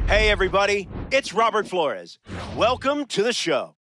Hey, everybody, it's Robert Flores. Welcome to the show.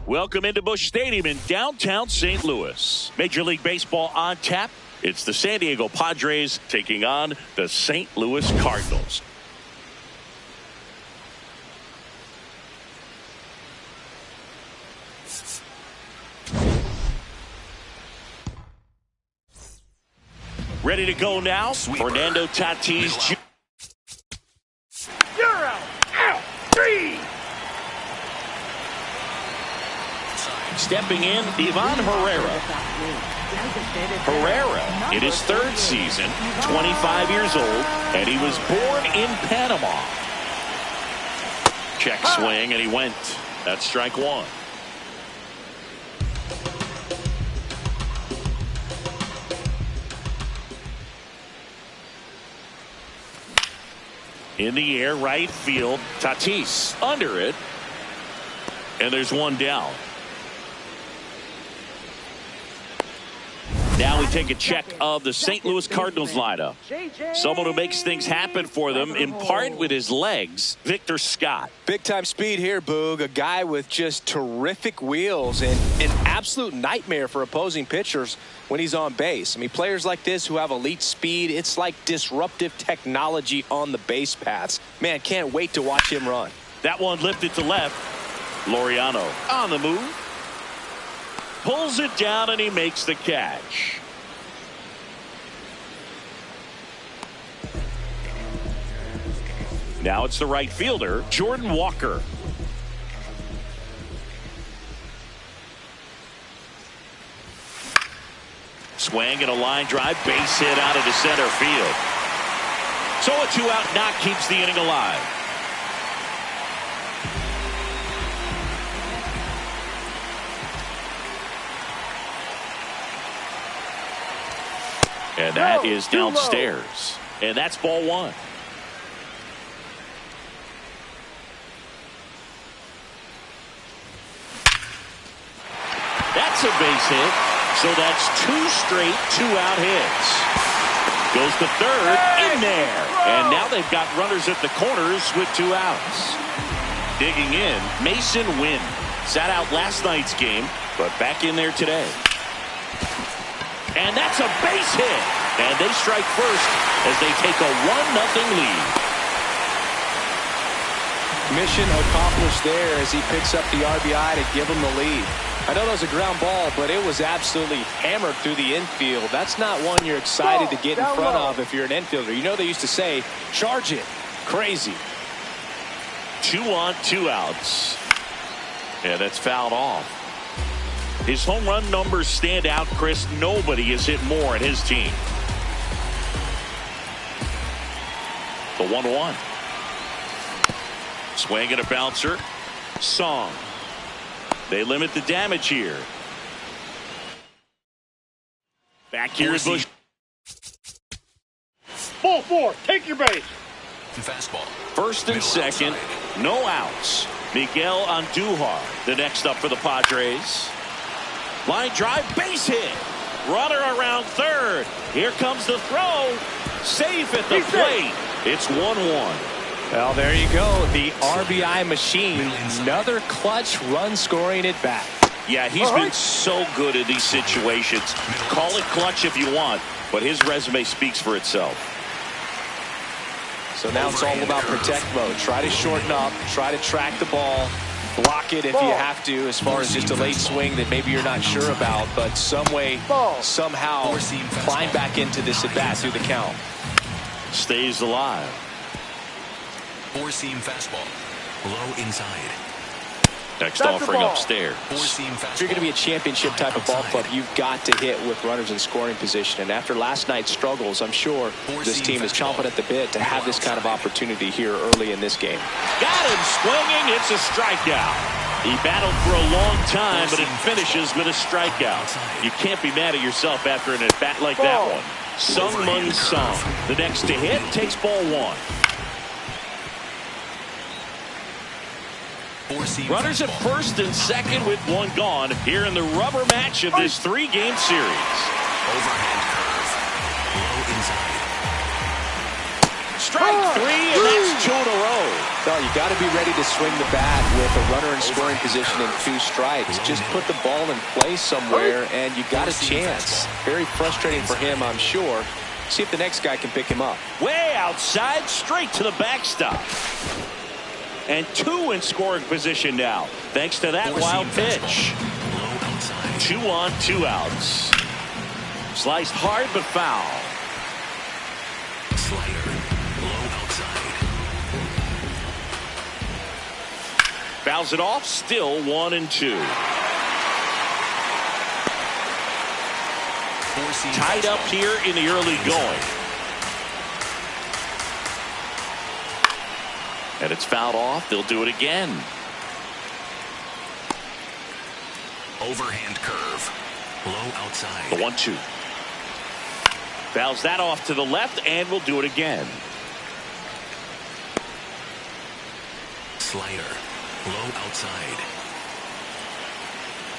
Welcome into Busch Stadium in downtown St. Louis. Major League Baseball on tap. It's the San Diego Padres taking on the St. Louis Cardinals. Ready to go now. Fernando Tatis Jr. You're out. Out. 3. Stepping in, Ivan Herrera. Herrera, in his 3rd season, 25 years old, and he was born in Panama. Check swing, and he went. That's strike 1. In the air, right field. Tatis under it. And there's one down. Now we take a check of the St. Louis Cardinals lineup. Someone who makes things happen for them, in part with his legs, Victor Scott. Big time speed here, Boog. A guy with just terrific wheels and an absolute nightmare for opposing pitchers when he's on base. I mean, players like this who have elite speed, it's like disruptive technology on the base paths. Man, can't wait to watch him run. That one lifted to left. Laureano on the move. Pulls it down and he makes the catch. Now it's the right fielder, Jordan Walker. Swing and a line drive, base hit out into center field. So a 2-out knock keeps the inning alive. And that is downstairs. And that's ball 1. That's a base hit. So that's 2 straight 2-out hits. Goes to 3rd, in there. And now they've got runners at the corners with 2 outs. Digging in, Mason Wynn. Sat out last night's game, but back in there today. And that's a base hit. And they strike first as they take a 1-0 lead. Mission accomplished there as he picks up the RBI to give him the lead. I know that was a ground ball, but it was absolutely hammered through the infield. That's not one you're excited to get in front of if you're an infielder. You know they used to say, charge it. Crazy. 2 on, 2 outs. Yeah, that's fouled off. His home run numbers stand out, Chris. Nobody has hit more in his team. The 1-1. Swing and a bouncer. Song. They limit the damage here. Back here at Busch. Ball 4. Take your base. Fastball. First and second. No outs. Miguel Andujar, the next up for the Padres. Line drive, base hit. Runner around 3rd. Here comes the throw. Safe at the plate. It's 1-1. Well, there you go. The RBI machine. Another clutch run scoring at bat. Yeah, he's been so good in these situations. Call it clutch if you want, but his resume speaks for itself. So now it's all about protect mode. Try to shorten up. Try to track the ball. Block it if you have to, as far as just a late swing that maybe you're not sure about, but some way, somehow climb back into this at bat through the count. Stays alive. 4-seam fastball. Low inside. Next offering upstairs. 4-seam fastball. If you're going to be a championship type of ball club, you've got to hit with runners in scoring position. And after last night's struggles, I'm sure this team is chomping at the bit to have this kind of opportunity here early in this game. Got him swinging. It's a strikeout. He battled for a long time, but it finishes with a strikeout. You can't be mad at yourself after an at-bat like that one. Sung-Mun Sung, the next to hit, takes ball 1. Runners at first and second with 1 gone here in the rubber match of this 3-game series. Overhand curve. Low inside. Strike 3, and that's 2 in a row. No, you got to be ready to swing the bat with a runner in scoring position and 2 strikes. Just put the ball in play somewhere, and you got a chance. Very frustrating for him, I'm sure. See if the next guy can pick him up. Way outside, straight to the backstop. And 2 in scoring position now, thanks to that wild pitch. 2 on, 2 outs. Sliced hard, but foul. Slider, low outside. Fouls it off, still 1-2. Tied up here in the early going. And it's fouled off. They'll do it again. Overhand curve. Low outside. The 1-2. Fouls that off to the left, and we'll do it again. Slider. Low outside.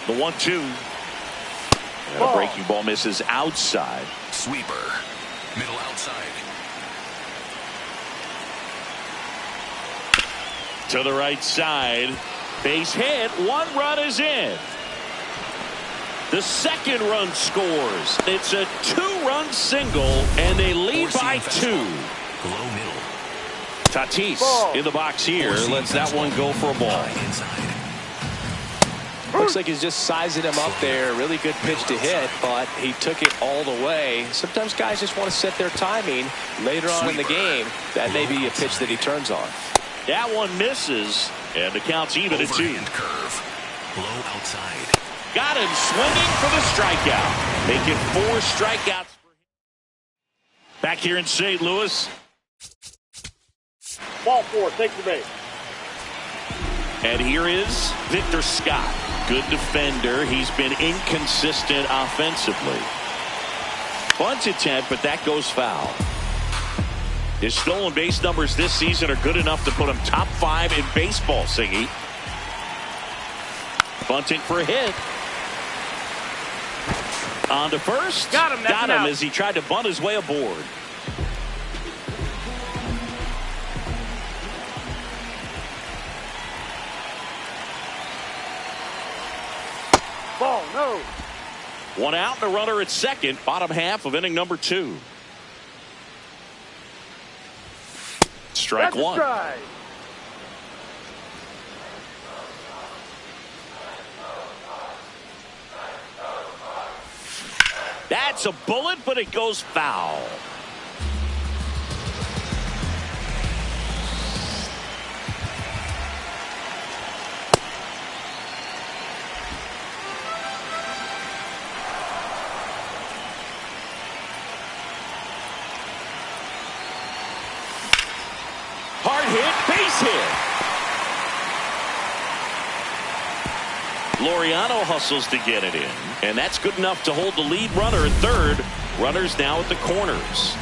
The 1-2. And a breaking ball misses outside. Sweeper. Middle outside. To the right side. Base hit. 1 run is in. The second run scores. It's a 2-run single, and they lead by 2. Low middle. Tatis in the box here. Lets that one go for a ball. Inside. Looks like he's just sizing him up there. Really good pitch to hit, but he took it all the way. Sometimes guys just want to set their timing later on in the game. That may be a pitch that he turns on. That one misses, and the count's even at 2. Overhand curve. Low outside. Got him swinging for the strikeout. Making 4 strikeouts for him. Back here in St. Louis. Ball 4, take the base. And here is Victor Scott. Good defender. He's been inconsistent offensively. Bunt attempt, but that goes foul. His stolen base numbers this season are good enough to put him top 5 in baseball, Siggy. Bunting for a hit. On to first. Got him. Got him as he tried to bunt his way aboard. Ball, no. 1 out and a runner at second. Bottom half of inning number 2. Strike 1. Strike. That's a bullet, but it goes foul. Hard hit, base hit. Laureano hustles to get it in, and that's good enough to hold the lead runner at third. Runners now at the corners.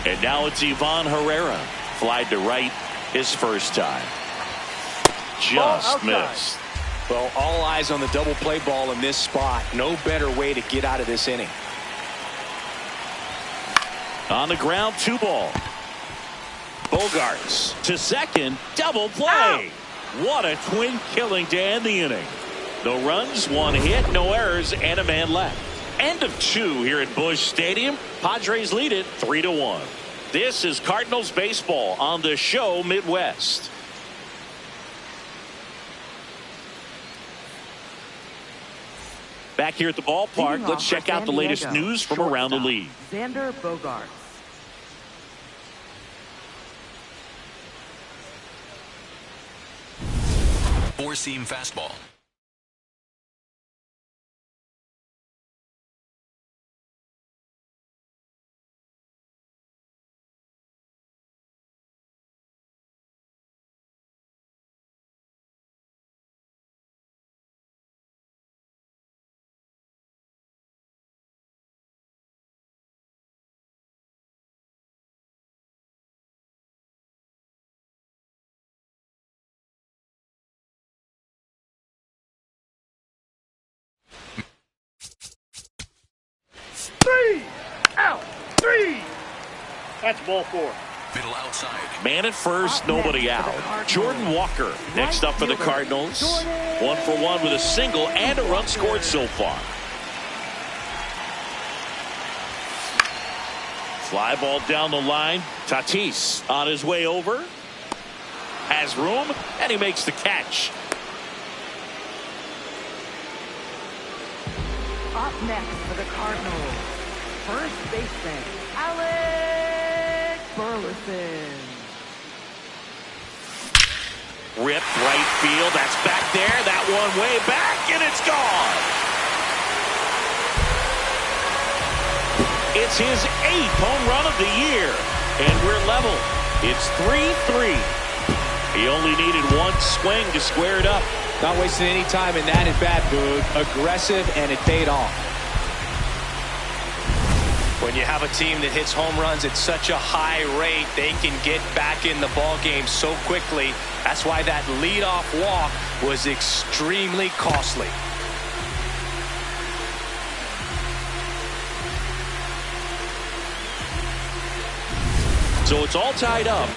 And now it's Ivan Herrera. Flied to right his first time. Just missed. Well, all eyes on the double play ball in this spot. No better way to get out of this inning. On the ground, 2 ball. Bogarts to second, double play. What a twin killing to end the inning. No runs, 1 hit, no errors, and a man left. End of 2 here at Busch Stadium. Padres lead it 3-1. This is Cardinals baseball on the show Midwest. Back here at the ballpark, let's check out the latest news from around the league. Xander Bogaerts. Four-seam fastball. Out. 3. That's ball 4. Middle outside. Man at first, nobody out. Jordan Walker next up for the Cardinals. 1 for 1 with a single and a run scored so far. Fly ball down the line. Tatis on his way over. Has room, and he makes the catch. Up next for the Cardinals, first baseman, Alex Burleson. Rip right field. That's back there. That one way back, and it's gone. It's his 8th home run of the year, and we're level. It's 3-3. He only needed one swing to square it up. Not wasting any time in that at bat, Boog. Aggressive, and it paid off. When you have a team that hits home runs at such a high rate, they can get back in the ball game so quickly. That's why that leadoff walk was extremely costly. So it's all tied up.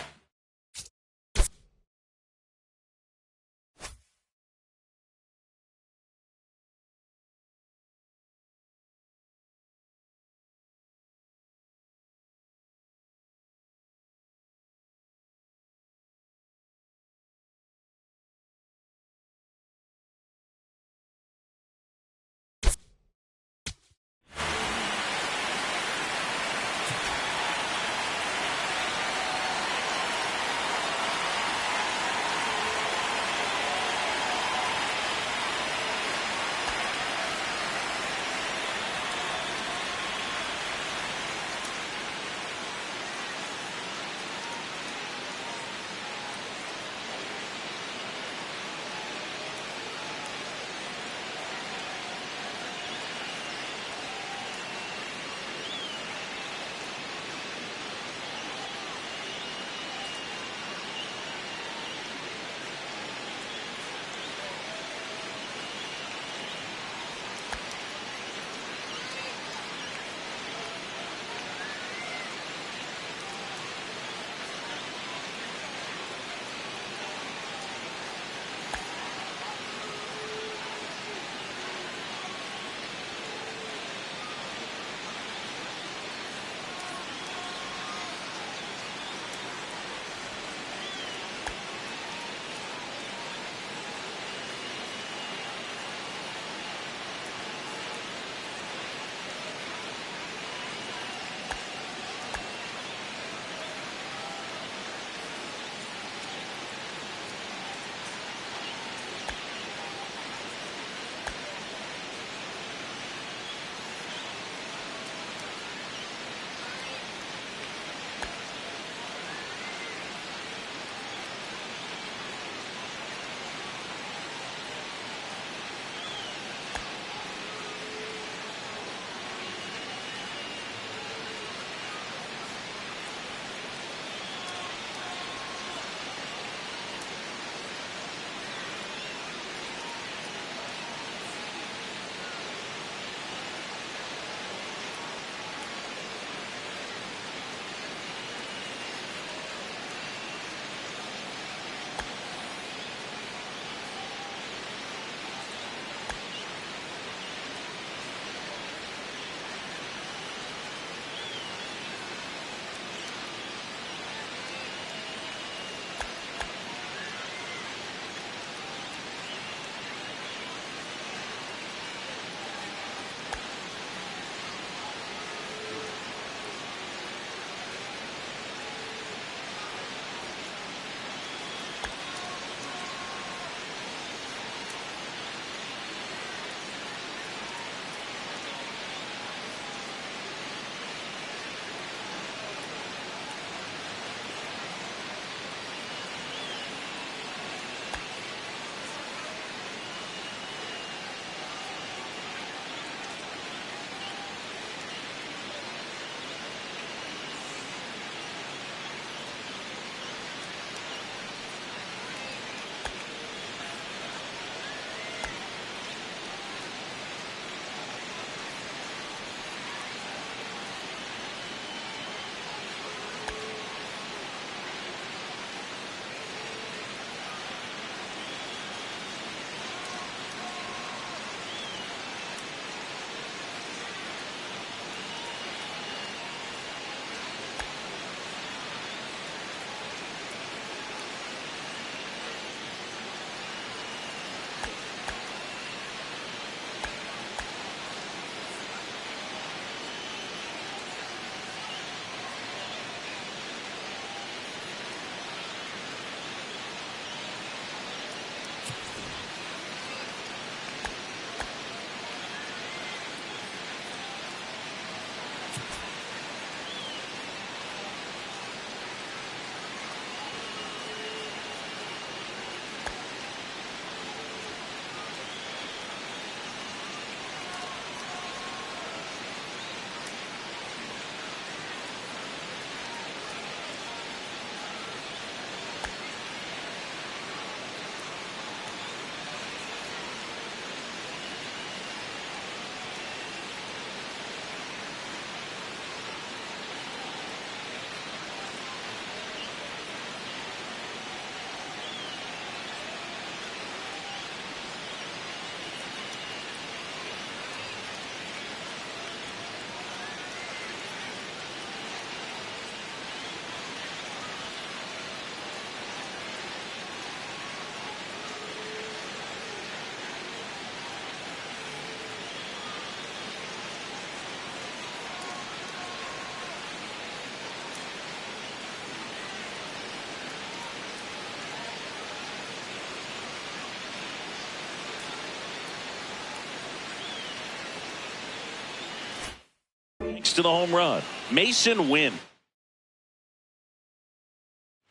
next to the home run. Mason Wynn.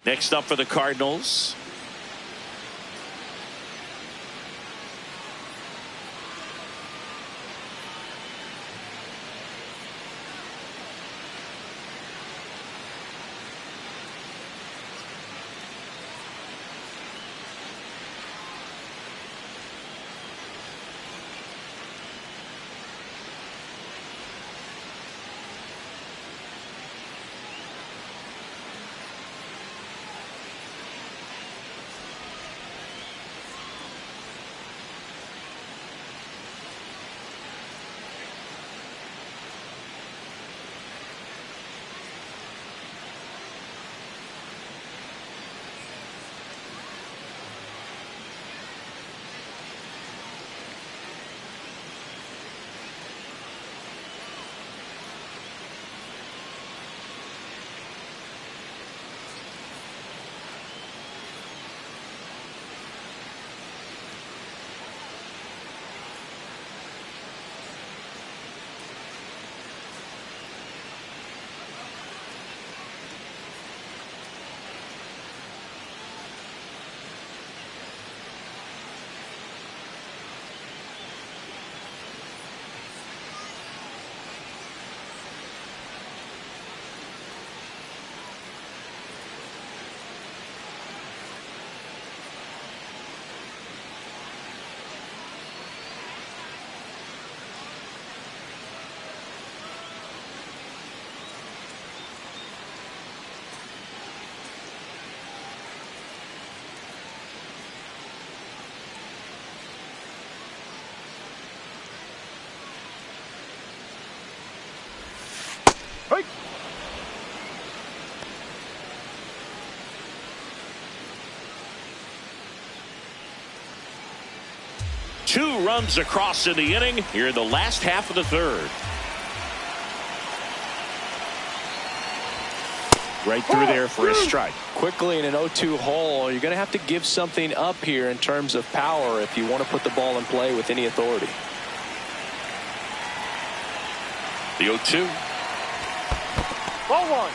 Next up for the Cardinals. Hey! Two runs across in the inning here in the last half of the third. Right through there for a strike. Quickly in an 0-2 hole, you're going to have to give something up here in terms of power if you want to put the ball in play with any authority. The 0-2. Ball one.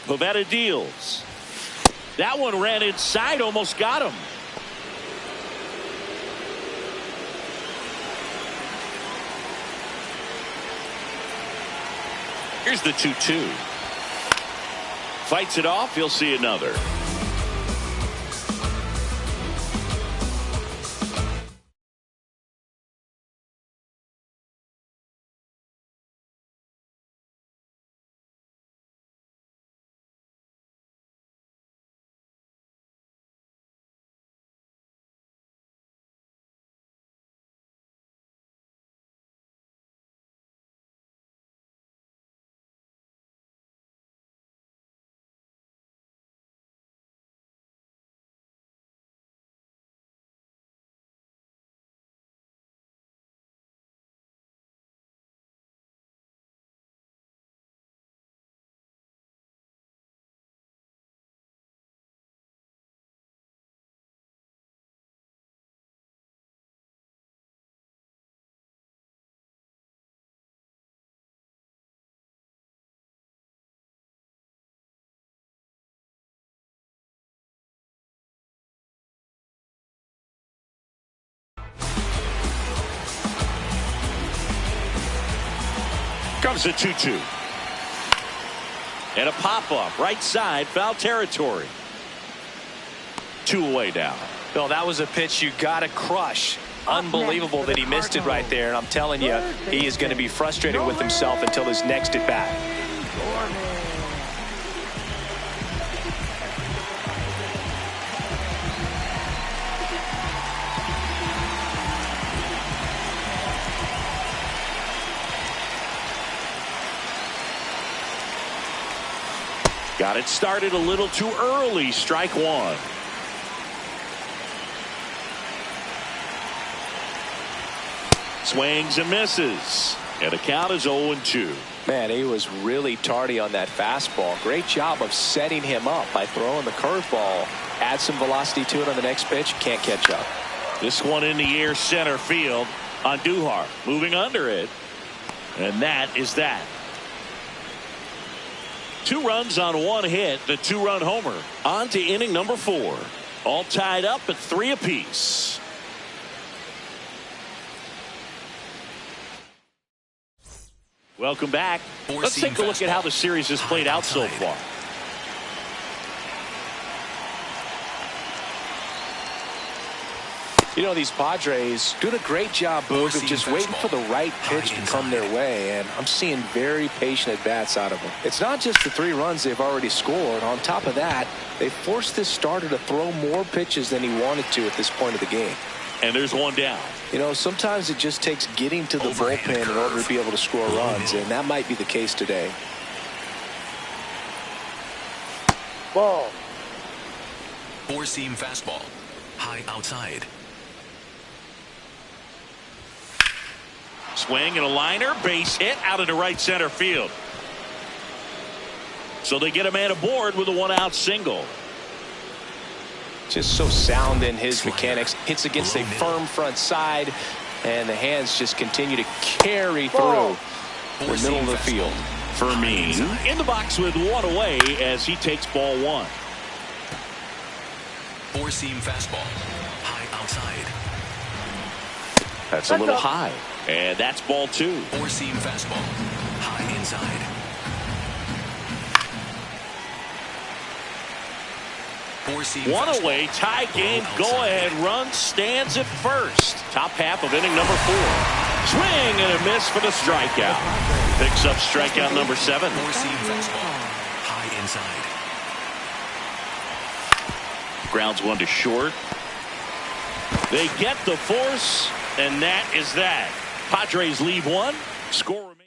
Pavetta deals. That one ran inside, almost got him. Here's the 2-2. Fights it off. He'll see another. Comes a 2-2. And a pop-up right side, foul territory. 2 away now. Bill, that was a pitch you got to crush. Unbelievable that he missed it right there. And I'm telling you, he is going to be frustrated with himself until his next at bat. Got it started a little too early. Strike one. Swings and misses. And the count is 0-2. Man, he was really tardy on that fastball. Great job of setting him up by throwing the curveball. Add some velocity to it on the next pitch. Can't catch up. This one in the air center field on Duhar. Moving under it. And that is that. 2 runs on 1 hit. The 2-run homer. On to inning number 4. All tied up at 3 apiece. Welcome back. Let's take a look at how the series has played out so far. You know, these Padres doing a great job, Boog, of just waiting for the right pitch to come their way, and I'm seeing very patient at-bats out of them. It's not just the 3 runs they've already scored. On top of that, they forced this starter to throw more pitches than he wanted to at this point of the game. And there's 1 down. You know, sometimes it just takes getting to the bullpen in order to be able to score runs, and that might be the case today. Ball. 4-seam fastball. High outside. Swing and a liner. Base hit out into right center field. So they get a man aboard with a 1-out single. Just so sound in his mechanics. Hits against a firm front side, and the hands just continue to carry through the middle of the field. Fermin in the box with 1 away as he takes ball 1. 4-seam fastball. High outside. That's a little high. And that's ball 2. 4-seam fastball. High inside. 4-seam 1 away, tie game, go-ahead run, stands at first. Top half of inning number 4. Swing and a miss for the strikeout. Picks up strikeout number 7. 4-seam fastball. High inside. Grounds 1 to short. They get the force, and that is that. Padres leave 1. Score remains.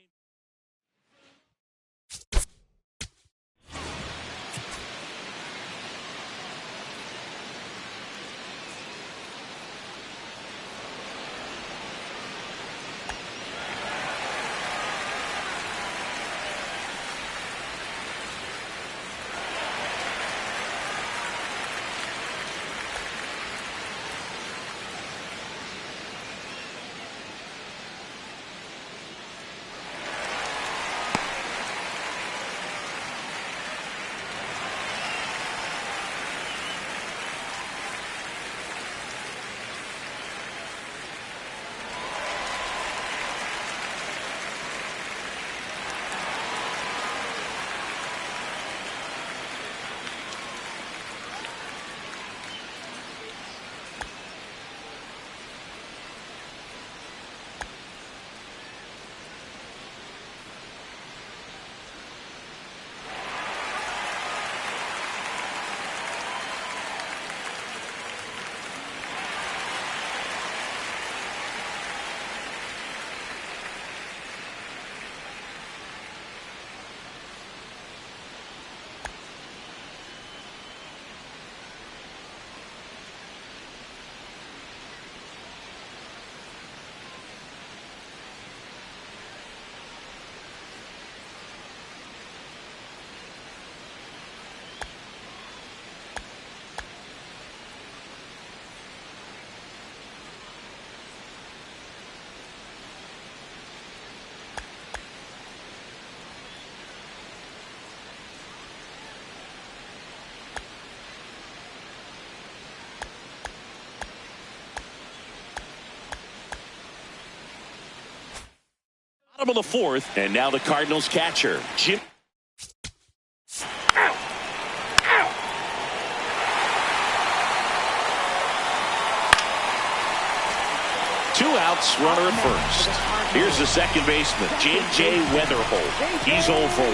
Bottom of the 4th, and now the Cardinals catcher, Jim. Two outs, runner at first. Here's the second baseman, J.J. Weatherholt. He's 0 for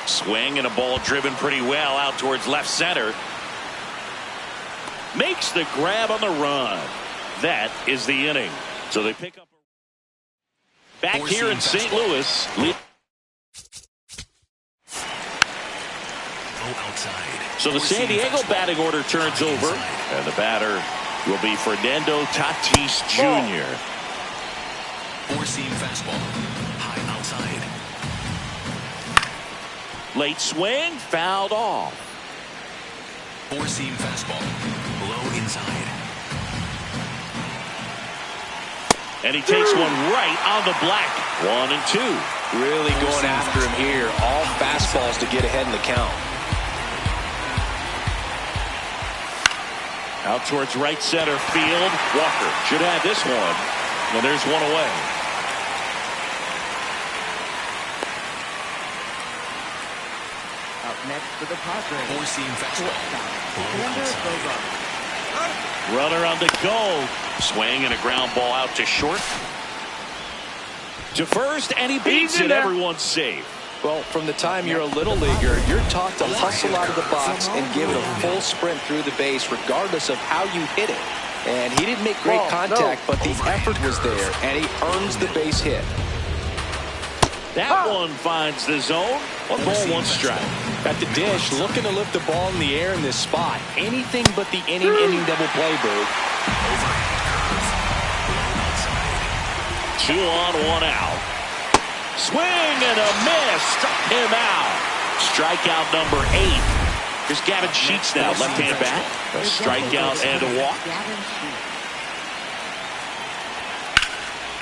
1. Swing and a ball driven pretty well out towards left center. Makes the grab on the run. That is the inning. So they pick up. Back here in St. Louis. Outside. So the San Diego batting order turns over, and the batter will be Fernando Tatis Jr. Four-seam fastball. High outside. Late swing, fouled off. Four-seam fastball. Low inside. And he takes one right on the black. 1-2. Really going after him here. All fastballs to get ahead in the count. Out towards right center field. Walker should have this one. And there's one away. Up next for the Padres. Four-seam fastball. Low Xander outside. Bogaerts. Runner on the go. Swing and a ground ball out to short. To first, and he beats it. Everyone's safe. Well, from the time you're a little leaguer, you're taught to hustle out of the box and give it a full sprint through the base regardless of how you hit it. And he didn't make great contact, but the effort was there, and he earns the base hit. That one finds the zone. 1 ball, 1 strike. At the dish, looking to lift the ball in the air in this spot. Anything but the inning double play, Boog. 2 on, 1 out. Swing and a miss. Struck him out. Strikeout number 8. Here's Gavin Sheets now, left-hand bat. A strikeout and a walk.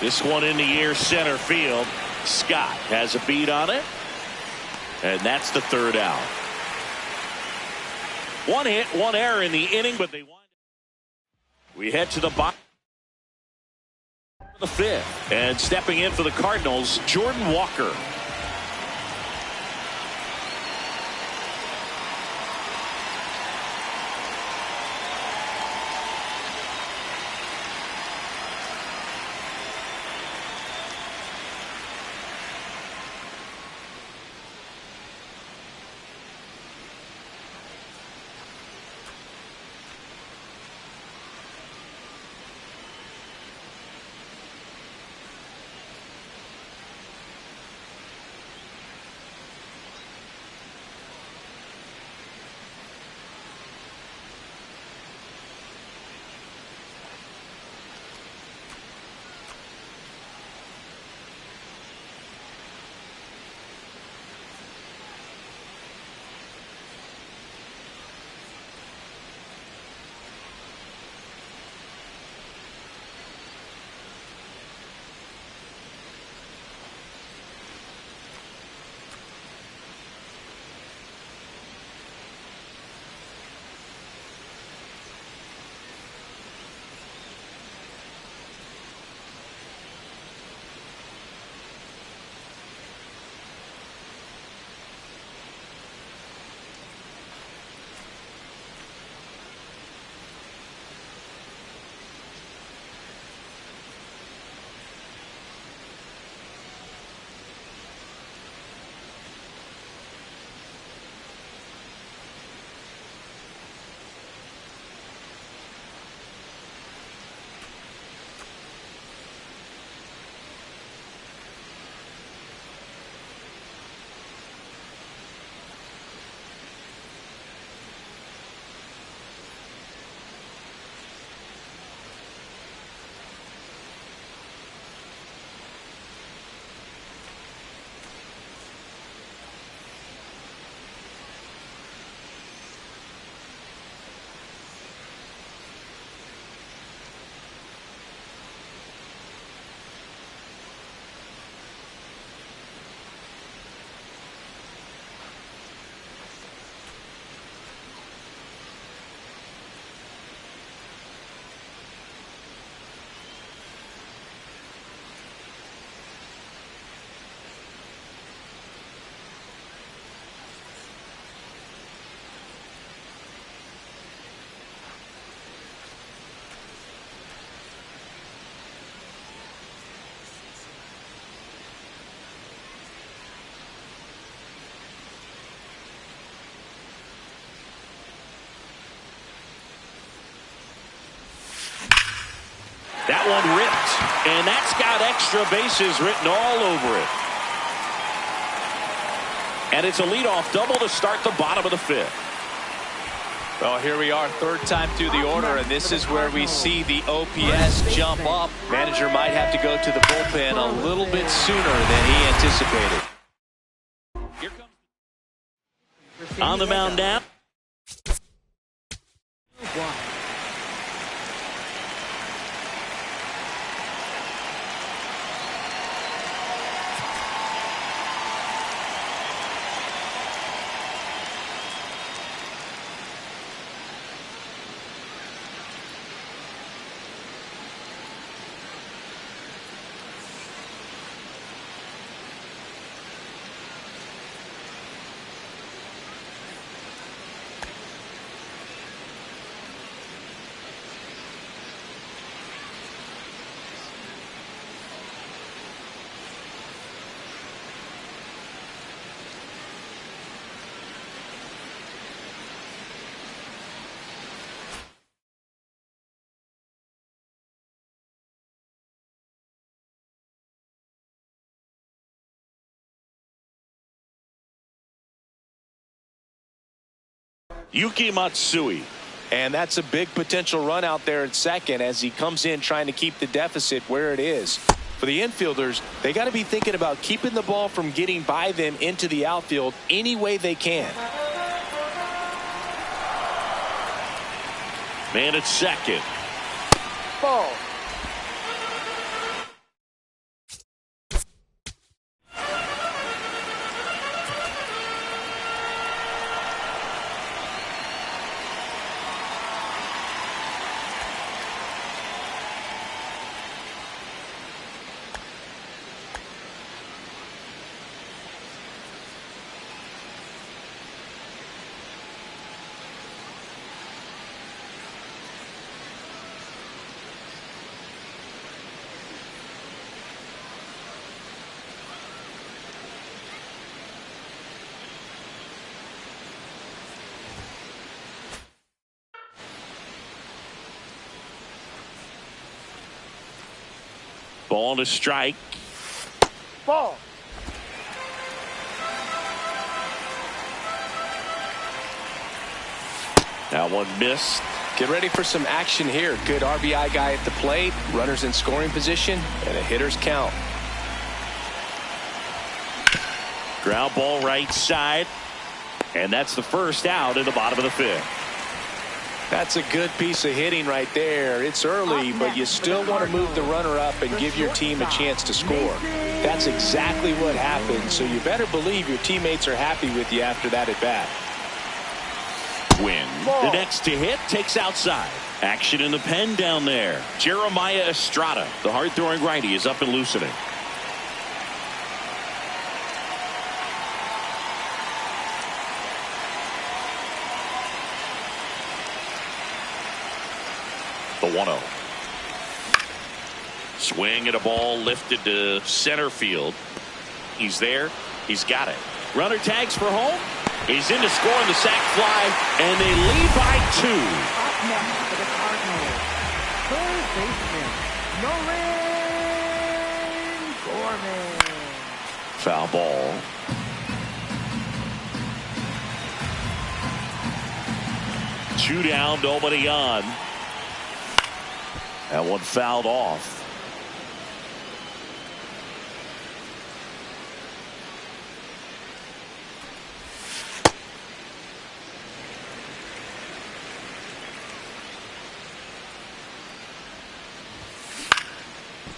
This one in the air center field. Scott has a beat on it. And that's the 3rd out. 1 hit, 1 error in the inning, but they wind up. We head to the bottom of the 5th. And stepping in for the Cardinals, Jordan Walker. that one ripped, and that's got extra bases written all over it. And it's a leadoff double to start the bottom of the fifth. Well, here we are, third time through the order, and this is where we see the OPS jump up. Manager might have to go to the bullpen a little bit sooner than he anticipated. Here comes on the mound now. Yuki Matsui. And that's a big potential run out there at second as he comes in trying to keep the deficit where it is. For the infielders, they got to be thinking about keeping the ball from getting by them into the outfield any way they can. Man at second. Ball. Ball to strike. Ball. That one missed. Get ready for some action here. Good RBI guy at the plate, runners in scoring position, and a hitter's count. Ground ball right side. And that's the first out in the bottom of the fifth. That's a good piece of hitting right there. It's early, but you still want to move the runner up and give your team a chance to score. That's exactly what happened, so you better believe your teammates are happy with you after that at bat. Win. The next to hit takes outside. Action in the pen down there. Jeremiah Estrada, the hard-throwing righty, is up and loosening. The 1-0. Swing and a ball lifted to center field. He's there. He's got it. Runner tags for home. He's in to score on the sac fly, and they lead by 2. Up next for the Cardinals, third baseman, Nolan Gorman. Foul ball. Two down, nobody on. That one fouled off.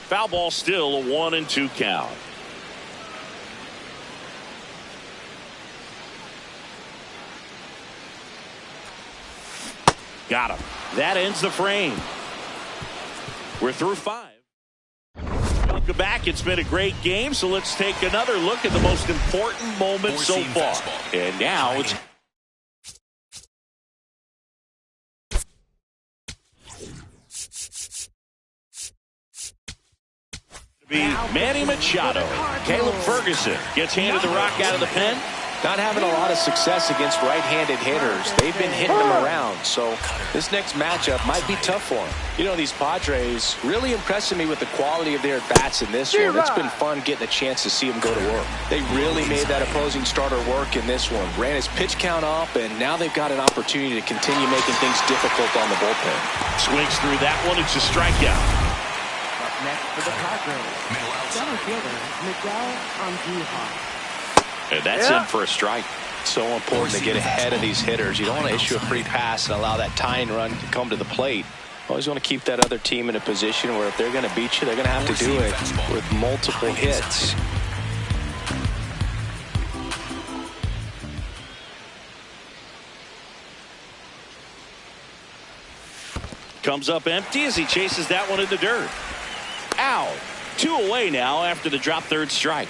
Foul ball, still a 1-2 count. Got him. That ends the frame. We're through 5. Welcome back. It's been a great game, so let's take another look at the most important moment so far. And now it's be Manny Machado. Caleb Ferguson gets handed the rock out of the pen. Not having a lot of success against right-handed hitters. They've been hitting them around, so this next matchup might be tough for them. You know, these Padres really impressing me with the quality of their bats in this one. It's been fun getting a chance to see them go to work. They really made that opposing starter work in this one. Ran his pitch count up, and now they've got an opportunity to continue making things difficult on the bullpen. Swings through that one. It's a strikeout. Up next for the Padres, center fielder Miguel Andujar. And that's in for a strike. So important to get ahead of these hitters. You don't want to issue a free pass and allow that tying run to come to the plate. Always want to keep that other team in a position where if they're going to beat you, they're going to have to do it with multiple hits. Comes up empty as he chases that one in the dirt. Out. 2 away now after the drop third strike.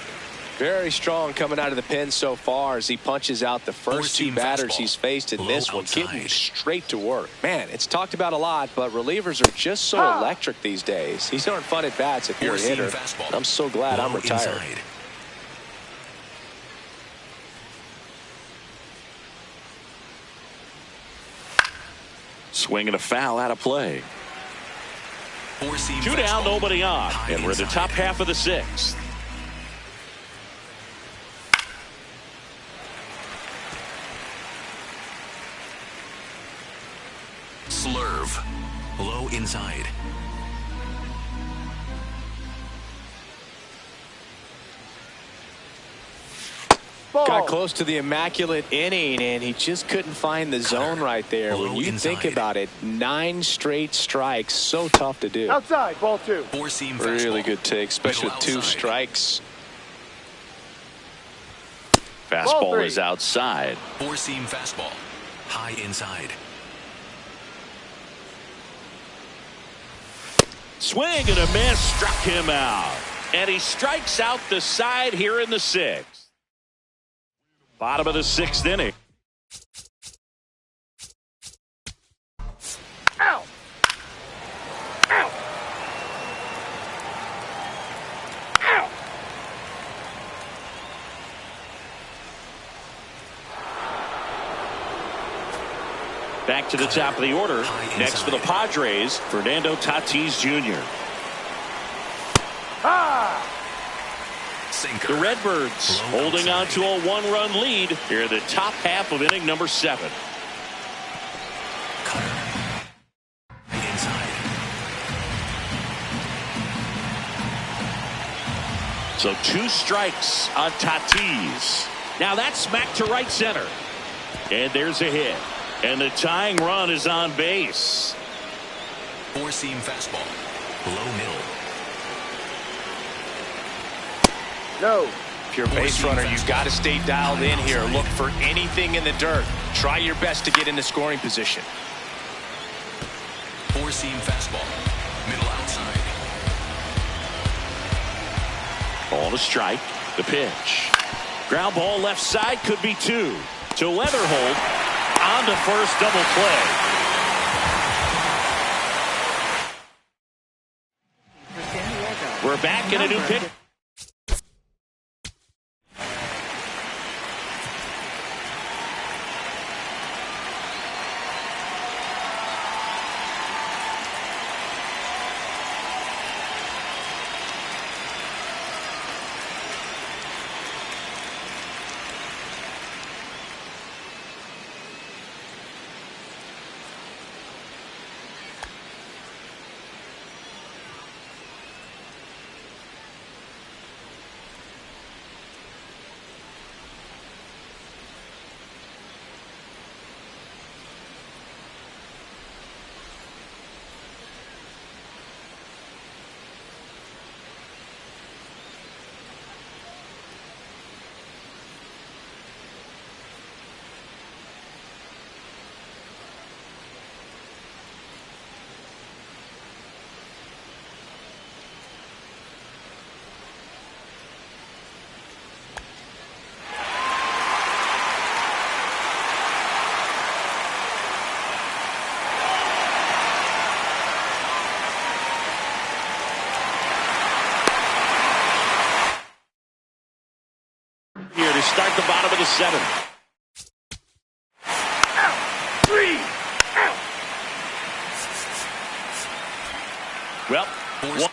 Very strong coming out of the pen so far as he punches out the first 2 batters he's faced in this one, getting straight to work. Man, it's talked about a lot, but relievers are just so electric these days. These aren't fun at bats if you're a hitter. I'm so glad I'm retired. Swing and a foul out of play. 2 down, nobody on, and we're in the top half of the 6th. Slurve. Low inside. Got close to the immaculate inning, and he just couldn't find the zone right there. When you think about it, 9 straight strikes, so tough to do. Outside, ball 2. Four-seam Really fastball. good take, especially with 2 strikes. Fastball is outside. Four-seam fastball. High inside. Swing and a miss, struck him out. And he strikes out the side here in the 6th. Bottom of the 6th inning. Out. Out. Out. Back to the top of the order. Next for the Padres, Fernando Tatis Jr. Sinker. The Redbirds holding on to a 1-run lead here in the top half of inning number 7. Inside. So 2 strikes on Tatis. Now that's smacked to right center. And there's a hit. And the tying run is on base. Four-seam fastball. Low middle. No. If you're a base runner, you've got to stay dialed in here. Look for anything in the dirt. Try your best to get into scoring position. Four-seam fastball. Middle outside. Ball to strike. The pitch. Ground ball left side, could be 2. To Weatherhold. On to first, double play. We're back in a new pitch. 7. Three. Out. Well, one.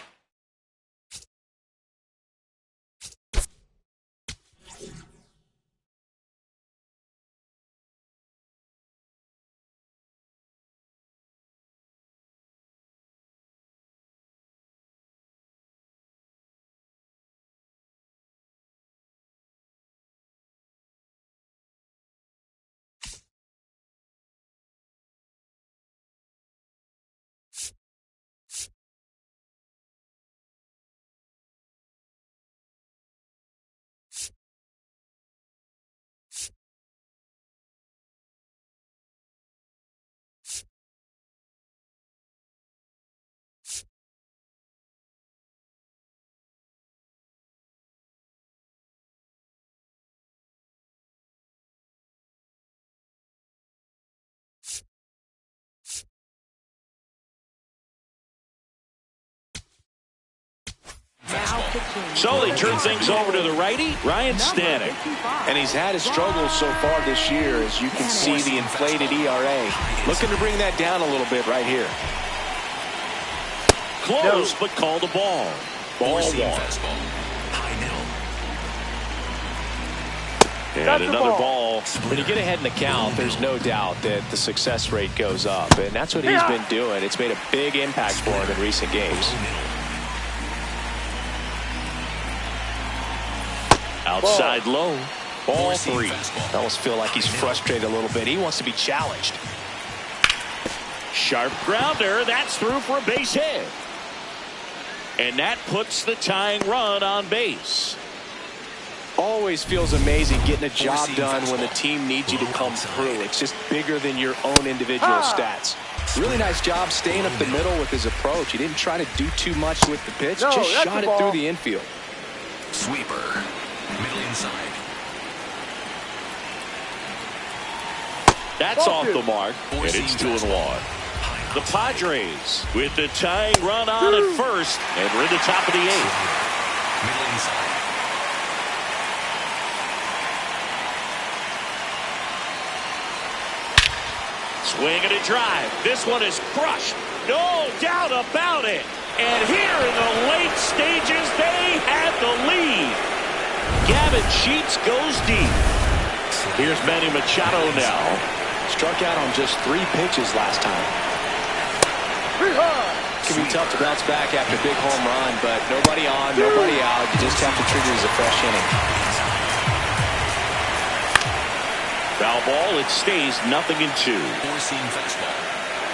So they turn things over to the righty, Ryan Stanek. And he's had his struggles so far this year, as you can see the inflated ERA. Looking to bring that down a little bit right here. Close, but called a ball. Ball 1. And another ball. When you get ahead in the count, there's no doubt that the success rate goes up. And that's what he's been doing. It's made a big impact for him in recent games. Outside low. Ball 3. I almost feel like he's frustrated a little bit. He wants to be challenged. Sharp grounder. That's through for a base hit. And that puts the tying run on base. Always feels amazing getting a job done when the team needs you to come through. It's just bigger than your own individual stats. Really nice job staying up the middle with his approach. He didn't try to do too much with the pitch. Just shot it through the infield. Sweeper. Middle inside. That's off the mark, and it's 2-1. The Padres with the tying run on at first, and we're in the top of the 8th. Middle inside. Swing and a drive. This one is crushed. No doubt about it. And here in the late stages, they had the lead. Gavin Sheets goes deep. Here's Manny Machado now. Struck out on just 3 pitches last time. It can be tough to bounce back after a big home run, but nobody on, nobody out. You just have to treat it as a fresh inning. Foul ball, it stays 0-2. Four-seam fastball.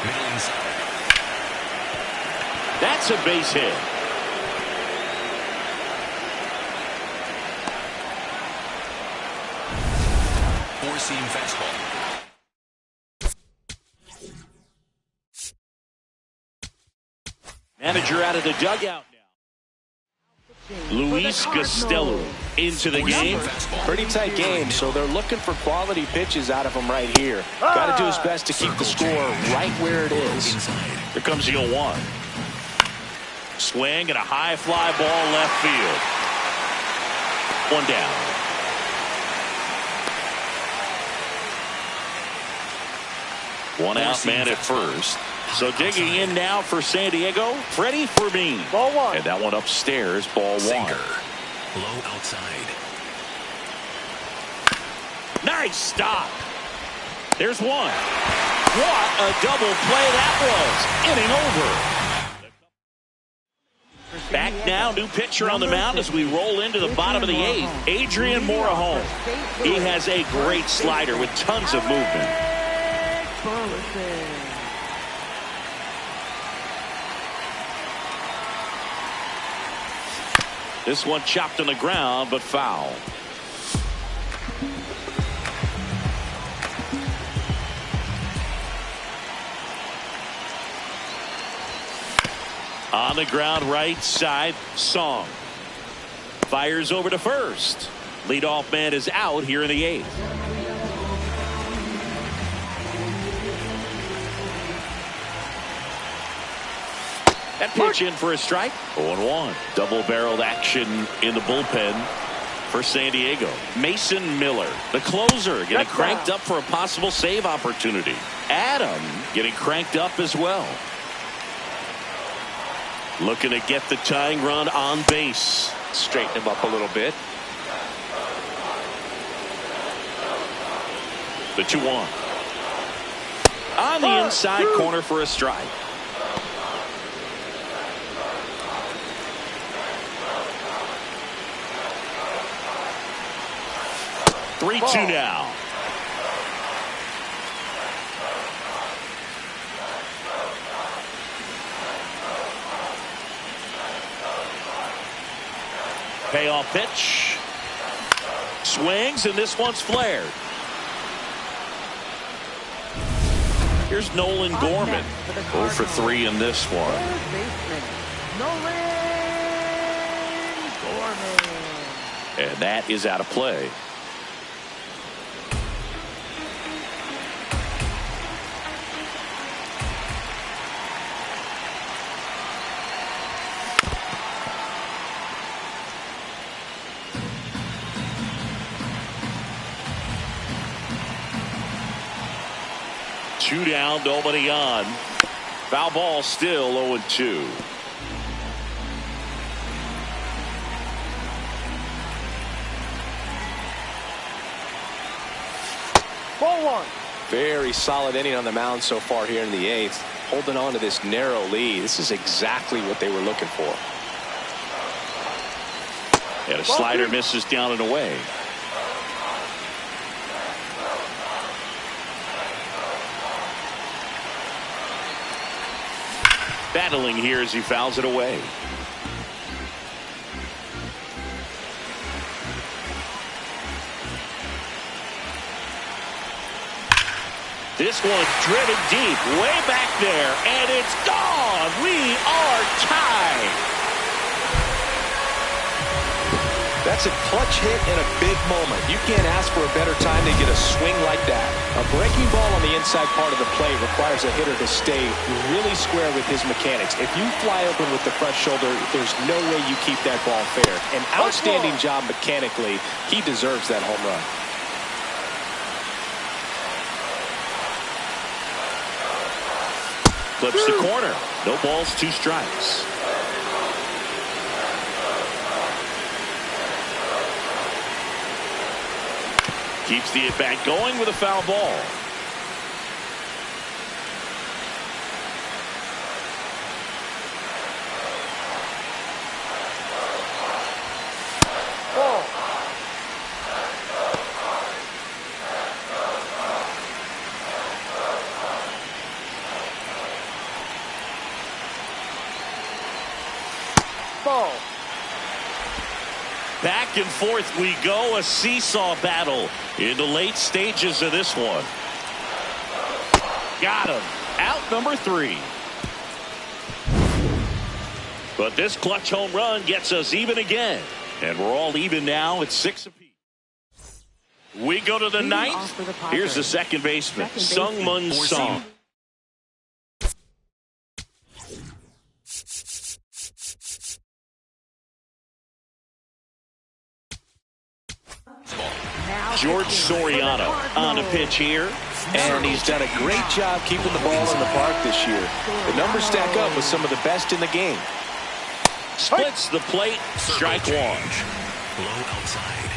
Middle inside. That's a base hit. Four-seam fastball. Manager out of the dugout now. Luis Costello into the game. Pretty tight game, so they're looking for quality pitches out of him right here. Got to do his best to keep the score right where it is. Here comes 0-1. Swing and a high fly ball left field. 1 down. One out man at first. So digging in now for San Diego, Freddie Fermin. Ball 1. And that one upstairs, ball 1. Sinker. Low outside. Nice stop. There's 1. What a double play that was. Inning over. Back now, new pitcher on the mound as we roll into the bottom of the 8th. Adrian Morejon. He has a great slider with tons of movement. This one chopped on the ground, but foul. On the ground right side, Song. Fires over to first. Leadoff man is out here in the 8th. That pitch in for a strike. 0-1. Double-barreled action in the bullpen. for San Diego. Mason Miller, the closer, getting cranked up for a possible save opportunity. Adam getting cranked up as well. Looking to get the tying run on base. Straighten him up a little bit. The 2-1. On the inside corner for a strike. 3-2 now. Payoff pitch. Swings, and this one's flared. Here's Nolan Gorman. 0 for 3 in this one. And that is out of play. Two down, nobody on. Foul ball, still 0-2. Ball one. Very solid inning on the mound so far here in the 8th. Holding on to this narrow lead. This is exactly what they were looking for. And a slider misses down and away. Battling here as he fouls it away. This one's driven deep, way back there, and it's gone. We are tied. That's a clutch hit in a big moment. You can't ask for a better time to get a swing like that. A breaking ball on the inside part of the plate requires a hitter to stay really square with his mechanics. If you fly open with the front shoulder, there's no way you keep that ball fair. An outstanding job mechanically. He deserves that home run. Clips the corner. No balls, 2 strikes. Keeps the at-bat going with a foul ball. Ball. Back and forth we go, a seesaw battle in the late stages of this one. Got him. Out number 3. But this clutch home run gets us even again. And we're all even now at 6 apiece. We go to the 9th. Here's the second baseman, Sung-Mun Song. George Soriano on the pitch here. And he's done a great job keeping the ball in the park this year. The numbers stack up with some of the best in the game. Splits the plate. Strike 1. Low outside.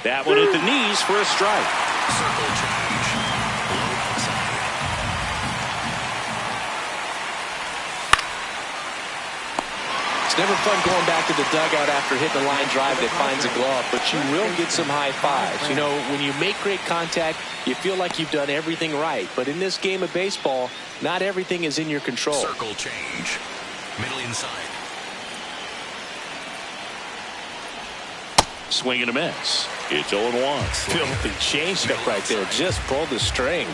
That one at the knees for a strike. Circle change. Low outside. It's never fun going back to the dugout after hitting a line drive that finds a glove, but you will get some high fives. You know, when you make great contact, you feel like you've done everything right. But in this game of baseball, not everything is in your control. Circle change. Middle inside. Swing and a miss. It's 0-1. Filthy changeup right there. Just pulled the string.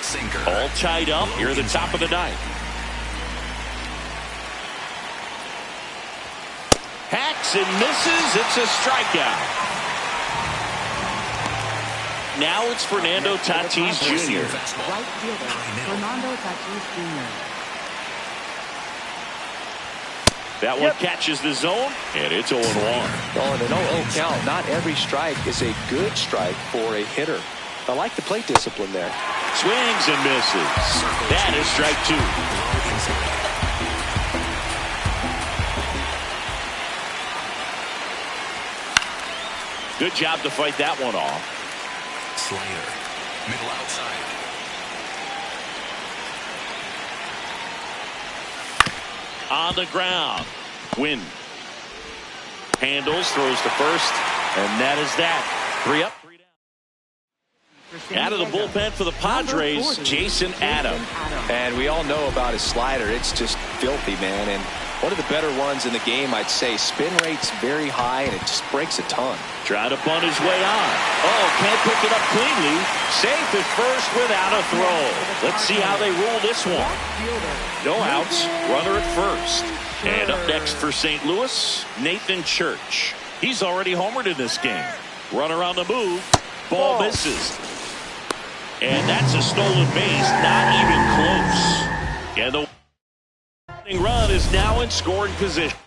Sinker. All tied up here at the top of the 9th. Hacks and misses. It's a strikeout. Now it's Fernando Tatis Jr. Right fielder, Fernando Tatis Jr. That one catches the zone, and it's 0-1. Oh, and an 0-0 count. Not every strike is a good strike for a hitter. I like the plate discipline there. Swings and misses. That is strike 2. Good job to fight that one off. Slider. Middle outside. On the ground. Win. Handles, throws to first, and that is that. 3 up, 3 down. Out of the bullpen for the Padres, Jason Adams. And we all know about his slider. It's just filthy, man. And one of the better ones in the game, I'd say. Spin rate's very high, and it just breaks a ton. Trying to bunt his way on. Oh, can't pick it up cleanly. Safe at first without a throw. Let's see how they rule this one. No outs, runner at first. And up next for St. Louis, Nathan Church. He's already homered in this game. Runner on the move. Ball misses. And that's a stolen base, not even close. And the winning run is now in scoring position.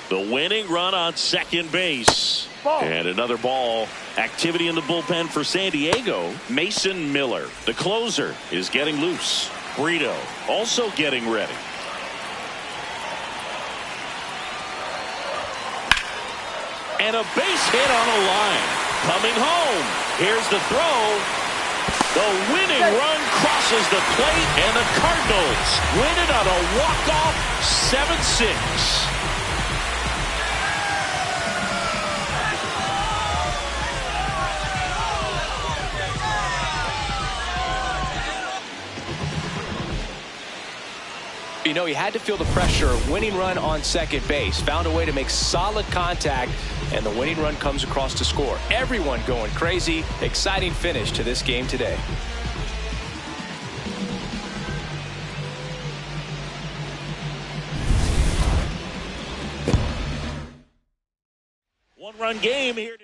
The winning run on second base. And another ball. Activity in the bullpen for San Diego. Mason Miller, the closer, is getting loose. Brito also getting ready. And a base hit on a line. Coming home. Here's the throw. The winning run crosses the plate, and the Cardinals win it on a walk-off 7-6. You know, he had to feel the pressure. Winning run on second base. Found a way to make solid contact, and the winning run comes across to score. Everyone going crazy. Exciting finish to this game today. One-run game here today.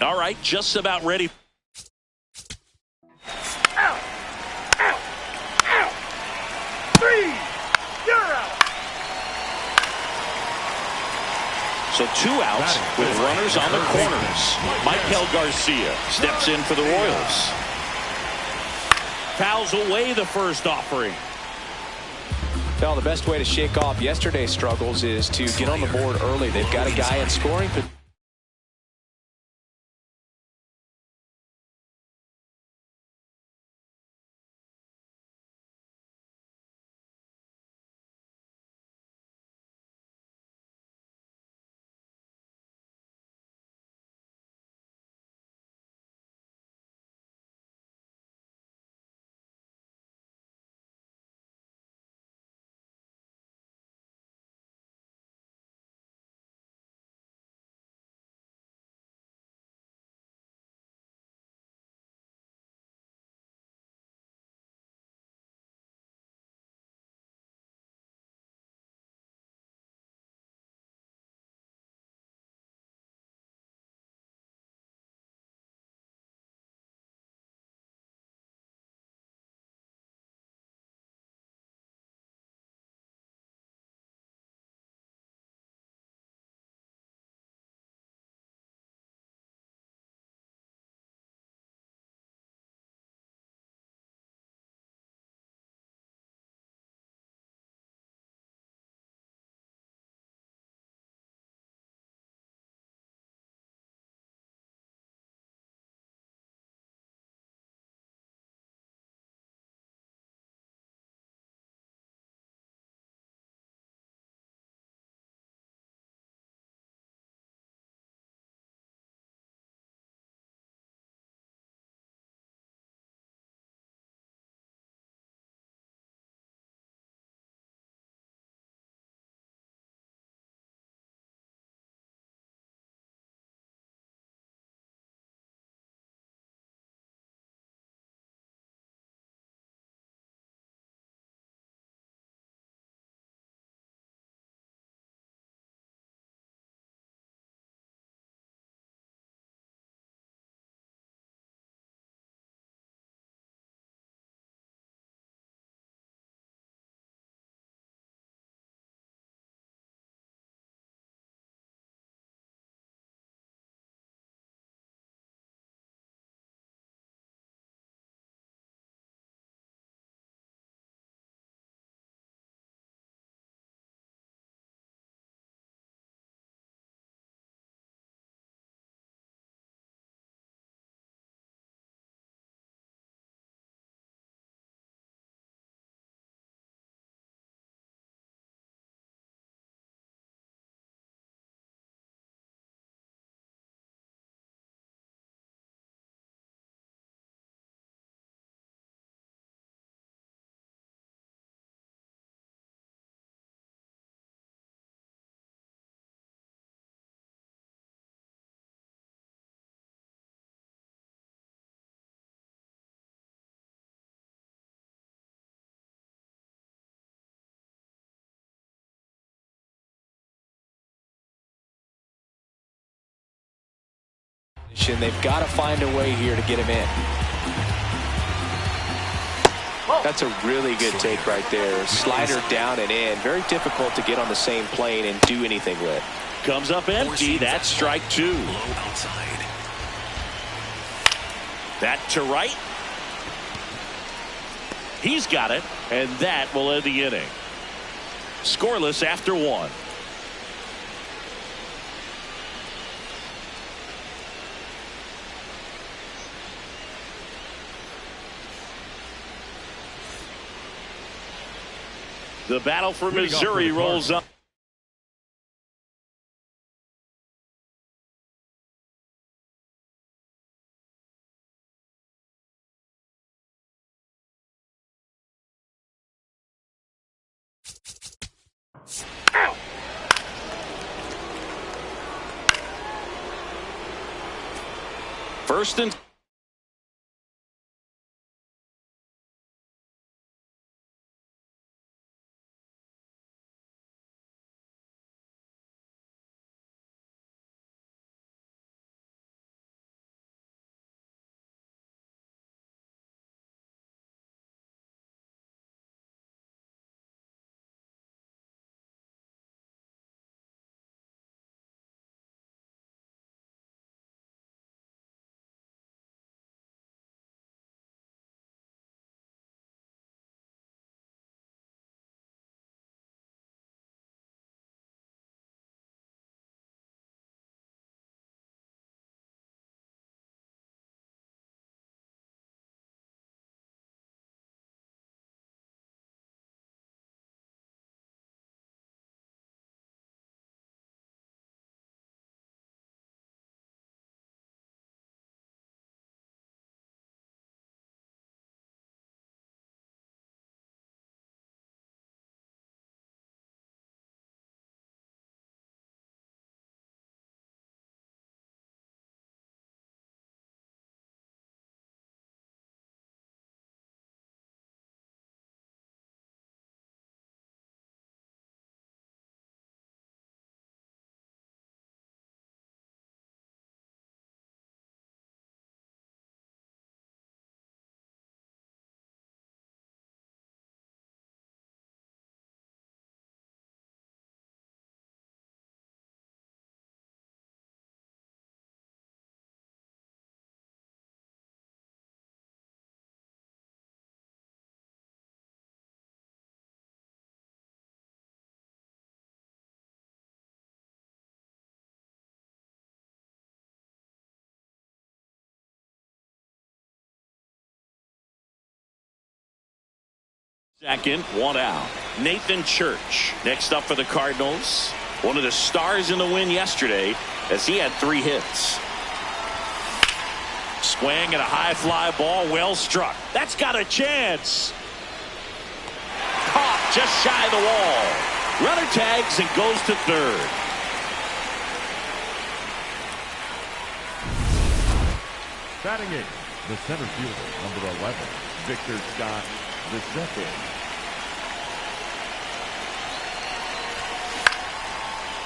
All right, just about ready. Out! Out! Out! 3! You're out! So 2 outs with runners on the corners. Michael Garcia steps in for the Royals. Fouls away the first offering. Well, the best way to shake off yesterday's struggles is to get on the board early. They've got a guy in scoring position. They've got to find a way here to get him in. That's a really good take right there. Slider down and in. Very difficult to get on the same plane and do anything with. Comes up empty. That's strike 2. That to right. He's got it, and that will end the inning. Scoreless after 1. The battle for Missouri rolls up. Out! First and Second, one out. Nathan Church next up for the Cardinals. One of the stars in the win yesterday as he had 3 hits. Swing and a high fly ball, well struck. That's got a chance. Caught just shy of the wall. Runner tags and goes to third. Batting 8, the center fielder, number 11, Victor Scott II.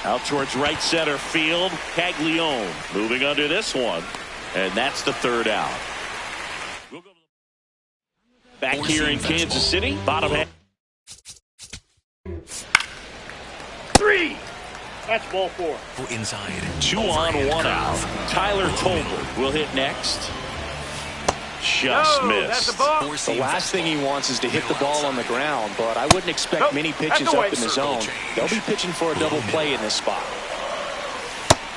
Out towards right center field. Caglione moving under this one. And that's the third out. We'll go back here in Kansas City. Bottom half. 3. That's ball 4. Inside. 2 on, 1 out. Tyler Tolbert will hit next. Just missed. That's a ball. The last thing he wants is to hit the ball on the ground, but I wouldn't expect many pitches up in the zone. They'll be pitching for a double play in this spot.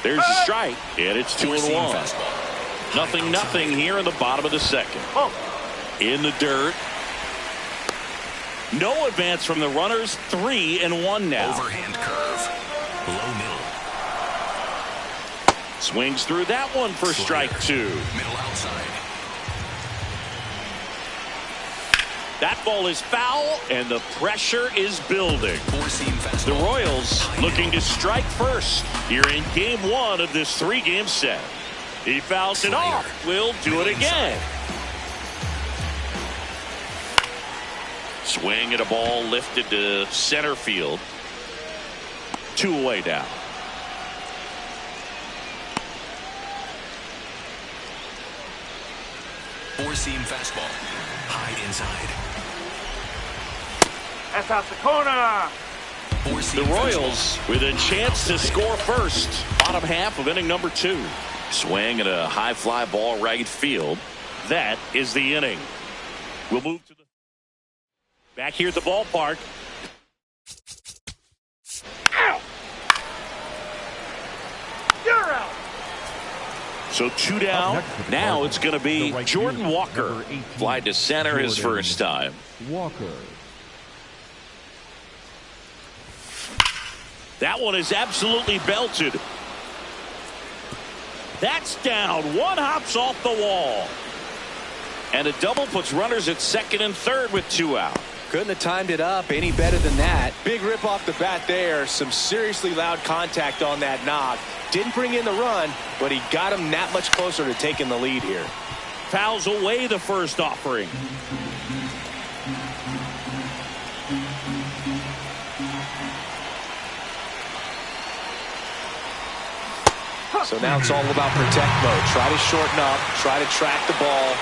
There's a strike, and it's 2-1. Nothing here in the bottom of the second. In the dirt. No advance from the runners. 3-1 now. Overhand curve. Low middle. Swings through that one for strike 2. Middle outside. That ball is foul, and the pressure is building. The Royals looking to strike first here in game 1 of this 3-game set. He fouls it off. We'll do it again. Swing at a ball lifted to center field. 2 away now. Four-seam fastball. High inside. That's out the corner. The Royals with a chance to score first. Bottom half of inning number 2. Swing at a high fly ball right field. That is the inning. We'll move to the back here at the ballpark. Ow. You're out. So 2 down. Now it's going to be Jordan Walker. Fly to center his first time. Walker. That one is absolutely belted. That's down. One hops off the wall. And a double puts runners at second and third with 2 out. Couldn't have timed it up any better than that. Big rip off the bat there. Some seriously loud contact on that knock. Didn't bring in the run, but he got him that much closer to taking the lead here. Fouls away the first offering. So now it's all about protect mode. Try to shorten up, try to track the ball,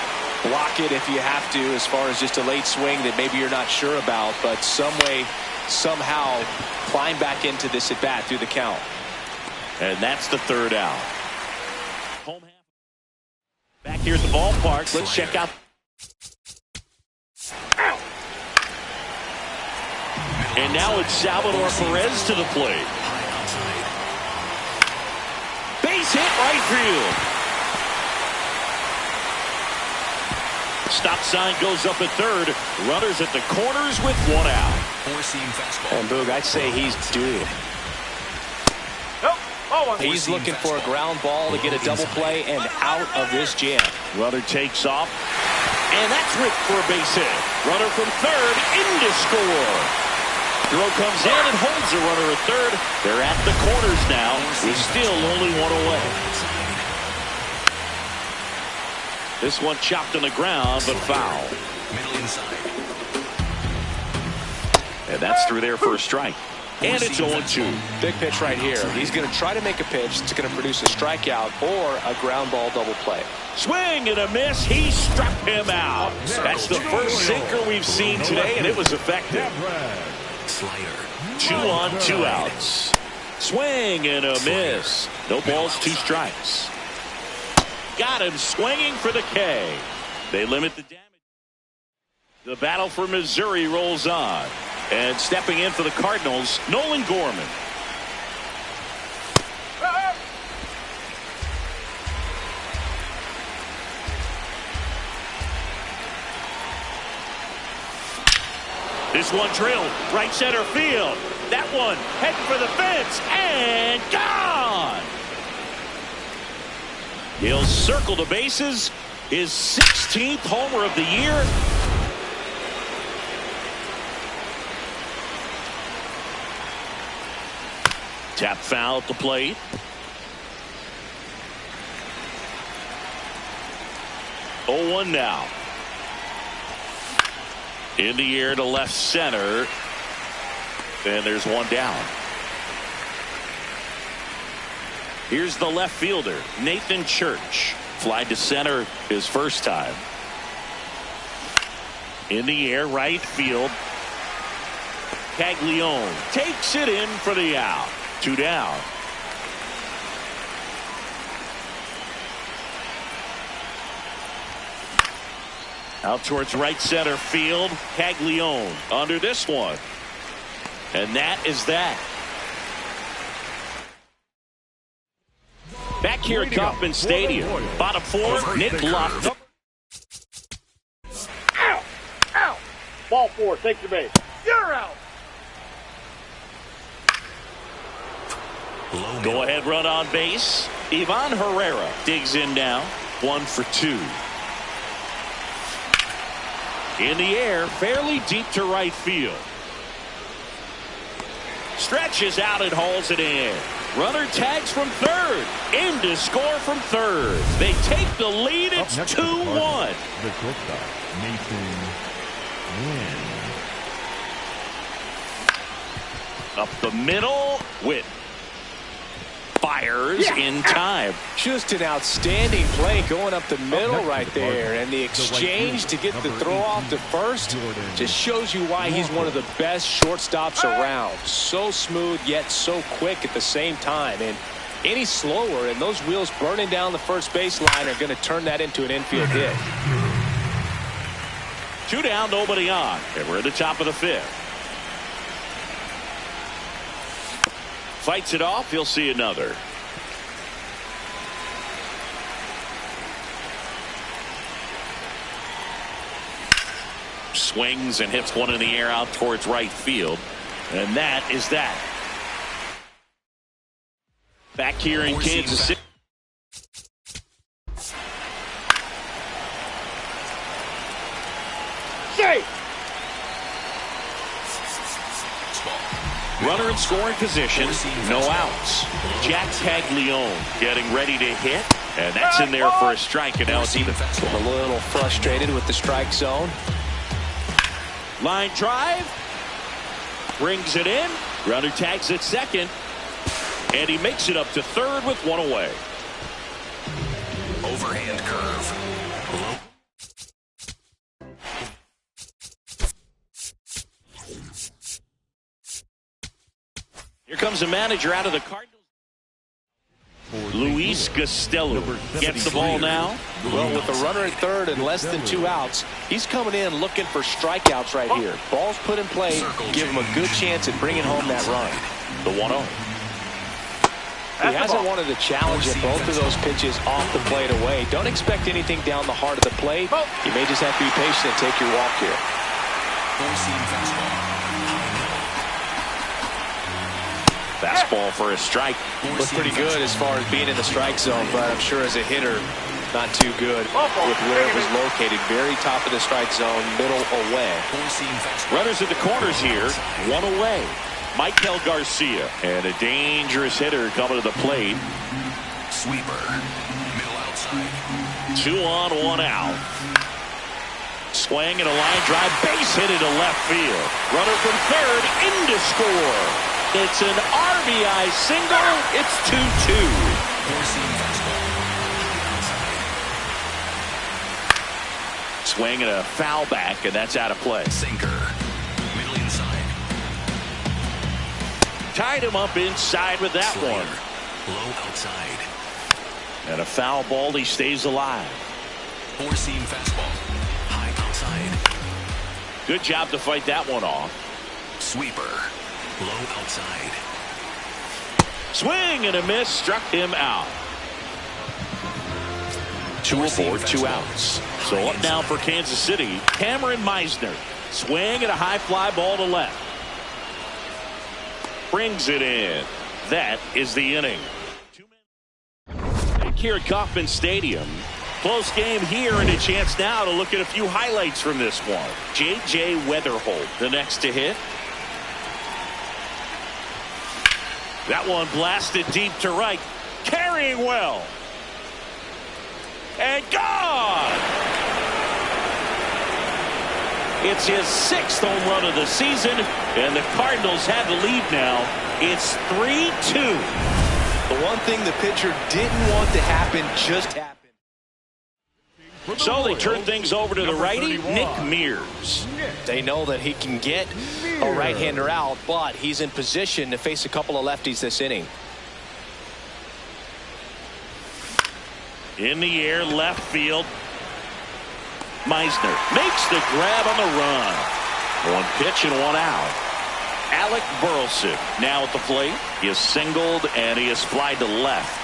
block it if you have to, as far as just a late swing that maybe you're not sure about, but some way, somehow climb back into this at bat through the count. And that's the third out. Home half. Back here at the ballpark, let's check out. And now it's Salvador Perez to the plate. Base hit right field. Stop sign goes up at third. Runners at the corners with 1 out. Four-seam fastball. And Boog, I'd say he's due. He's looking for a ground ball to get a double play and out of this jam. Runner takes off. And that's ripped for a base hit. Runner from third in to score. Throw comes in and holds the runner at third. They're at the corners now with still only 1 away. This one chopped on the ground, but foul. Middle inside. And that's through there for a strike. And it's 0-2. Big pitch right here. He's going to try to make a pitch that's going to produce a strikeout or a ground ball double play. Swing and a miss. He struck him out. That's the first sinker we've seen today, and it was effective. Slider. 2 on, 2 outs. Swing and a miss. No balls, 2 strikes. Got him swinging for the K. They limit the damage. The battle for Missouri rolls on. And stepping in for the Cardinals, Nolan Gorman. This one drilled right center field. That one heading for the fence and gone. He'll circle the bases. His 16th homer of the year. Tap foul at the plate. Oh, 1 now. In the air to left center. And there's one down. Here's the left fielder, Nathan Church. Fly to center his first time. In the air, right field. Caglione takes it in for the out. 2 down. Out towards right center field. Caglione under this one. And that is that. Back here at Kauffman Stadium. Bottom 4, Nick Luft. Out! Out! Ball 4, take your base. You're out! Go ahead run on base. Ivan Herrera digs in now. 1 for 2. In the air, fairly deep to right field. Stretches out and hauls it in. Runner tags from third. In to score from third. They take the lead. It's 2-1. The shortstop, Nathan Wynn. Up the middle. Witt fires in time. Just an outstanding play going up the middle right there. And the exchange to get the throw off to first just shows you why he's one of the best shortstops around. So smooth yet so quick at the same time. And any slower and those wheels burning down the first baseline are going to turn that into an infield hit. 2 down, nobody on. And we're at the top of the 5th. Fights it off. He'll see another. Swings and hits one in the air out towards right field. And that is that. Back here in Kansas City. Safe! Runner in scoring position, no outs. Jack Caglione getting ready to hit, and that's in there for a strike, and now it's even. A little frustrated with the strike zone. Line drive, brings it in. Runner tags at second, and he makes it up to third with 1 away. Overhand curve. Here comes the manager out of the Cardinals. Luis Costello gets the ball now. Well, with a runner at third and less than 2 outs, he's coming in looking for strikeouts right here. Ball's put in play, give him a good chance at bringing home that run. The 1-0. He hasn't wanted to challenge at both of those pitches off the plate away. Don't expect anything down the heart of the plate. You may just have to be patient and take your walk here. Fastball for a strike. Looks pretty good as far as being in the strike zone, but I'm sure as a hitter, not too good with where it was located. Very top of the strike zone, middle away. Runners at the corners here, 1 away. Michael Garcia, and a dangerous hitter coming to the plate. Sweeper. Middle outside. 2 on, 1 out. Swing and a line drive, base hit into left field. Runner from third, in to score. It's an RBI single. It's 2-2. Swing and a foul back, and that's out of play. Sinker. Middle inside. Tied him up inside with that Slayer. one. Low outside. And a foul ball, he stays alive. 4-seam fastball. High outside. Good job to fight that one off. Sweeper. Low outside. Swing and a miss, struck him out. 2 aboard, 2 outs. So up now for Kansas City, Cameron Meisner. Swing and a high fly ball to left. Brings it in. That is the inning. Back here at Kauffman Stadium. Close game here, and a chance now to look at a few highlights from this one. J.J. Weatherholt, the next to hit. That one blasted deep to right. Carrying well. And gone! It's his 6th home run of the season, and the Cardinals have the lead now. It's 3-2. The one thing the pitcher didn't want to happen just happened. So they turn things over to the righty, Nick Mears. They know that he can get a right-hander out, but he's in position to face a couple of lefties this inning. In the air, left field. Meisner makes the grab on the run. One pitch and one out. Alec Burleson now at the plate. He is singled and he is flied to left.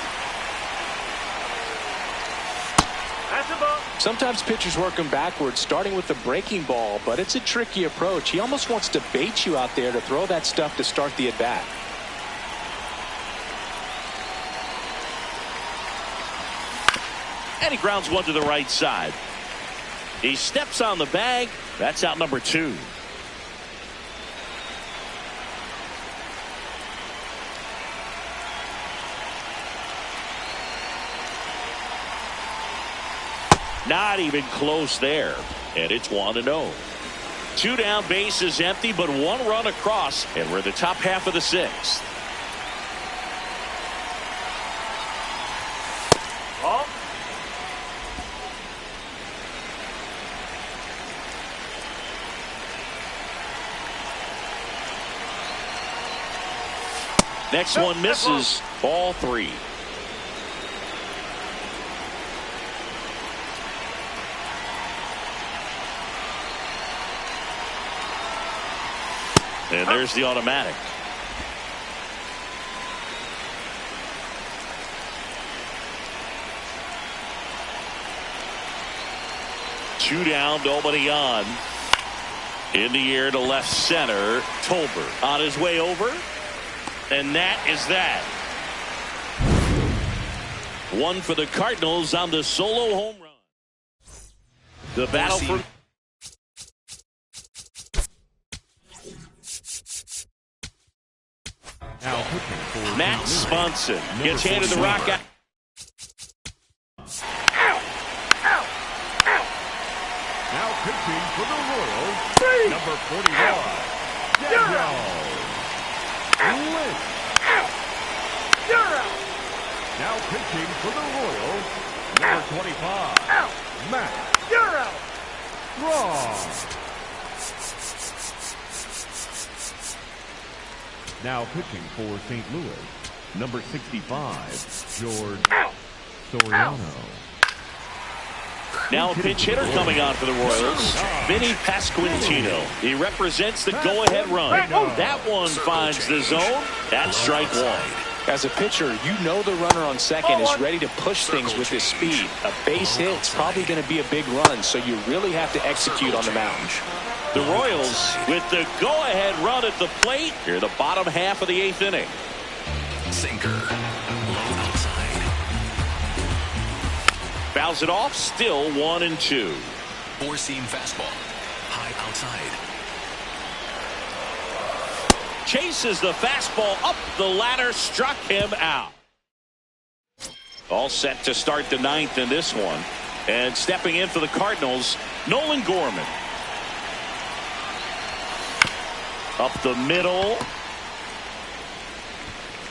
Sometimes pitchers work him backwards, starting with the breaking ball, but it's a tricky approach. He almost wants to bait you out there to throw that stuff to start the at-bat. And he grounds one to the right side. He steps on the bag. That's out number 2. Not even close there. And it's 1-0. 2 down, base is empty, but 1 run across. And we're in the top half of the 6th. Next one misses. Ball 3. And there's the automatic. Two down, nobody on. In the air to left center. Tolbert on his way over. And that is that. 1 for the Cardinals on the solo home run. The battle for... Matt Swanson gets handed the rock out. Now pitching for the Royals, number 41, Daniel Lynch. Now pitching for the Royals, number 25, Matt Ross. Now pitching for St. Louis, number 65, George Soriano. Now a pinch hitter coming on for the Royals, Vinny Pasquantino. He represents the go-ahead run. That one finds the zone. That's strike 1. As a pitcher, you know the runner on second is ready to push things with his speed. A base hit's probably going to be a big run, so you really have to execute on the mound. The Royals with the go-ahead run at the plate here, the bottom half of the 8th inning. Sinker. Low outside. Fouls it off, still 1-2. Four-seam fastball. High outside. Chases the fastball up the ladder, struck him out. All set to start the 9th in this one. And stepping in for the Cardinals, Nolan Gorman. Up the middle.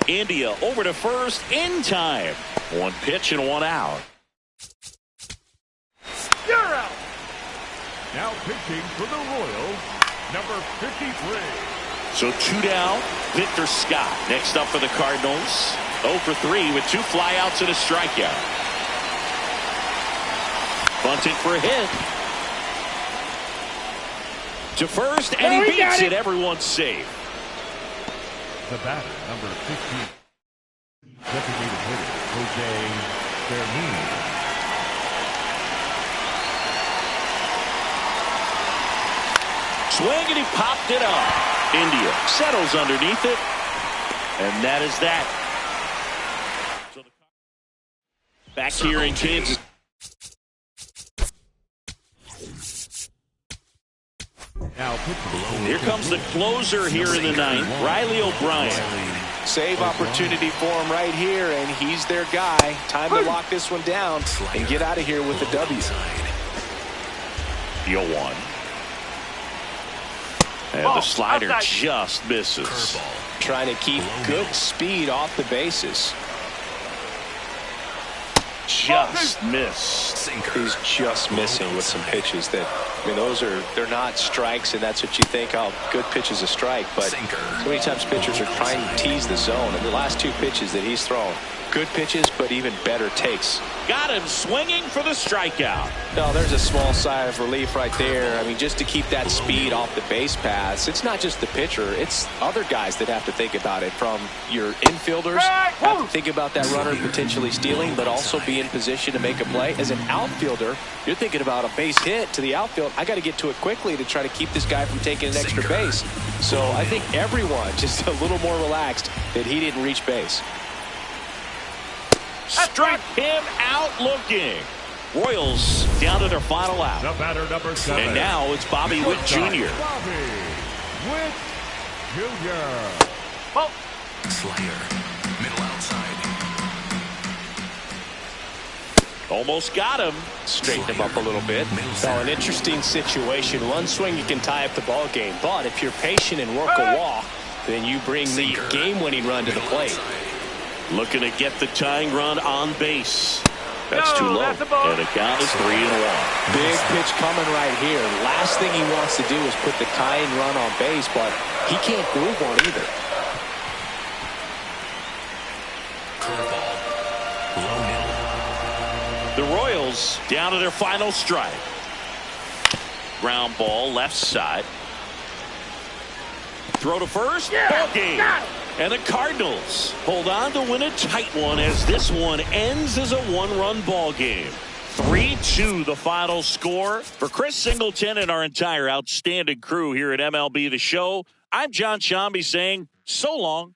India over to first in time. 1 pitch and 1 out. You're out. Now pitching for the Royals, number 53. So 2 down, Victor Scott. Next up for the Cardinals, 0 for 3 with 2 flyouts and a strikeout. Bunted for a hit. To first, and he beats it. Everyone's safe. The batter, number 15, designated hitter, Jose Fermin. Swing, and he popped it up. India settles underneath it, and that is that. Back here in Kansas. Here comes the closer here in the ninth, Riley O'Brien. Save opportunity for him right here, and he's their guy. Time to lock this one down and get out of here with the W. The 0-1. And the slider just misses. Trying to keep good speed off the bases. Just missed. He's just missing with some pitches that, I mean, they're not strikes, and that's what you think, oh, good pitch is a strike. But so many times pitchers are trying to tease the zone, and the last two pitches that he's thrown, good pitches, but even better takes. Got him swinging for the strikeout. No, there's a small sigh of relief right there. I mean, just to keep that speed off the base paths. It's not just the pitcher. It's other guys that have to think about it. From your infielders, have to think about that runner potentially stealing, but also be in position to make a play. As an outfielder, you're thinking about a base hit to the outfield. I got to get to it quickly to try to keep this guy from taking an extra base. So I think everyone just a little more relaxed that he didn't reach base. Struck him out looking. Royals down to their final out. The batter, number 7. And now it's Bobby Witt Jr. Bobby Witt Jr. Oh. Slayer, middle outside. Almost got him. Straighten him up a little bit. So an interesting situation. One swing you can tie up the ball game, but if you're patient and work a walk, then you bring the game-winning run to the plate. Looking to get the tying run on base. That's too low. And the count is 3-1. Big pitch coming right here. Last thing he wants to do is put the tying run on base, but he can't groove one either. The Royals down to their final strike. Ground ball left side. Throw to first. Ball game. And the Cardinals hold on to win a tight one as this one ends as a one-run ball game. 3-2 the final score. For Chris Singleton and our entire outstanding crew here at MLB The Show, I'm John Shambi saying so long.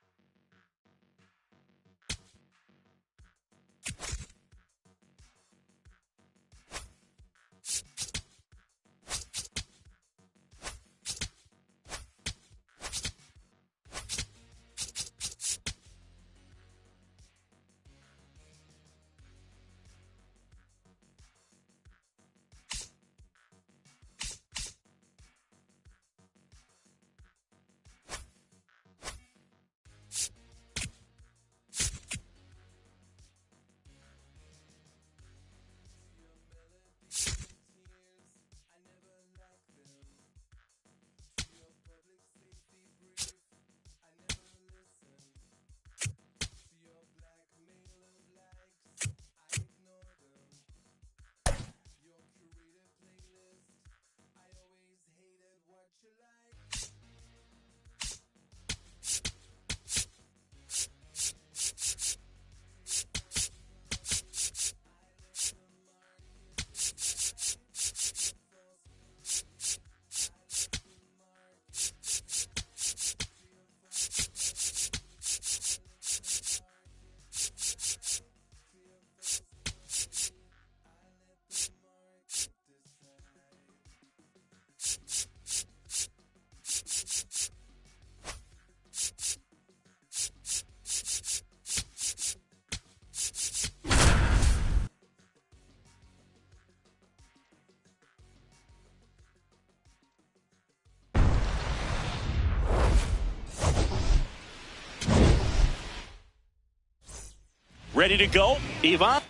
Ready to go, Ivan?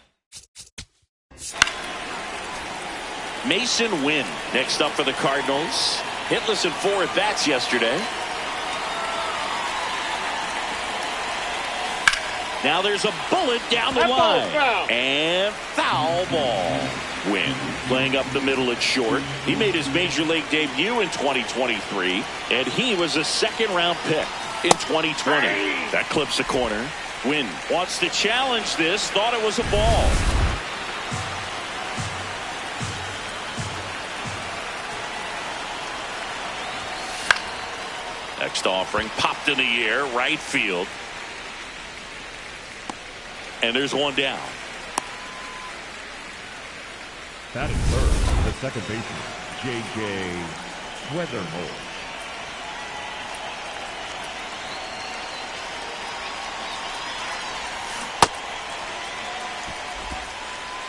Mason Wynn next up for the Cardinals. Hitless in 4 at-bats yesterday. Now there's a bullet down the line. And foul ball. Wynn playing up the middle at short. He made his major league debut in 2023, and he was a second-round pick in 2020. That clips the corner. Wynn wants to challenge this. Thought it was a ball. Next offering popped in the air, right field. And there's one down. Batting third, the second baseman, J.J. Weatherholt.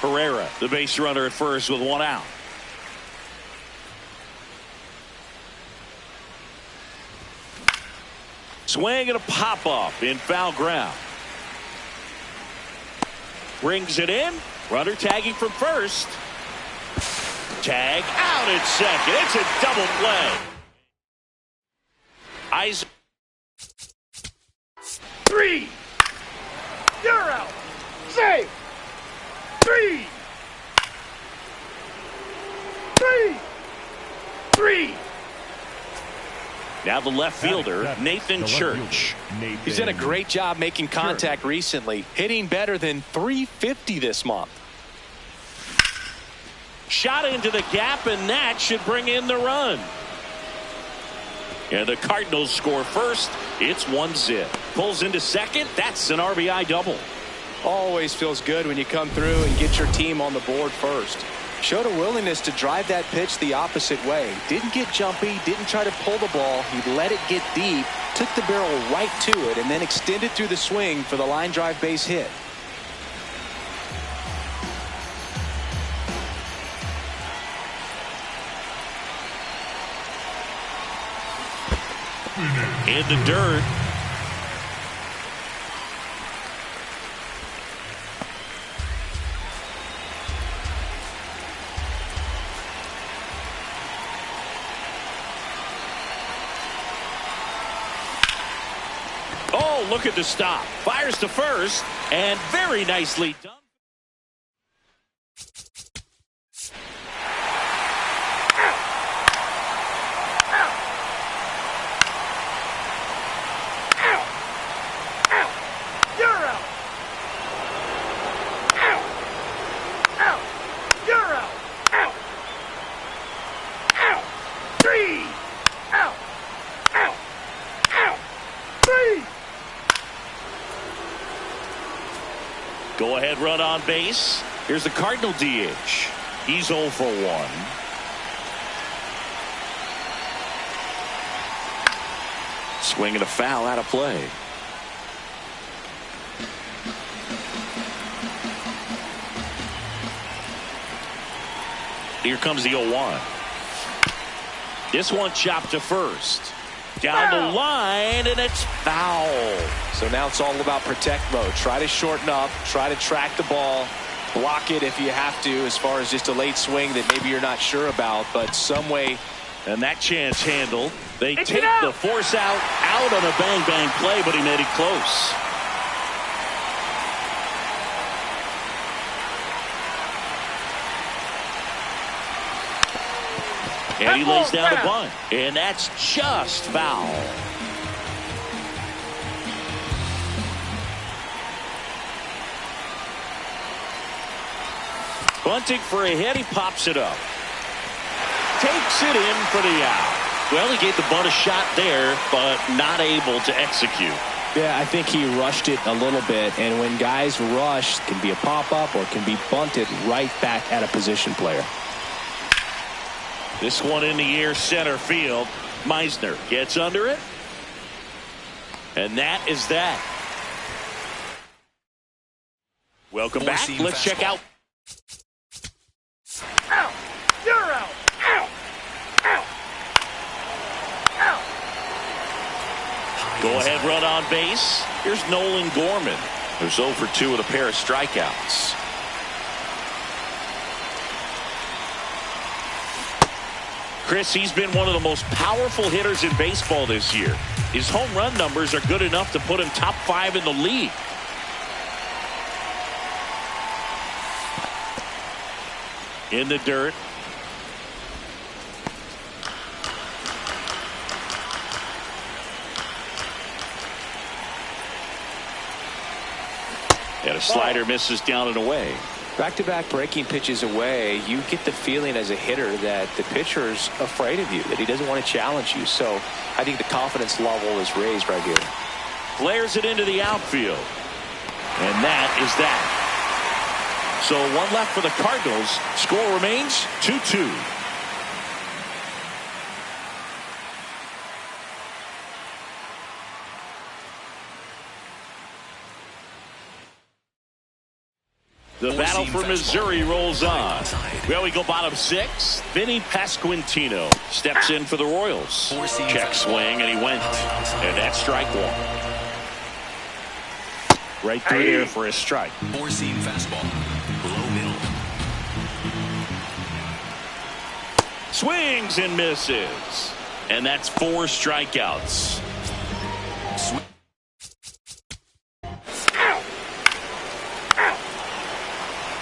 Herrera, the base runner at first with one out. Swing and a pop-up in foul ground. Brings it in. Runner tagging from first. Tag out at second. It's a double play. Isaac. 3. You're out. Save. 3. 3. 3. Now the left fielder, Nathan Church. He's done a great job making contact recently, hitting better than .350 this month. Shot into the gap, and that should bring in the run. And the Cardinals score first. It's 1-0. Pulls into second. That's an RBI double. Always feels good when you come through and get your team on the board first. Showed a willingness to drive that pitch the opposite way. Didn't get jumpy, didn't try to pull the ball. He let it get deep, took the barrel right to it, and then extended through the swing for the line drive base hit. In the dirt. Oh, look at the stop. Fires to first, and very nicely done. Go ahead run on base. Here's the Cardinal DH. He's 0 for 1. Swing and a foul out of play. Here comes the 0-1. This one chopped to first. Down the line, and it's foul. So now it's all about protect mode. Try to shorten up, try to track the ball, block it if you have to, as far as just a late swing that maybe you're not sure about, but some way. And that chance handled. They take the force out on a bang play, but he made it close. And he lays down a bunt, and that's just foul. Bunting for a hit, he pops it up. Takes it in for the out. Well, he gave the bunt a shot there, but not able to execute. Yeah, I think he rushed it a little bit, and when guys rush, it can be a pop-up or it can be bunted right back at a position player. This one in the air, center field. Meisner gets under it. And that is that. Welcome back. Let's check out. Out. You're out. Out. Out. Out. Go ahead run on base. Here's Nolan Gorman, who's 0 for 2 with a pair of strikeouts. Chris, he's been one of the most powerful hitters in baseball this year. His home run numbers are good enough to put him top 5 in the league. In the dirt. And a slider misses down and away. Back-to-back breaking pitches away, you get the feeling as a hitter that the pitcher's afraid of you, that he doesn't want to challenge you. So I think the confidence level is raised right here. Flares it into the outfield. And that is that. So one left for the Cardinals. Score remains 2-2. The battle for Missouri rolls on. Well, we go bottom six. Vinny Pasquantino steps in for the Royals. Check swing, and he went. And that's strike one. Right through there for a strike. Four-seam fastball. Low middle. Swings and misses. And that's 4 strikeouts.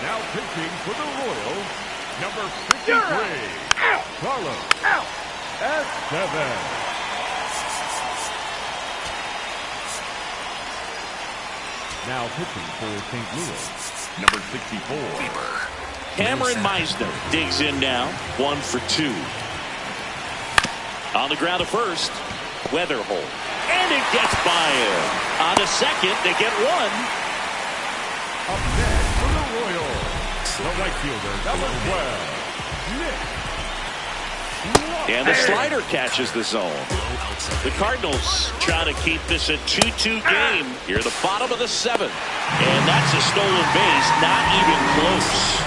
Now pitching for the Royals, number 53, Carlos Estevez. Now pitching for St. Louis, number 64, Cameron Meisner digs in now. 1 for 2. On the ground to first. Weatherholt. And it gets by him. On to second. They get 1. Up next for the Royals, the right fielder, number 12, Nick. And the slider catches the zone. The Cardinals trying to keep this a 2-2 game. Here at the bottom of the 7th. And that's a stolen base. Not even close.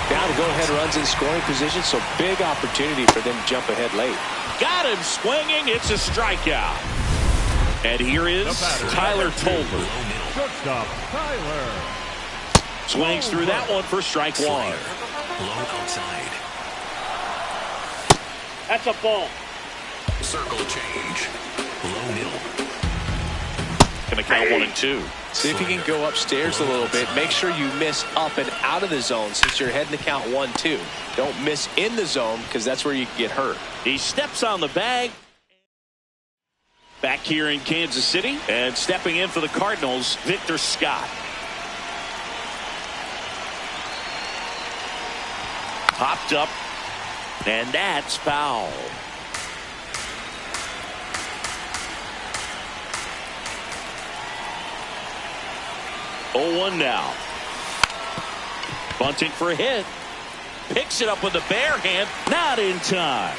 Down to go-ahead runs in scoring position, so big opportunity for them to jump ahead late. Got him swinging. It's a strikeout. And here is Tyler Tolbert. Shortstop, Tyler. Swings through that one for strike 1. Low outside. That's a ball. Circle change. Low middle. Gonna count 1 and 2. See if you can go upstairs a little bit. Make sure you miss up and out of the zone since you're heading to count 1-2. Don't miss in the zone because that's where you can get hurt. He steps on the bag. Back here in Kansas City. And stepping in for the Cardinals, Victor Scott. Popped up. And that's foul. Oh, 1 now. Bunting for a hit. Picks it up with the bare hand. Not in time.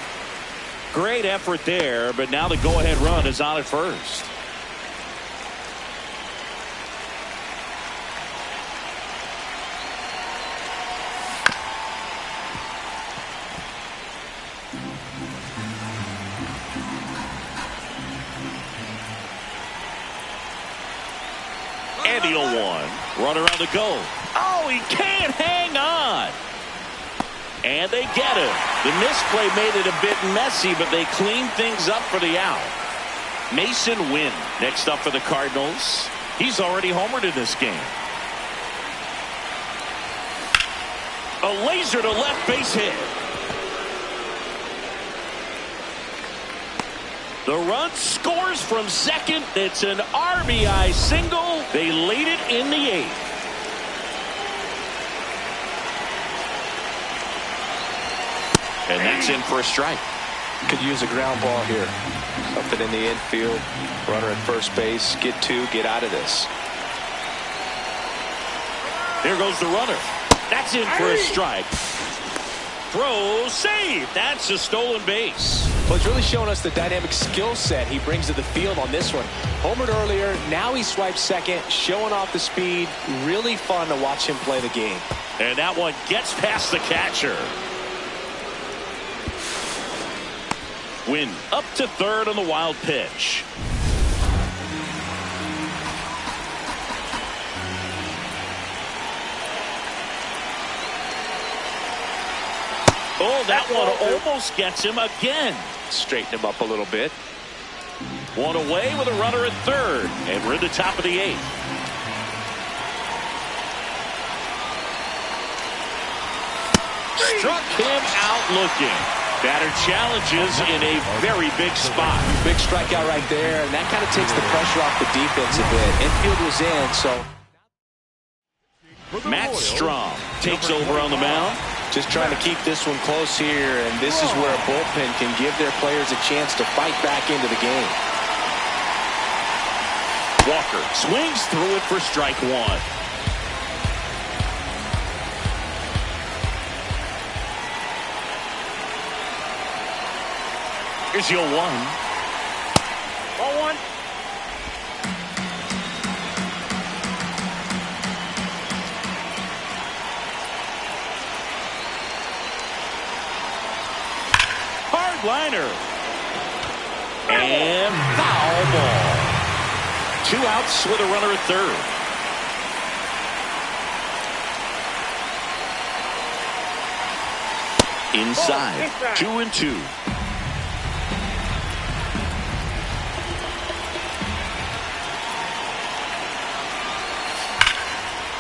Great effort there, but now the go-ahead run is on at first. And the 0-1. Runner on the go. Oh, he can't hang on. And they get him. The misplay made it a bit messy, but they cleaned things up for the out. Mason Wynn next up for the Cardinals. He's already homered in this game. A laser to left base hit. The run scores from second. It's an RBI single. They lead it in the 8th. And that's in for a strike. Could use a ground ball here. Something in the infield. Runner at first base. Get 2. Get out of this. Here goes the runner. That's in for a strike. Throw saved. That's a stolen base. Well, it's really showing us the dynamic skill set he brings to the field on this one. Homered earlier. Now he swipes second. Showing off the speed. Really fun to watch him play the game. And that one gets past the catcher. Win up to third on the wild pitch. Oh, that one almost gets him again. Straighten him up a little bit. 1 away with a runner at third. And we're at the top of the 8th. Struck him out looking. Batter challenges in a very big spot. Big strikeout right there, and that kind of takes the pressure off the defense a bit. Infield was in, so. Matt Strom takes over on the mound. Just trying to keep this one close here, and this is where a bullpen can give their players a chance to fight back into the game. Walker swings through it for strike one. Here's your one. Ball one. Hard liner. And foul ball. 2 outs with a runner at third. Inside. 2-2.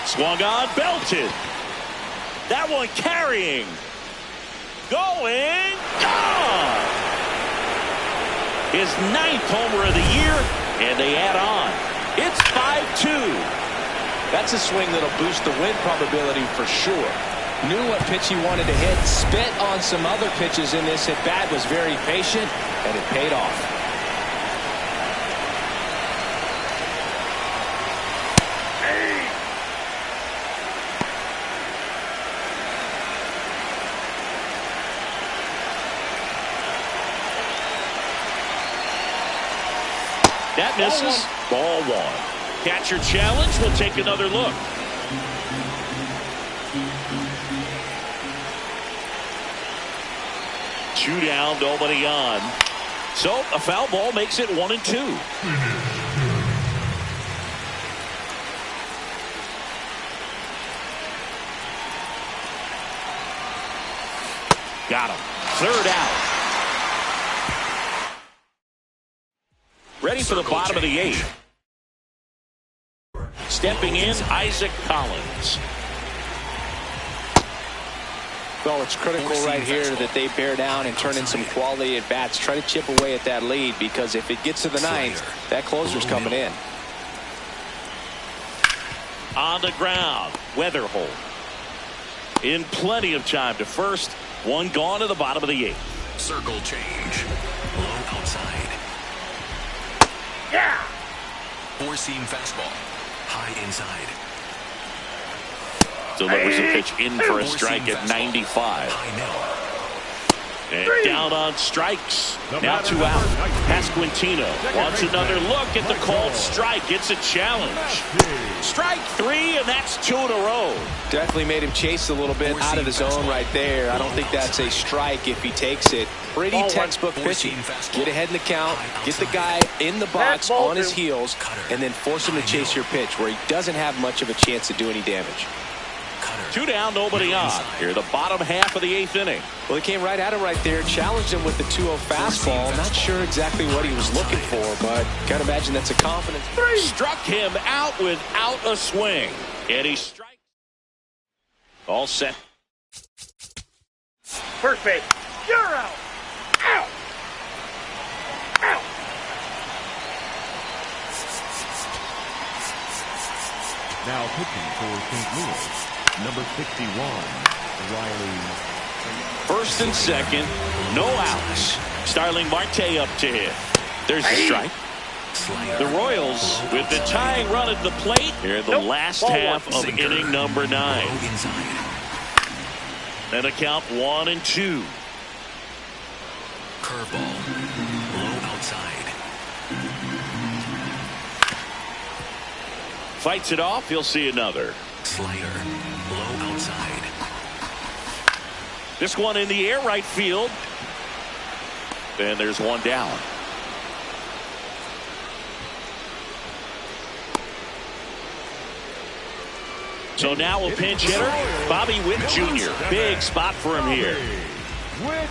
Swung on, belted. That one carrying. Going, gone. His 9th homer of the year, and they add on. It's 5-2. That's a swing that'll boost the win probability for sure. Knew what pitch he wanted to hit, spit on some other pitches in this at bat, was very patient, and it paid off. That misses. Ball one. Catcher challenge. We'll take another look. Two down, nobody on. So a foul ball makes it 1-2. Got him. Third out. Ready for the bottom of the 8th. Stepping in, Isaac Collins. Well, it's critical right here that they bear down and turn in some quality at bats. Try to chip away at that lead, because if it gets to the 9th, that closer's coming in. On the ground, Weatherholt. In plenty of time to first. One gone to the bottom of the 8th. Circle change. Low outside. Yeah. 4-seam fastball. High inside. Delivers a pitch in for a strike at 95. High middle. And down on strikes. Now 2 out. Pasquantino wants another look at the called strike. It's a challenge. Strike 3, and that's 2 in a row. Definitely made him chase a little bit out of the zone right there. I don't think that's a strike if he takes it. Pretty textbook pitching. Get ahead in the count, get the guy in the box on his heels, and then force him to chase your pitch where he doesn't have much of a chance to do any damage. 2 down, nobody on. Here, the bottom half of the 8th inning. Well, he came right at him right there, challenged him with the 2-0 fastball. Not sure exactly what he was looking for, but gotta imagine that's a confidence. Struck him out without a swing. And he strikes. All set. First base. You're out. Out. Out. Now pitching for St. Louis, number 61, Riley. First and second, no outs. Starling Marte up to hit. There's the strike. The Royals with the tying run at the plate here in the last half of inning number 9. And a count 1-2. Curveball. Low outside. Fights it off. He'll see another. Slider. Low outside. This one in the air, right field. And there's one down. So now a pinch hitter, Bobby Witt Jr. Big spot for him here. Witt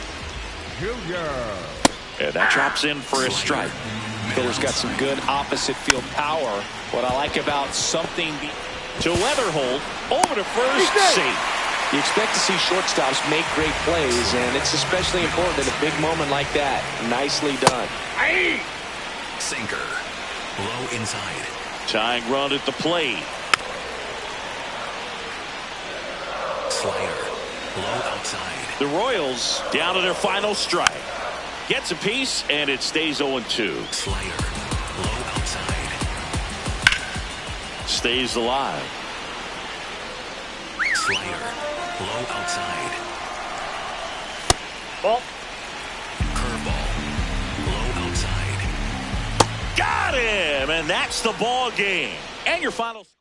Jr. And that drops in for a strike. Hitter's got some good opposite field power. What I like about something to Weatherholt, over to first, safe. You expect to see shortstops make great plays, and it's especially important in a big moment like that. Nicely done. Sinker. Low inside. Tying run at the plate. Slider. Low outside. The Royals down to their final strike. Gets a piece, and it stays 0-2. Slider. Low outside. Stays alive. Slider. Low outside. Ball. Curveball. Low outside. Got him, and that's the ball game. And your final score.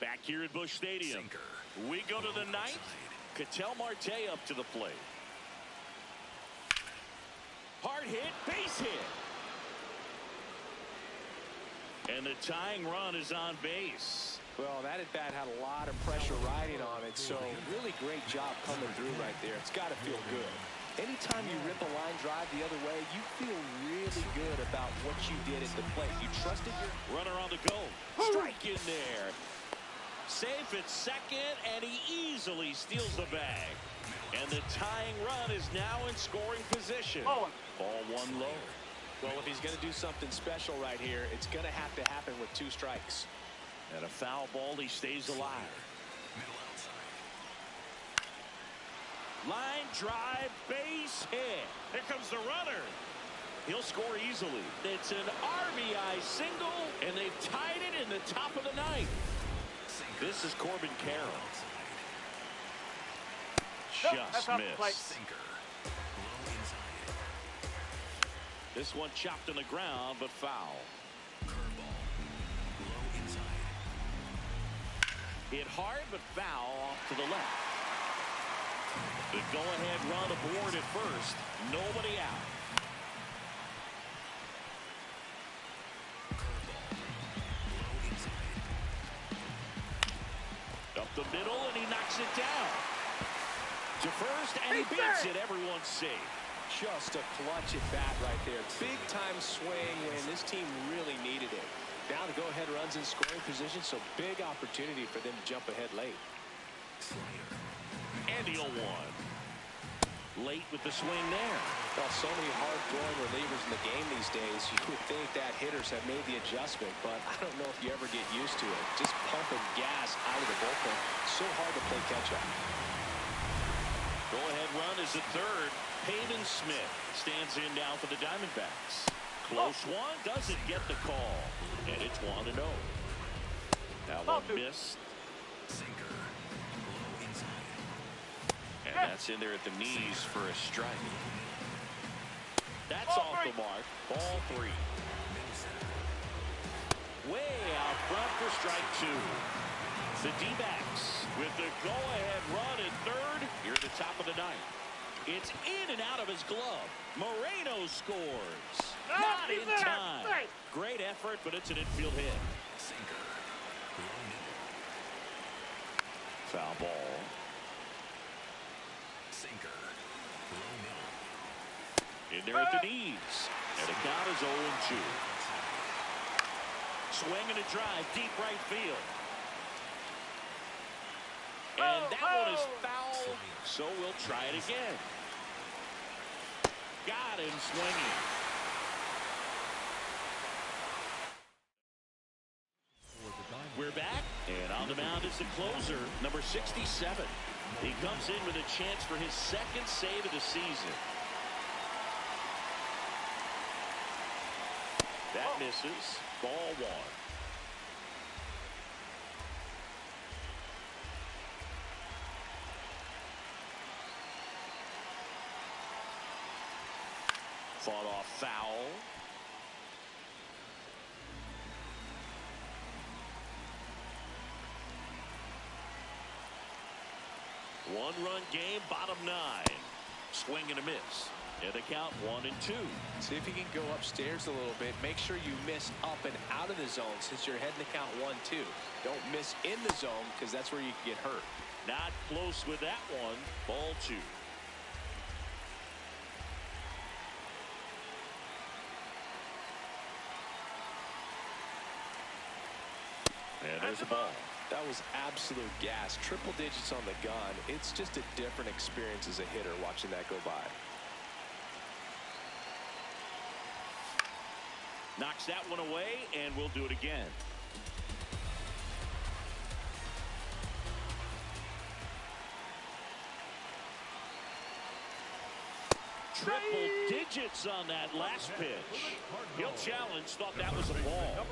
Back here at Busch Stadium, we go to the ninth. Ketel Marte up to the plate. Hard hit, base hit. And the tying run is on base. Well, that at bat had a lot of pressure riding on it, so really great job coming through right there. It's got to feel good. Anytime you rip a line drive the other way, you feel really good about what you did at the plate. You trusted your runner on the go. Strike in there. Safe at second, and he easily steals the bag. And the tying run is now in scoring position. Ball one low. Well, if he's going to do something special right here, it's going to have to happen with 2 strikes. And a foul ball, he stays alive. Line drive, base hit. Here comes the runner. He'll score easily. It's an RBI single, and they've tied it in the top of the ninth. This is Corbin Carroll. Just missed. This one chopped on the ground, but foul. Hit hard, but foul off to the left. The go-ahead run aboard at first. Nobody out. Up the middle, and he knocks it down. To first, and he beats it. Everyone's safe. Just a clutch at bat right there. Big time swing when this team really needed it. Now the go-ahead runs in scoring position, so big opportunity for them to jump ahead late. And the 0-1. Late with the swing there. Well, so many hard-throwing relievers in the game these days. You would think that hitters have made the adjustment, but I don't know if you ever get used to it. Just pumping gas out of the bullpen. So hard to play catch-up. Go-ahead run is the third. Peyton Smith stands in now for the Diamondbacks. Close one, doesn't get the call. And it's 1-0. That one missed. And that's in there at the knees for a strike. That's off the mark. Ball 3. Way out front for strike 2. The D-backs with the go-ahead run at third here at the top of the ninth. It's in and out of his glove. Moreno scores. Not in time. Great effort, but it's an infield hit. Foul ball. In there at the knees. And the count is 0-2. Swing and a drive, deep right field. And that one is foul, so we'll try it again. Got him swinging. mound is the closer, number 67. He comes in with a chance for his second save of the season. That misses. Ball one. Fought off foul. One-run game, bottom nine. Swing and a miss. And the count 1-2. See if you can go upstairs a little bit. Make sure you miss up and out of the zone since you're heading to count 1-2. Don't miss in the zone because that's where you can get hurt. Not close with that one. Ball two. And there's the ball. That was absolute gas. Triple digits on the gun. It's just a different experience as a hitter watching that go by. Knocks that one away, and we'll do it again. Triple digits on that last pitch. He'll challenge, thought that was a ball.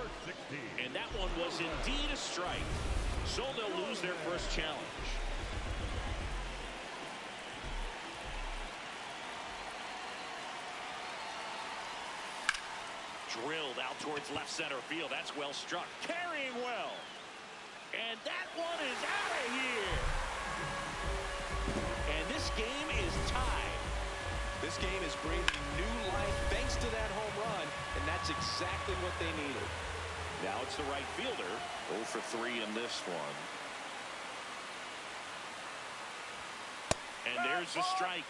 And that one was indeed a strike. So they'll lose their first challenge. Drilled out towards left center field. That's well struck. Carrying well. And that one is out of here. And this game is tied. This game is breathing new life thanks to that home run, and that's exactly what they needed. Now it's the right fielder. 0 for 3 in this one. And there's the strike.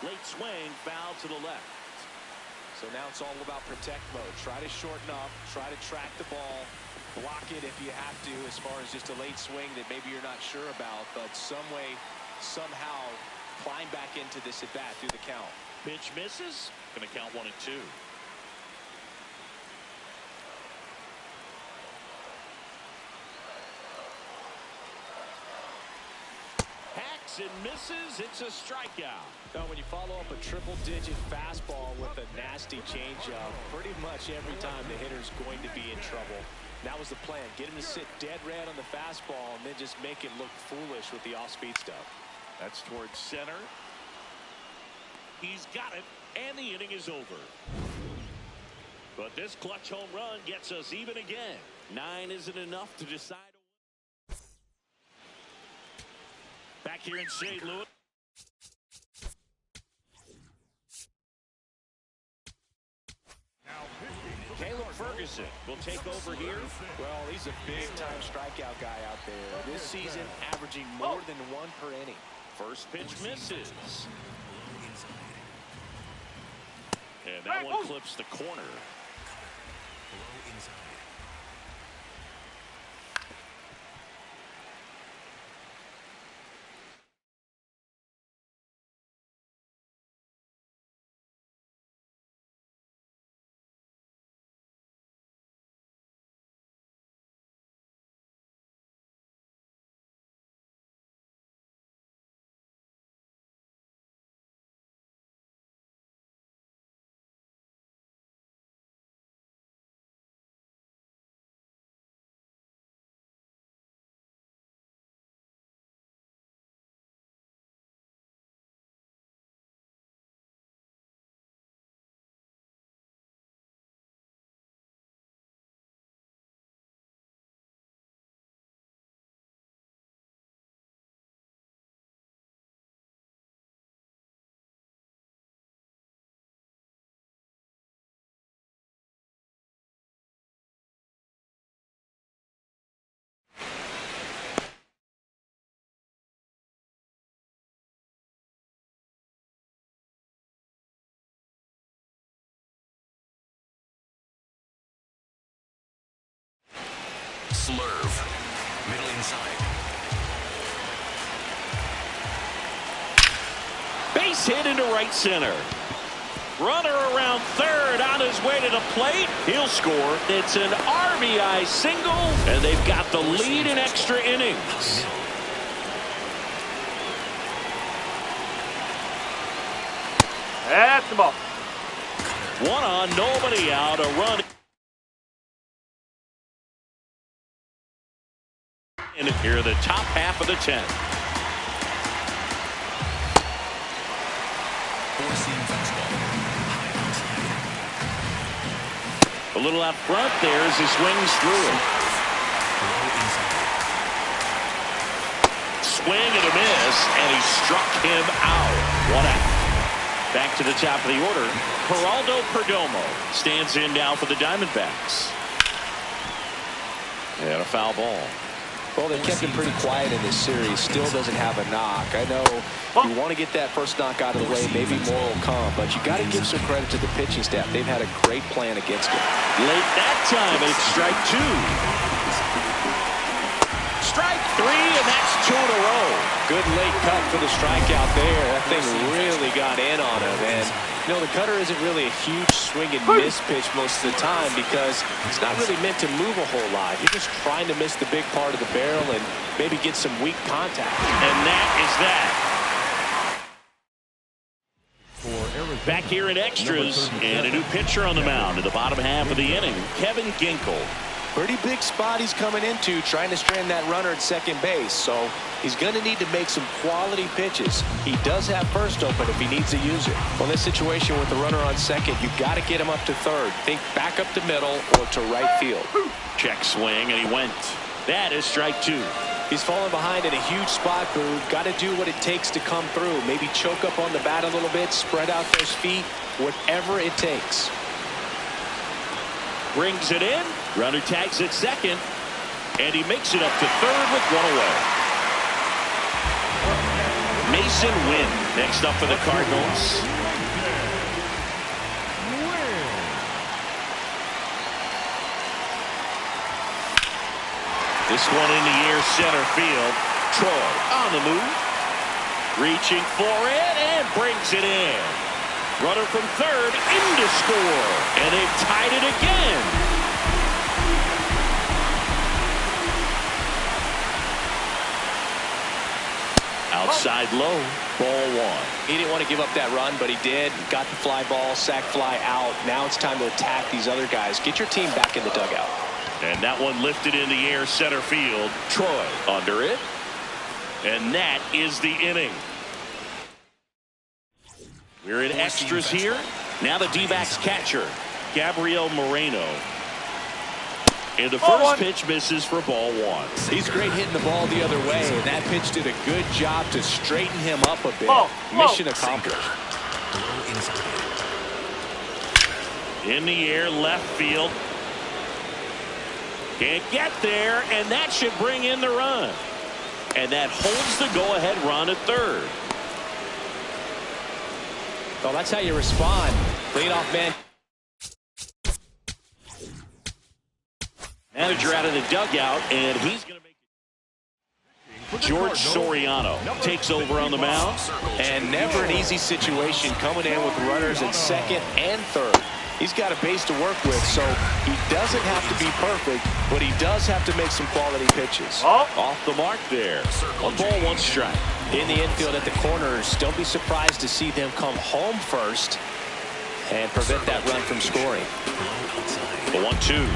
Late swing, foul to the left. So now it's all about protect mode. Try to shorten up, try to track the ball, block it if you have to as far as just a late swing that maybe you're not sure about, but some way, somehow climb back into this at bat through the count. Pitch misses. Going to count 1-2. Hacks and misses. It's a strikeout. Now, when you follow up a triple-digit fastball with a nasty changeup, pretty much every time the hitter's going to be in trouble. That was the plan. Get him to sit dead red on the fastball and then just make it look foolish with the off-speed stuff. That's towards center. He's got it, and the inning is over. But this clutch home run gets us even again. 9 isn't enough to decide. Back here in St. Louis. Caleb Ferguson will take over here. Well, he's a big-time strikeout guy out there. This season, averaging more than 1 per inning. First pitch misses. And that one clips the corner. Slurve. Middle inside. Base hit into right center. Runner around third on his way to the plate. He'll score. It's an RBI single, and they've got the lead in extra innings. That's the ball. One on, nobody out. A run. And here in the top half of the 10th. A little out front there as he swings through it. Swing and a miss, and he struck him out. 1 out. Back to the top of the order. Geraldo Perdomo stands in now for the Diamondbacks. And a foul ball. Well, they kept him pretty quiet in this series. Still doesn't have a knock. I know you want to get that first knock out of the way. Maybe more will come, but you got to give some credit to the pitching staff. They've had a great plan against him. Late that time, and it's strike 2. Strike 3, and that's 2 in a row. Good late cut for the strikeout there. That thing really got in on him. And, you know, the cutter isn't really a huge swing and miss pitch most of the time because it's not really meant to move a whole lot. You're just trying to miss the big part of the barrel and maybe get some weak contact. And that is that. Back here in extras, and a new pitcher on the mound in the bottom half of the inning, Kevin Ginkel. Pretty big spot he's coming into, trying to strand that runner at second base. So he's going to need to make some quality pitches. He does have first open if he needs to use it. Well, in this situation with the runner on second, you've got to get him up to third. Think back up to middle or to right field. Check swing, and he went. That is strike 2. He's falling behind in a huge spot, Boog. Got to do what it takes to come through. Maybe choke up on the bat a little bit, spread out those feet, whatever it takes. Brings it in. Runner tags at second, and he makes it up to third with 1 away. Mason Wynn next up for the Cardinals. This one in the air, center field. Troy on the move, reaching for it, and brings it in. Runner from third in to score, and they've tied it again. Outside low, ball 1. He didn't want to give up that run, but he did. Got the fly ball, sac fly out. Now it's time to attack these other guys. Get your team back in the dugout. And that one lifted in the air, center field. Troy under it. And that is the inning. We're in extras here. Now the D-backs catcher, Gabriel Moreno. And the first pitch misses for ball 1. He's great hitting the ball the other way, and that pitch did a good job to straighten him up a bit. Mission accomplished. In the air, left field. Can't get there, and that should bring in the run. And that holds the go-ahead run at third. Well, that's how you respond. Leadoff man. Manager out of the dugout, and he's going to make it. George Soriano takes over on the mound. And never an easy situation coming in with runners at second and third. He's got a base to work with, so he doesn't have to be perfect, but he does have to make some quality pitches. Off the mark there. 1 ball, 1 strike. In the infield at the corners, don't be surprised to see them come home first and prevent that run from scoring. The 1-2.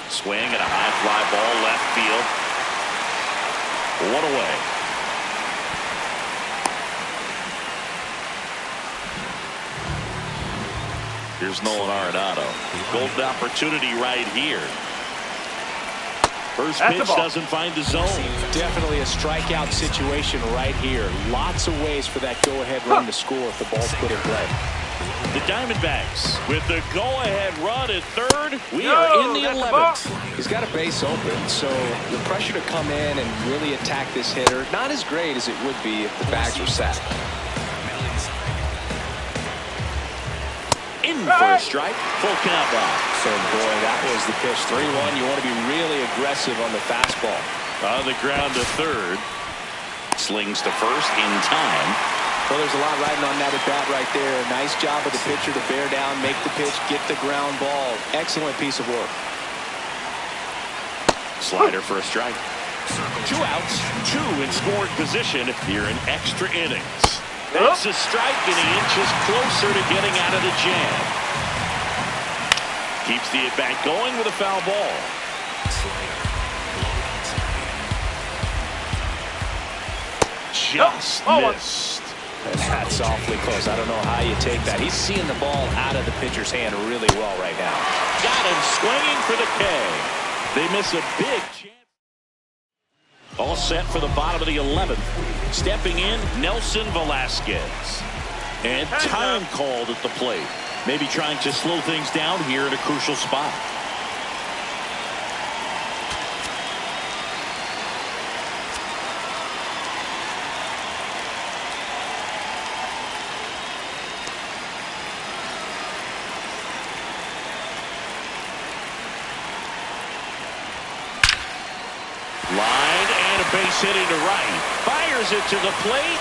Swing and a high fly ball left field. 1 away. Here's Nolan Arenado. Golden opportunity right here. First pitch doesn't find the zone. Definitely a strikeout situation right here. Lots of ways for that go-ahead run to score if the ball's put in play. The Diamondbacks with the go-ahead run at third. We are in the 11th. He's got a base open, so the pressure to come in and really attack this hitter, not as great as it would be if the bags were set. In for a strike. Full count now. So, boy, that was the pitch. 3-1. You want to be really aggressive on the fastball. On the ground to third. Slings to first in time. Well, there's a lot riding on that at bat right there. Nice job of the pitcher to bear down, make the pitch, get the ground ball. Excellent piece of work. Slider for a strike. 2 outs, 2 in scoring position here in extra innings. That's a strike, and he inches closer to getting out of the jam. Keeps the at-bat going with a foul ball. Just missed. And that's awfully close. I don't know how you take that. He's seeing the ball out of the pitcher's hand really well right now. Got him swinging for the K. They miss a big chance. All set for the bottom of the 11th. Stepping in, Nelson Velasquez. And time called at the plate. Maybe trying to slow things down here in a crucial spot. Line and a base hitting to right. Fires it to the plate.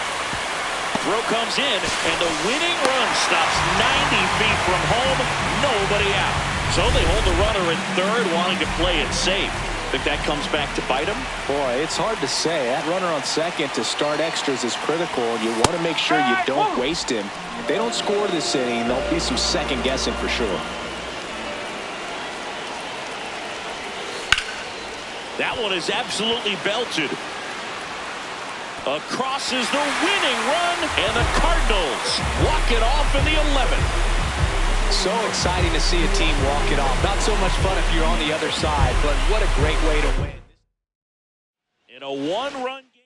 Throw comes in, and the winning run stops 90 feet from home. Nobody out. So they hold the runner at third, wanting to play it safe. Think that comes back to bite them? Boy, it's hard to say. That runner on second to start extras is critical, and you want to make sure you don't waste him. If they don't score this inning, there'll be some second guessing for sure. That one is absolutely belted. Across is the winning run, and the Cardinals walk it off in the 11th. So exciting to see a team walk it off. Not so much fun if you're on the other side, but what a great way to win. In a one-run game.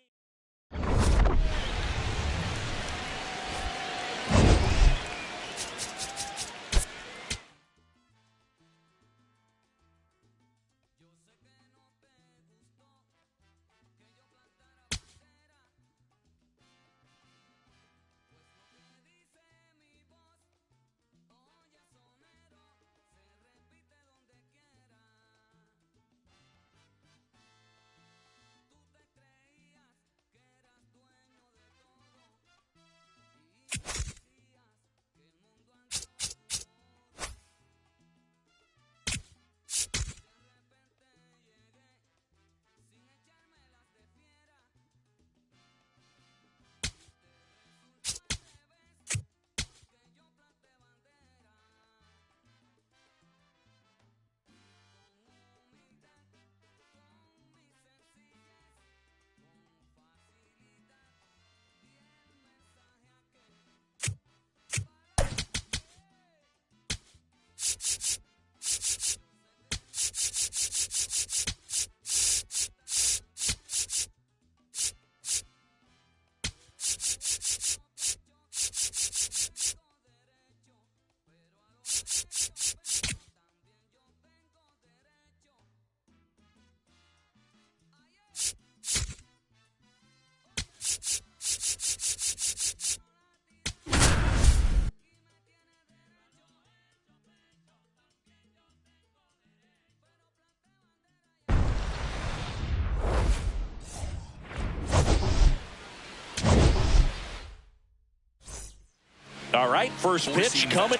All right, first pitch coming.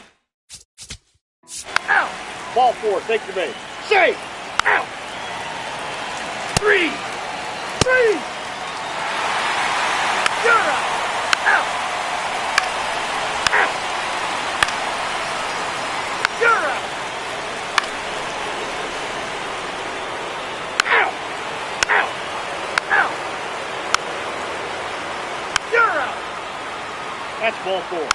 Out. Ball 4, take your base. Safe. Out. 3. You're out. Out. Out. You're out. Out. Out. You're out. That's ball 4.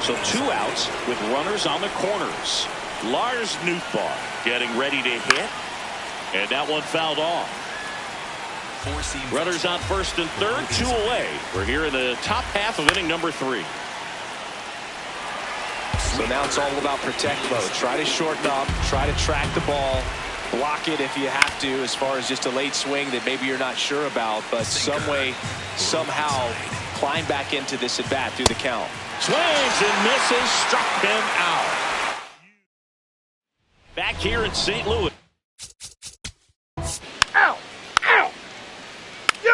So 2 outs with runners on the corners. Lars Nootbaar getting ready to hit. And that one fouled off. Runners on first and third, 2 away. We're here in the top half of inning number 3. So now it's all about protect mode. Try to shorten up, try to track the ball, block it if you have to, as far as just a late swing that maybe you're not sure about, but some way, somehow climb back into this at bat through the count. Swings and misses, struck him out. Back here in St. Louis. Out. Out. You're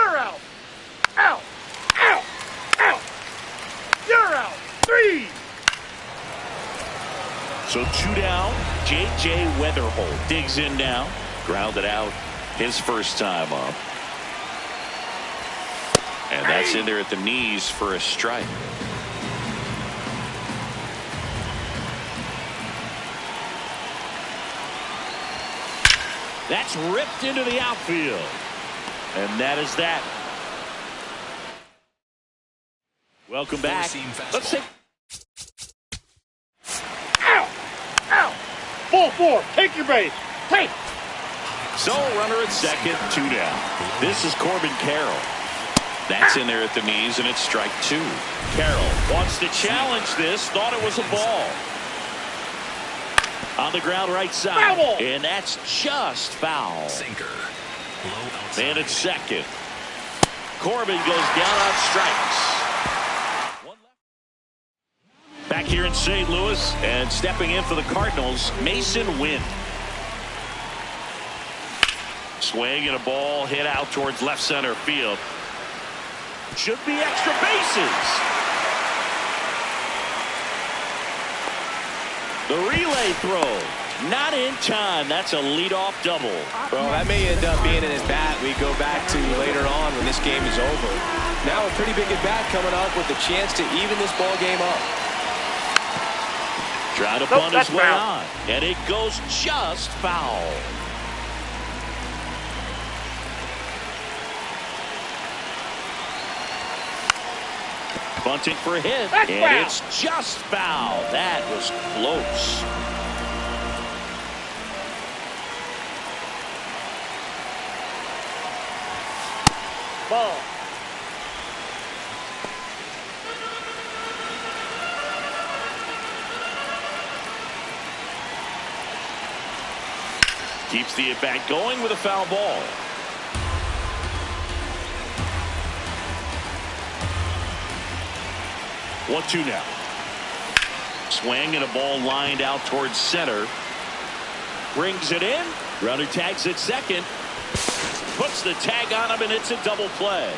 So 2 down. J.J. Weatherholt digs in now. Grounded out his first time up. And that's in there at the knees for a strike. That's ripped into the outfield. And that is that. Welcome back. Let's take. Ow! Ow! Ball 4. Take your base. Take. So runner at second, 2 down. This is Corbin Carroll. That's in there at the knees, and it's strike 2. Carroll wants to challenge this. Thought it was a ball. On the ground right side. Foul. And that's just foul. Sinker. Low outside. Man at second. Corbin goes down on strikes. Back here in St. Louis, and stepping in for the Cardinals, Mason Wynn. Swing and a ball hit out towards left center field. Should be extra bases. The relay throw, not in time. That's a leadoff double. Well, that may end up being an at-bat we go back to later on when this game is over. Now a pretty big at-bat coming up with the chance to even this ball game up. Trying to bunt his way on, and it goes just foul. Bunting for a hit, and it's just foul. That was close. Ball. Keeps the at-bat going with a foul ball. One, 2 now. Swing and a ball lined out towards center. Brings it in. Runner tags at second. Puts the tag on him, and it's a double play.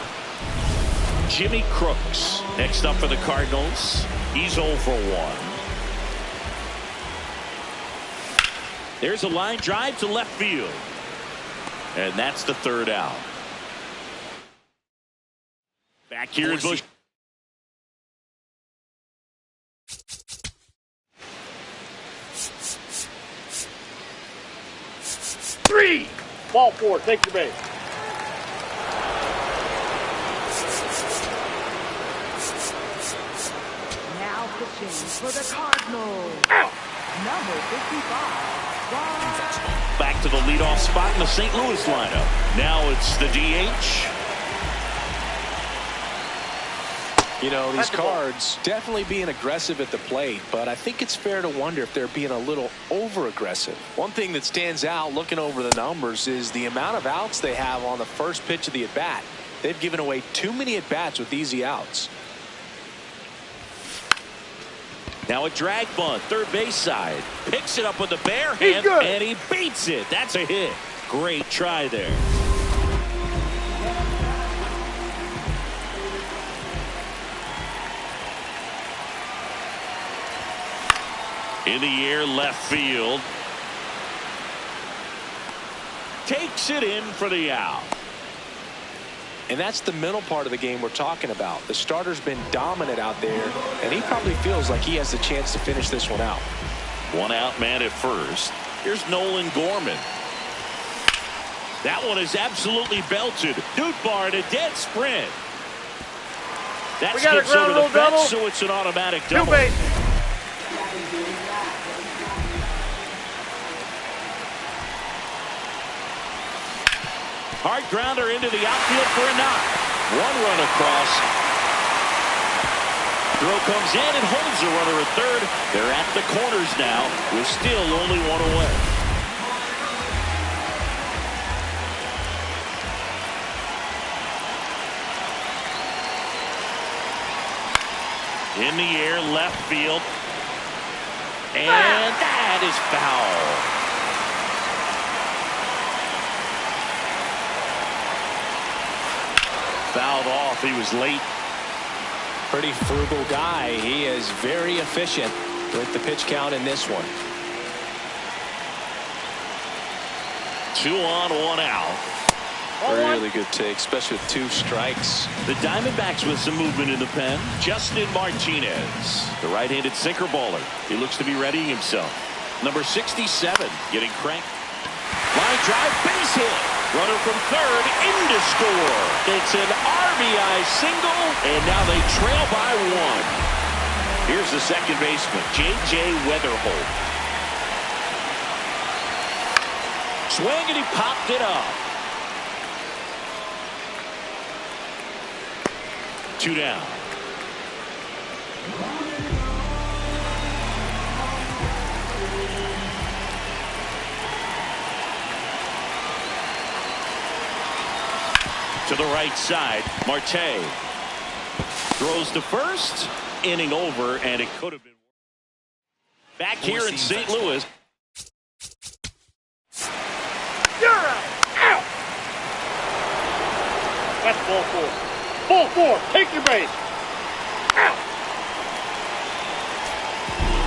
Jimmy Crooks next up for the Cardinals. He's 0 for 1. There's a line drive to left field. And that's the 3rd out. Back here in Busch. Ball 4. Take your base. Now pitching for the Cardinals. Ow! Number 55. Back to the leadoff spot in the St. Louis lineup. Now it's the DH. You know, these Cards definitely being aggressive at the plate, but I think it's fair to wonder if they're being a little over-aggressive. One thing that stands out looking over the numbers is the amount of outs they have on the first pitch of the at-bat. They've given away too many at-bats with easy outs. Now a drag bunt, third base side. Picks it up with the bare hand, and he beats it. That's a hit. Great try there. In the air, left field. Takes it in for the out. And that's the mental part of the game we're talking about. The starter's been dominant out there, and he probably feels like he has the chance to finish this one out. 1 out man at first. Here's Nolan Gorman. That one is absolutely belted. Nootbaar in a dead sprint. That skips over the fence, so it's an automatic double. Hard grounder into the outfield for a knock. 1 run across. Throw comes in and holds the runner at third. They're at the corners now with still only 1 away. In the air, left field. And that is foul. Fouled off. He was late. Pretty frugal guy. He is very efficient. with the pitch count in this one. 2 on, 1 out. Really good take, especially with 2 strikes. The Diamondbacks with some movement in the pen. Justin Martinez, the right-handed sinker baller. He looks to be readying himself. Number 67 getting cranked. Line drive, base hit. Runner from third in to score. It's an RBI single, and now they trail by 1. Here's the second baseman, J.J. Weatherholt. Swing, and he popped it up. 2 down. To the right side, Marte throws to first. Inning over, and it could have been. Back here in St. Louis. You're out. Out. That's ball 4. Ball 4. Take your base. Out.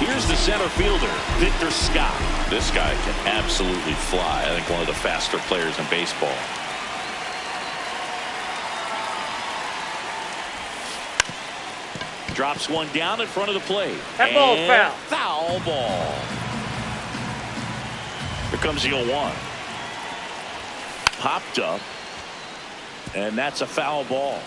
Here's the center fielder, Victor Scott. This guy can absolutely fly. I think one of the faster players in baseball. Drops one down in front of the plate. That ball's foul. Foul ball. Here comes the 0-1. Popped up. And that's a foul ball.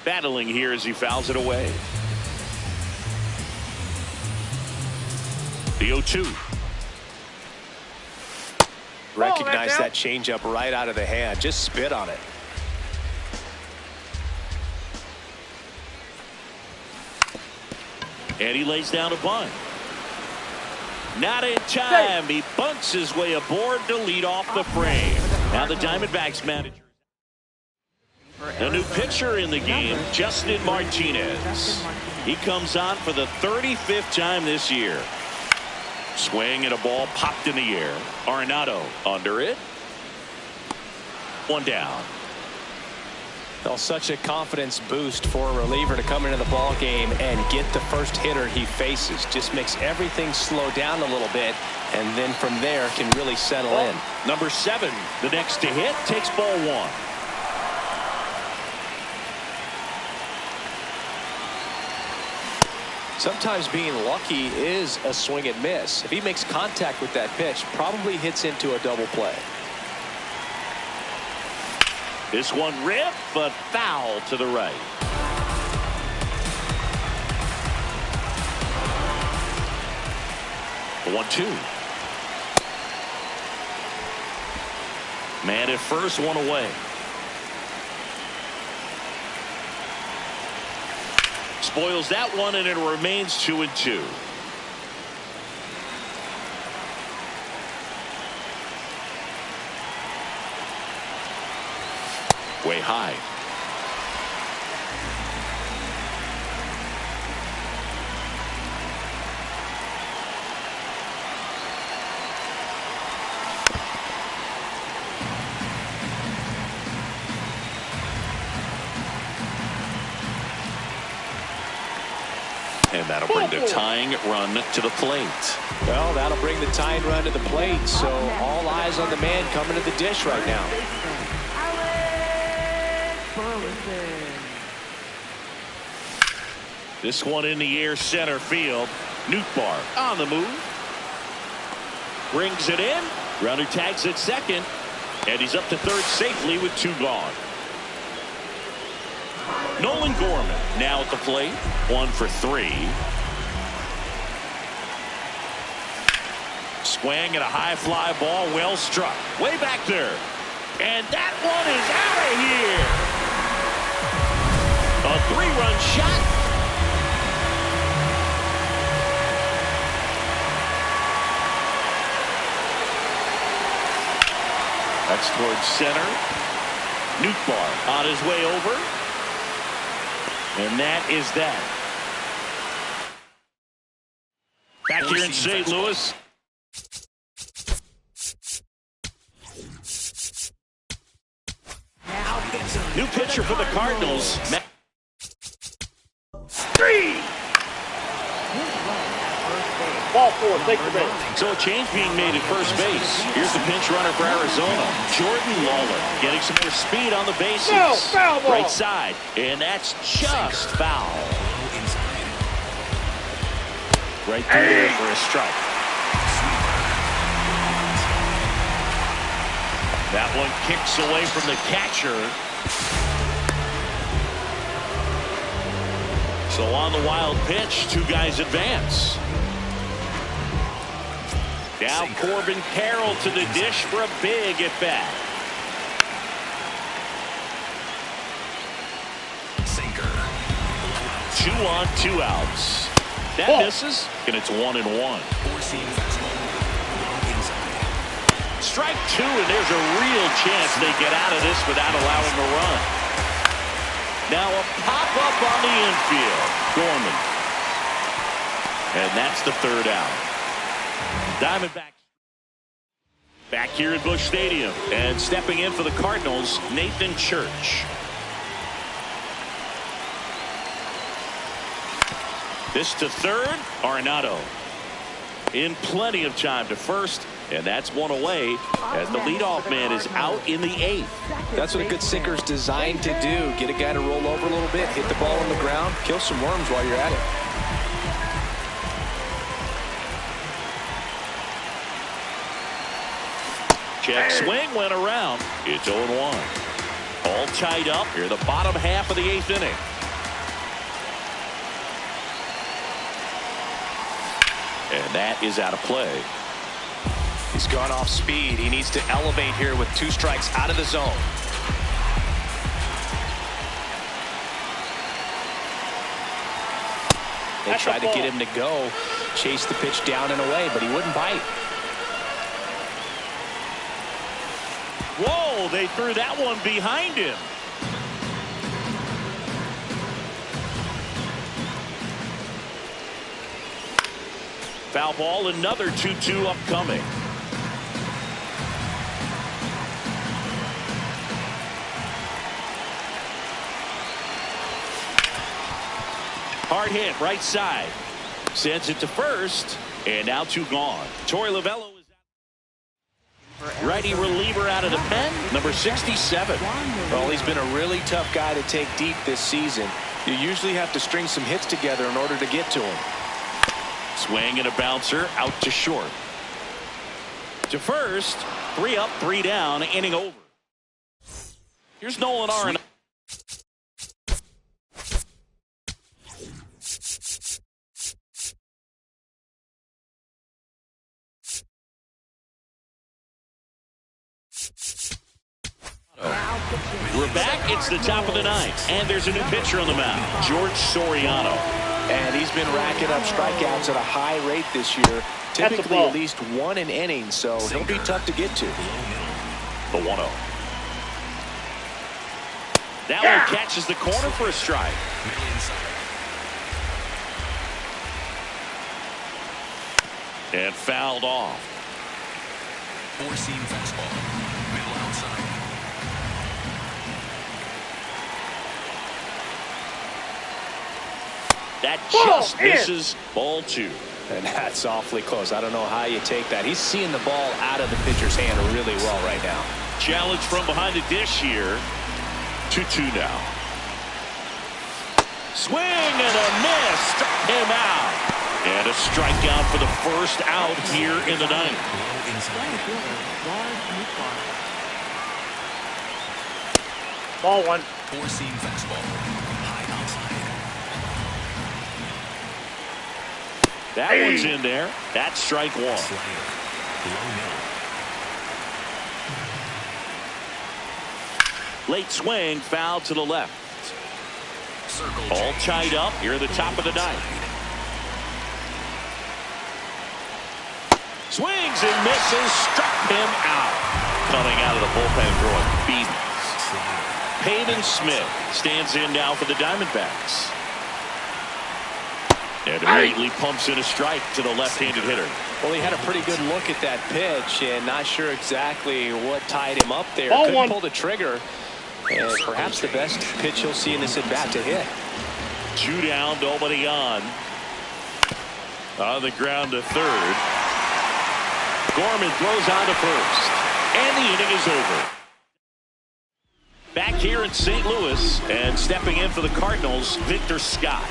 Battling here as he fouls it away. The 0-2. Recognize that changeup right out of the hand. Just spit on it. And he lays down a bunt. Not in time. He bunts his way aboard to lead off the frame. Now the Diamondbacks manager. A new pitcher in the game, Justin Martinez. He comes on for the 35th time this year. Swing and a ball popped in the air. Arenado under it. 1 down. Well, such a confidence boost for a reliever to come into the ball game and get the first hitter he faces. Just makes everything slow down a little bit, and then from there can really settle in. Number 7, the next to hit, takes ball 1. Sometimes being lucky is a swing and miss. If he makes contact with that pitch, probably hits into a double play. This one ripped, but foul to the right. The 1-2. Man at first, 1 away. Spoils that one, and it remains 2-2. Way high. And that'll bring the tying run to the plate. Well, that'll bring the tying run to the plate, so all eyes on the man coming to the dish right now. This one in the air, center field. Nootbaar on the move. Brings it in. Runner tags at second. And he's up to third safely with 2 gone. Nolan Gorman now at the plate. 1 for 3. Swing and a high fly ball, well struck. Way back there. And that one is out of here. A 3-run shot. That's towards center. Nootbaar on his way over. And that is that. Back here in St. Louis. New pitcher for the Cardinals. Ball 4, take the base. So a change being made at first base. Here's the pinch runner for Arizona. Jordan Lawler getting some more speed on the bases. No, foul ball. Right side, and that's just foul. Right through there for a strike. That one kicks away from the catcher. So on the wild pitch, two guys advance. Now Corbin Carroll to the dish for a big at bat. Sinker. 2 on, 2 outs. That misses, and it's 1-1. Four-seam fastball. Low inside. Strike 2, and there's a real chance they get out of this without allowing a run. Now a pop-up on the infield. Gorman. And that's the 3rd out. Diamondbacks back here at Busch Stadium, and stepping in for the Cardinals, Nathan Church. This to 3rd, Arenado. In plenty of time to 1st, and that's 1 away as the leadoff man is out in the 8th. That's what a good sinker is designed to do. Get a guy to roll over a little bit, hit the ball on the ground, kill some worms while you're at it. Check swing went around. It's 0-1. All tied up here, the bottom half of the 8th inning. And that is out of play. He's gone off speed. He needs to elevate here with 2 strikes out of the zone. They tried to get him to go, chase the pitch down and away, but he wouldn't bite. Whoa, they threw that one behind him. Foul ball, another 2-2 upcoming. Hard hit, right side. Sends it to 1st, and now 2 gone. Torey Lovullo is out. Righty reliever out of the pen, number 67. Well, he's been a really tough guy to take deep this season. You usually have to string some hits together in order to get to him. Swing and a bouncer out to short. To 1st, 3 up, 3 down, inning over. Here's Nolan Arenado. We're back. It's the top of the 9th, and there's a new pitcher on the mound, George Soriano. And he's been racking up strikeouts at a high rate this year, typically at least 1 an inning, so he'll be tough to get to. The 1-0. That one catches the corner for a strike. And fouled off. Four-seam fastball. Middle outside. That just misses. Ball 2. And that's awfully close. I don't know how you take that. He's seeing the ball out of the pitcher's hand really well right now. Challenge from behind the dish here. 2-2 now. Swing and a miss. Struck him out. And a strikeout for the 1st out here in the 9th. Ball 1. Four-seam fastball. High outside. That one's in there. That's strike 1. Late swing, foul to the left. All tied up here at the top of the 9th. Swings and misses. Struck him out. Coming out of the bullpen throwing beatings. Peyton Smith stands in now for the Diamondbacks. And immediately pumps in a strike to the left-handed hitter. Well, he had a pretty good look at that pitch and not sure exactly what tied him up there. Ball Couldn't 1. pull the trigger. And perhaps the best pitch he'll see in this at-bat to hit. 2 down, nobody on. On the ground to third. Gorman throws on to first. And the inning is over. Back here in St. Louis, and stepping in for the Cardinals, Victor Scott.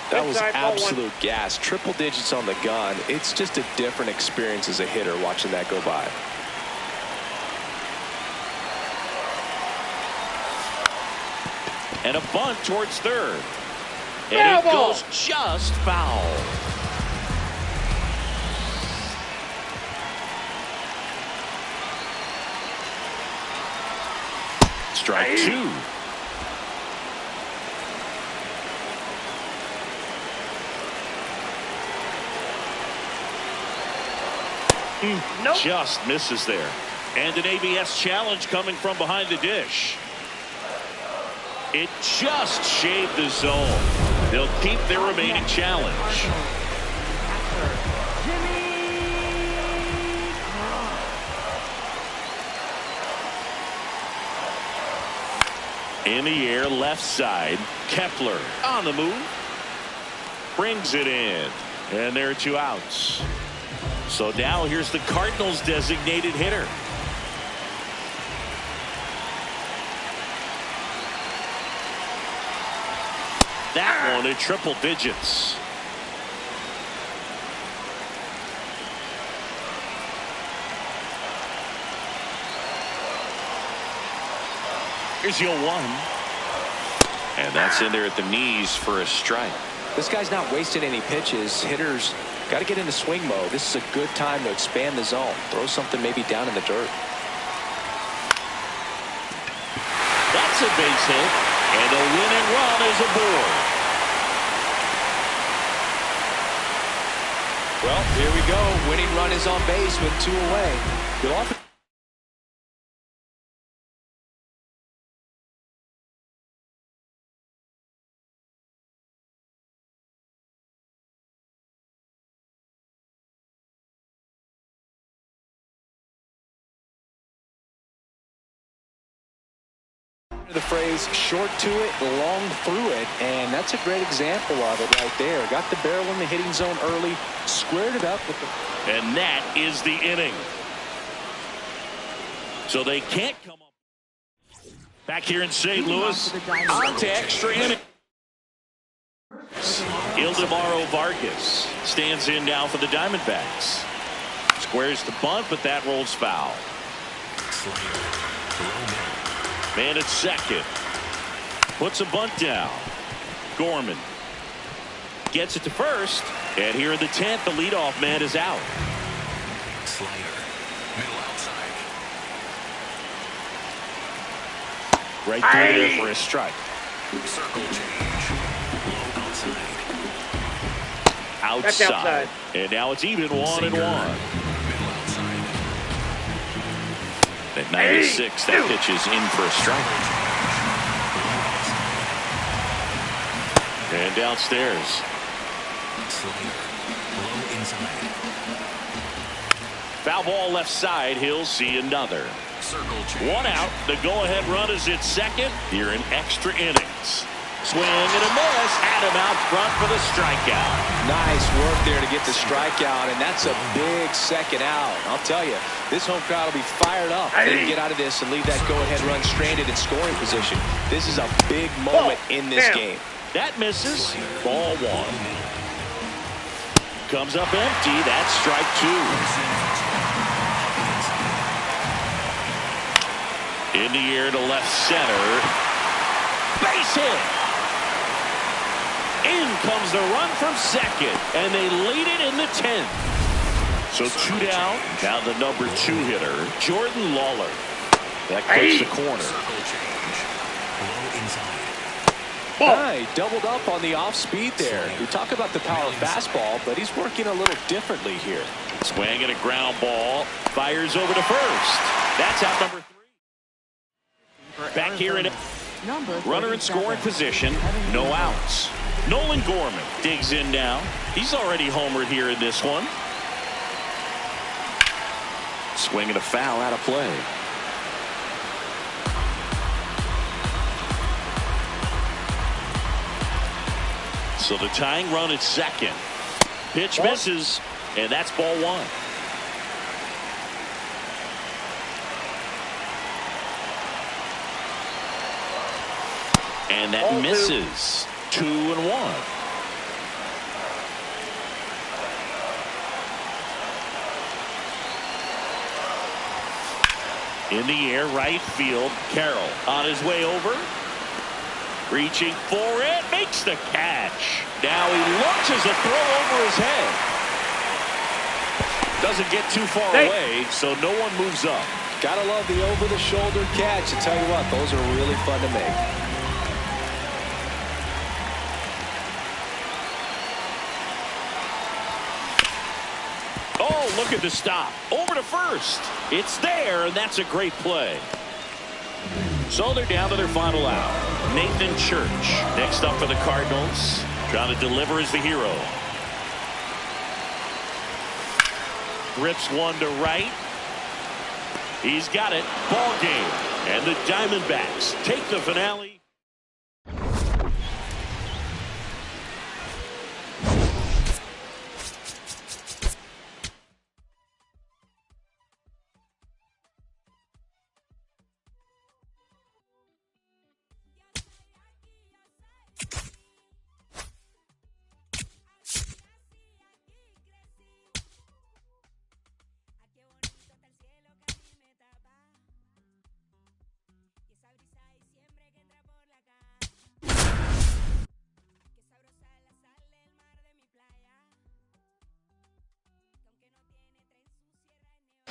That was absolute gas. Triple digits on the gun. It's just a different experience as a hitter watching that go by. And a bunt towards third. And it goes just foul. Strike 2. Nope. Just misses there. And an ABS challenge coming from behind the dish. It just shaved the zone. They'll keep their remaining challenge. In the air, left side. Kepler on the move. Brings it in. And there are 2 outs. So now here's the Cardinals' designated hitter. That one at triple digits. Here's your 1. And that's in there at the knees for a strike. This guy's not wasting any pitches. Hitters got to get into swing mode. This is a good time to expand the zone. Throw something maybe down in the dirt. That's a base hit. And a winning run is aboard. Well, here we go. Winning run is on base with 2 away. Good offense. The phrase short to it, long through it, and that's a great example of it right there. Got the barrel in the hitting zone early, squared it up with the... And that is the inning. So they can't come up. Back here in St. Louis, on to extra inning. Ildemaro Vargas stands in now for the Diamondbacks. Squares the bunt, but that rolls foul. Man at second. Puts a bunt down. Gorman gets it to first. And here in the 10th, the leadoff man is out. Slider. Middle outside. Right through there for a strike. Circle change. Low outside. Outside. That's outside. And now it's even 1-1. Middle outside. At 96, that pitch is in for a strike. And downstairs. Slider. Low inside. Foul ball left side. He'll see another. Circle change. 1 out. The go-ahead run is at second here in extra innings. Swing and a miss. Adam out front for the strikeout. Nice work there to get the strikeout, and that's a big second out. I'll tell you, this home crowd will be fired up. They can get out of this and leave that go-ahead run stranded in scoring position. This is a big moment in this game. That misses. Ball 1. Comes up empty. That's strike 2. In the air to left center. Base hit. In comes the run from second, and they lead it in the 10th. So 2 down. Now the number 2 hitter, Jordan Lawler. That cuts the corner. Circle change. Low inside. He doubled up on the off speed there. We talk about the power fastball, but he's working a little differently here. Swing and a ground ball. Fires over to first. That's out number 3. Back here in runner in scoring position. No outs. Nolan Gorman digs in now. He's already homered here in this one. Swinging a foul out of play. So the tying run at second. Pitch misses, and that's ball one. And that misses. 2-1. In the air, right field. Carroll on his way over. Reaching for it. Makes the catch. Now he launches a throw over his head. Doesn't get too far away, so no one moves up. Gotta love the over-the-shoulder catch. I tell you what, those are really fun to make. Oh, look at the stop. Over to first. It's there, and that's a great play. So they're down to their final out. Nathan Church next up for the Cardinals. Trying to deliver as the hero. Rips one to right. He's got it. Ball game. And the Diamondbacks take the finale.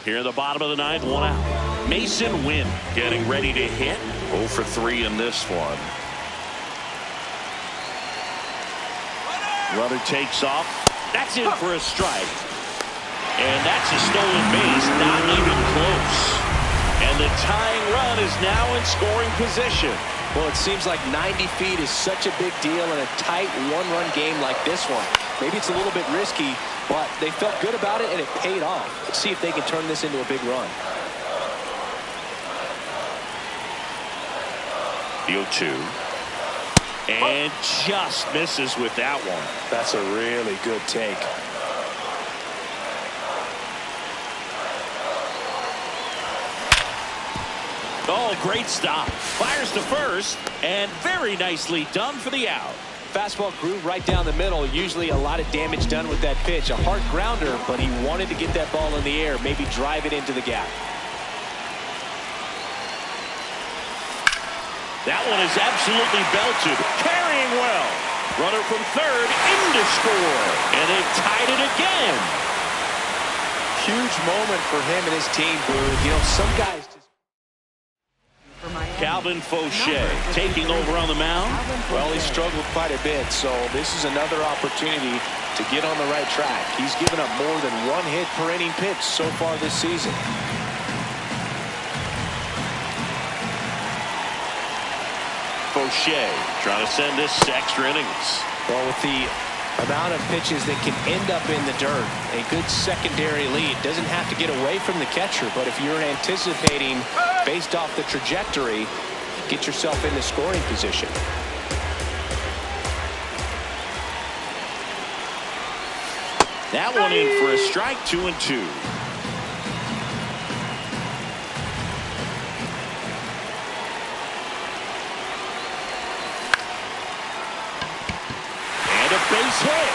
Here in the bottom of the ninth, one out. Mason Wynn getting ready to hit. 0 for 3 in this one. Runner takes off. That's in for a strike. And that's a stolen base, not even close. And the tying run is now in scoring position. Well, it seems like 90 feet is such a big deal in a tight one-run game like this one. Maybe it's a little bit risky, but they felt good about it, and it paid off. Let's see if they can turn this into a big run. The 0-2. And just misses with that one. That's a really good take. Oh, great stop. Fires to first, and very nicely done for the out. Fastball grew right down the middle. Usually a lot of damage done with that pitch. A hard grounder, but he wanted to get that ball in the air, maybe drive it into the gap. That one is absolutely belted. Carrying well. Runner from third into score. And they've tied it again. Huge moment for him and his team, Boo. You know, some guys just... Calvin Fauché taking over on the mound. Well, he struggled quite a bit, so this is another opportunity to get on the right track. He's given up more than one hit per inning pitch so far this season. Fauché trying to send this extra innings. Well, with the amount of pitches that can end up in the dirt, a good secondary lead doesn't have to get away from the catcher, but if you're anticipating based off the trajectory, get yourself into scoring position. That one in for a strike. 2-2. And a base hit.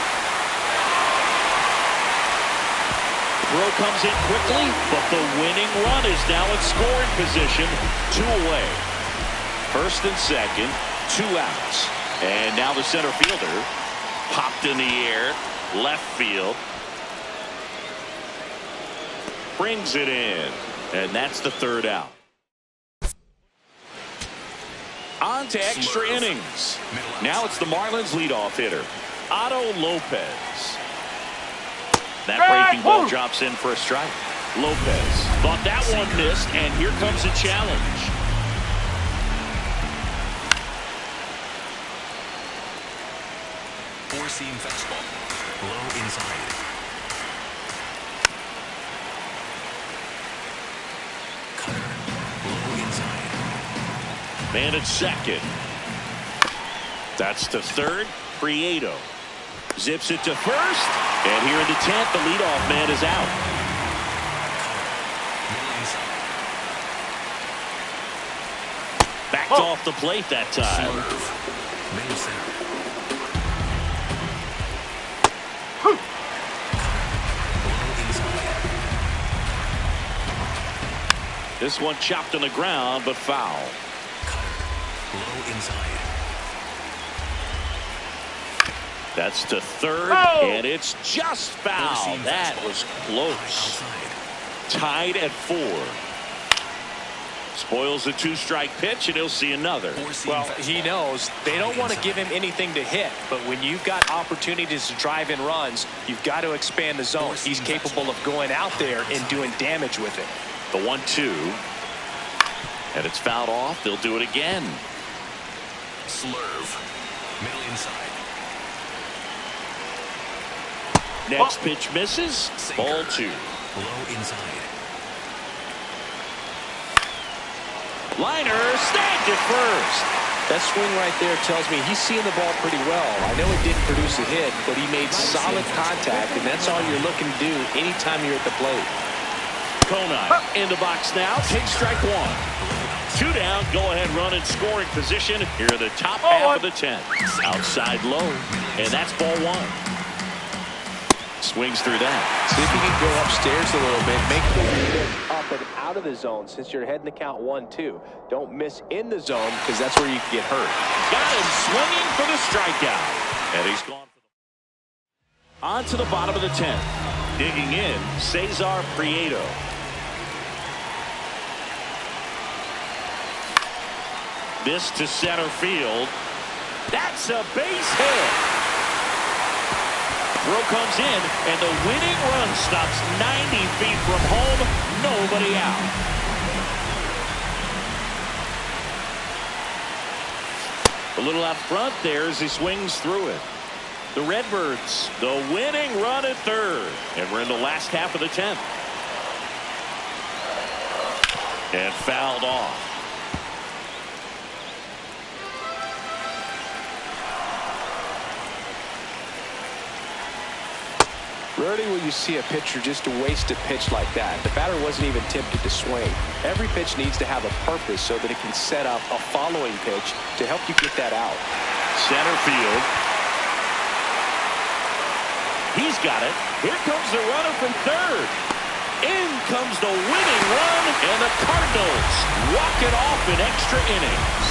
Throw comes in quickly, but the winning run is now in scoring position. 2 away. First and second, 2 outs. And now the center fielder popped in the air, left field. Brings it in, and that's the 3rd out. On to extra innings. Now it's the Marlins leadoff hitter, Otto Lopez. That breaking ball drops in for a strike. Lopez thought that one missed, and here comes a challenge. Four-seam fastball. Low inside. Man at second. That's to third. Prieto zips it to first. And here in the 10th, the leadoff man is out. Backed off the plate that time. Middle center. This one chopped on the ground, but foul. Low inside. That's to third, and it's just foul. That was close. Tied at 4. Spoils a 2-strike pitch, and he'll see another. Well, he knows they don't want to give him anything to hit, but when you've got opportunities to drive in runs, you've got to expand the zone. He's capable of going out there and doing damage with it. The 1-2, and it's fouled off. They'll do it again. Slurve. Middle inside. Next pitch misses. Ball 2. Low inside. Liner snagged it first. That swing right there tells me he's seeing the ball pretty well. I know it didn't produce a hit, but he made solid contact, and that's all you're looking to do anytime you're at the plate. Conine in the box now. Takes strike 1. 2 down. Go-ahead run in scoring position here in the top half of the 10th. Outside low, and that's ball 1. Swings through that. See if you can go upstairs a little bit. Make sure you get up and out of the zone since you're heading the count 1-2. Don't miss in the zone because that's where you can get hurt. Got him swinging for the strikeout. And he's gone. On to the bottom of the 10th. Digging in, Cesar Prieto. This to center field. That's a base hit. Throw comes in, and the winning run stops 90 feet from home. Nobody out. A little out front there as he swings through it. The Redbirds, the winning run at third. And we're in the last half of the 10th. And fouled off. Rarely will you see a pitcher just waste a pitch like that. The batter wasn't even tempted to swing. Every pitch needs to have a purpose so that it can set up a following pitch to help you get that out. Center field. He's got it. Here comes the runner from third. In comes the winning run, and the Cardinals walk it off in extra innings.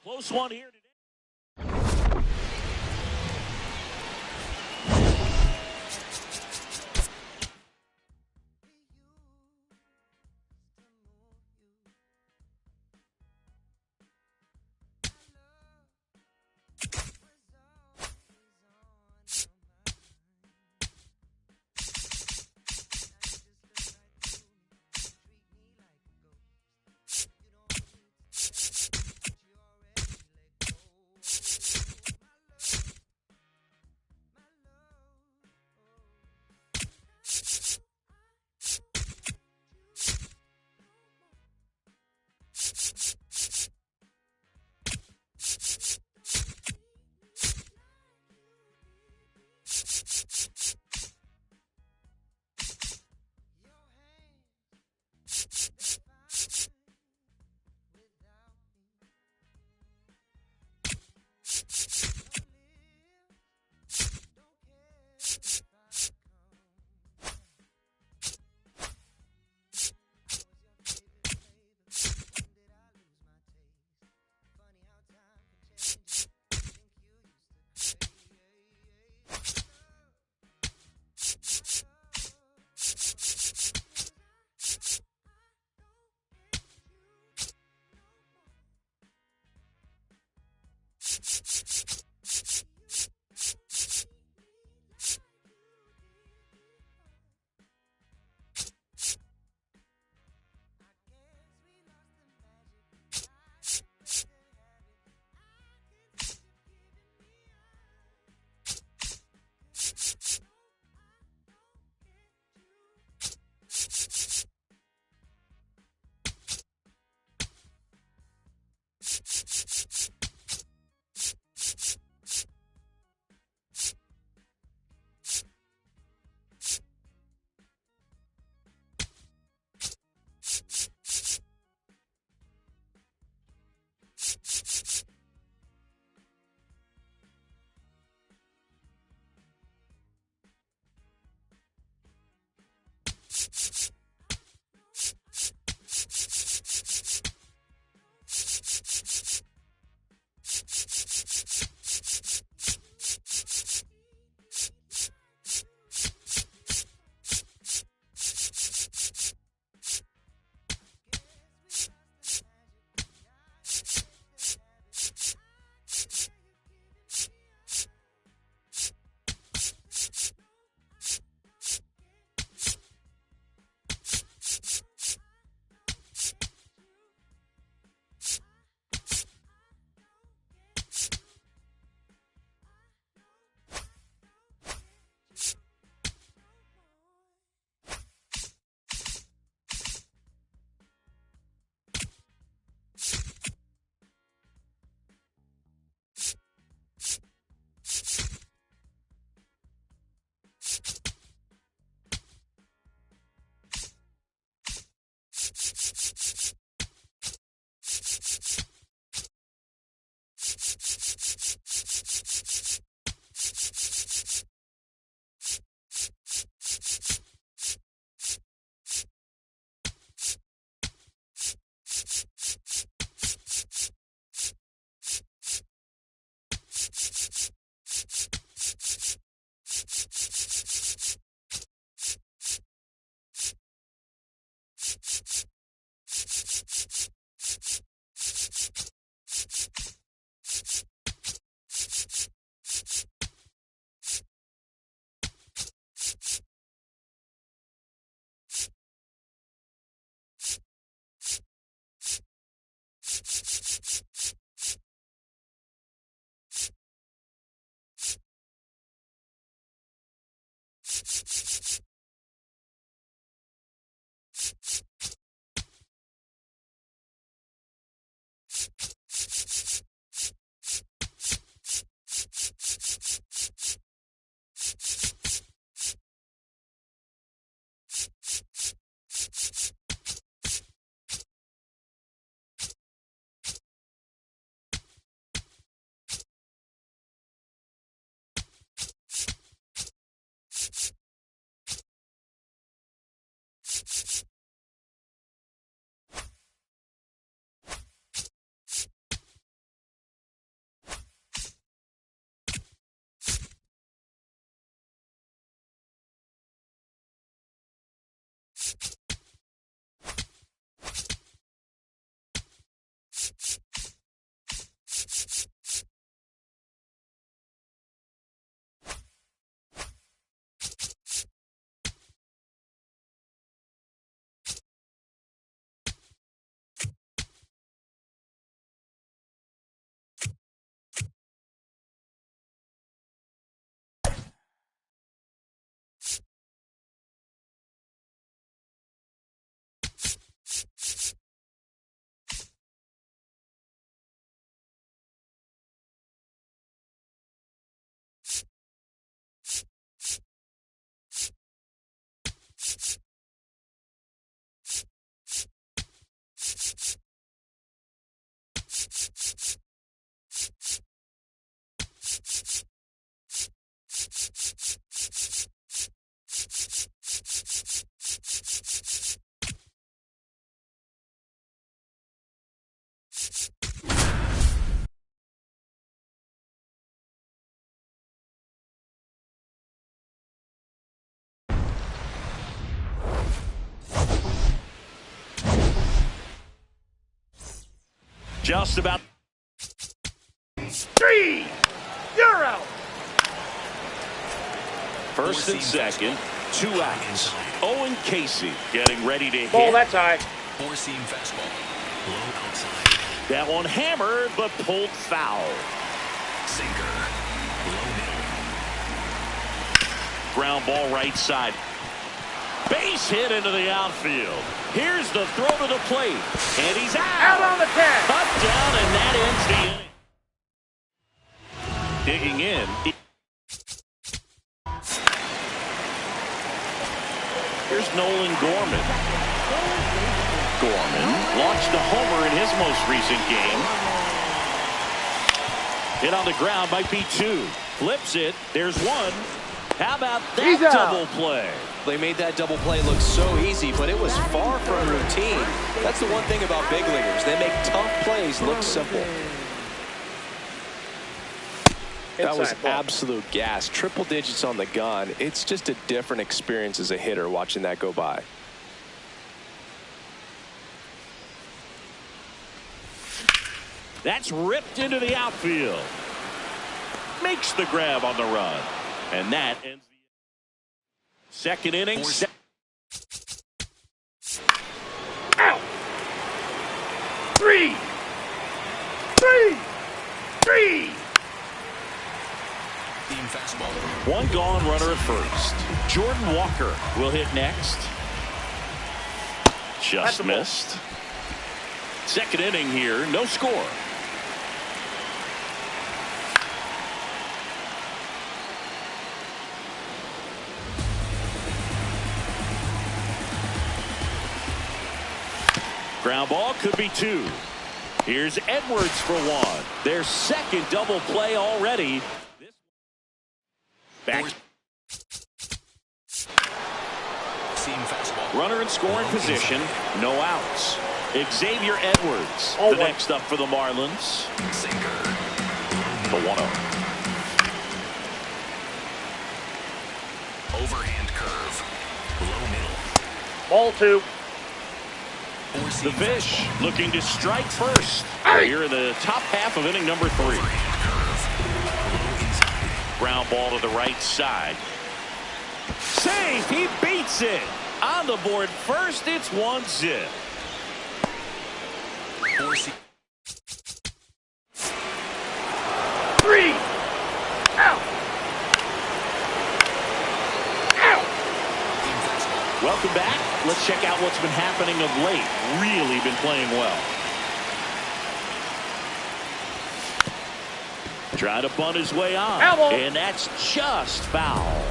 Close one here today. Just about. 3. You're out. First and second, 2 outs. Owen Casey getting ready to Ball, hit. that's high. Four-seam fastball. Low outside. That one hammered, but pulled foul. Sinker. Low middle. Ground ball right side. Base hit into the outfield. Here's the throw to the plate. And he's out. Out on the tag. Up, down, and that ends the inning. Digging in. Here's Nolan Gorman. Gorman launched a homer in his most recent game. Hit on the ground, might be 2. Flips it. There's 1. How about that double play? They made that double play look so easy, but it was far from routine. That's the one thing about big leaguers. They make tough plays look simple. That was absolute gas. Triple digits on the gun. It's just a different experience as a hitter watching that go by. That's ripped into the outfield. Makes the grab on the run. And that ends the second inning. Out. 3. 3. 3. Fastball. 1 gone, runner at first. Jordan Walker will hit next. Just missed. Second inning here, no score. Ground ball could be 2. Here's Edwards for 1. Their second double play already. Back. Runner in scoring position. No outs. Xavier Edwards, the next up for the Marlins. Sinker. The 1-0. Overhand curve. Low middle. Ball 2. The Fish looking to strike first. Here in the top half of inning number 3. Ground ball to the right side. Safe. He beats it. On the board first, it's 1-0. 3. Out. Out. Welcome back. Let's check out what's been happening of late. Really been playing well. Trying to bunt his way on. And that's just foul.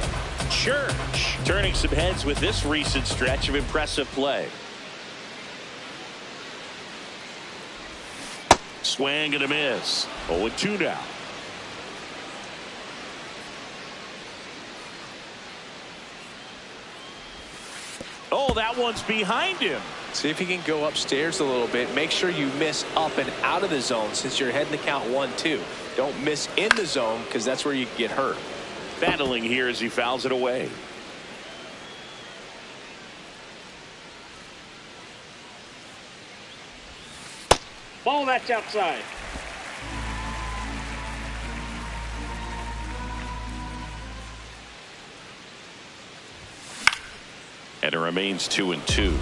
Church turning some heads with this recent stretch of impressive play. Swing and a miss. 0-2 now. Oh, that one's behind him. See if you can go upstairs a little bit. Make sure you miss up and out of the zone since you're heading to count 1-2. Don't miss in the zone because that's where you get hurt. Battling here as he fouls it away. Ball, that's outside. And it remains 2-2.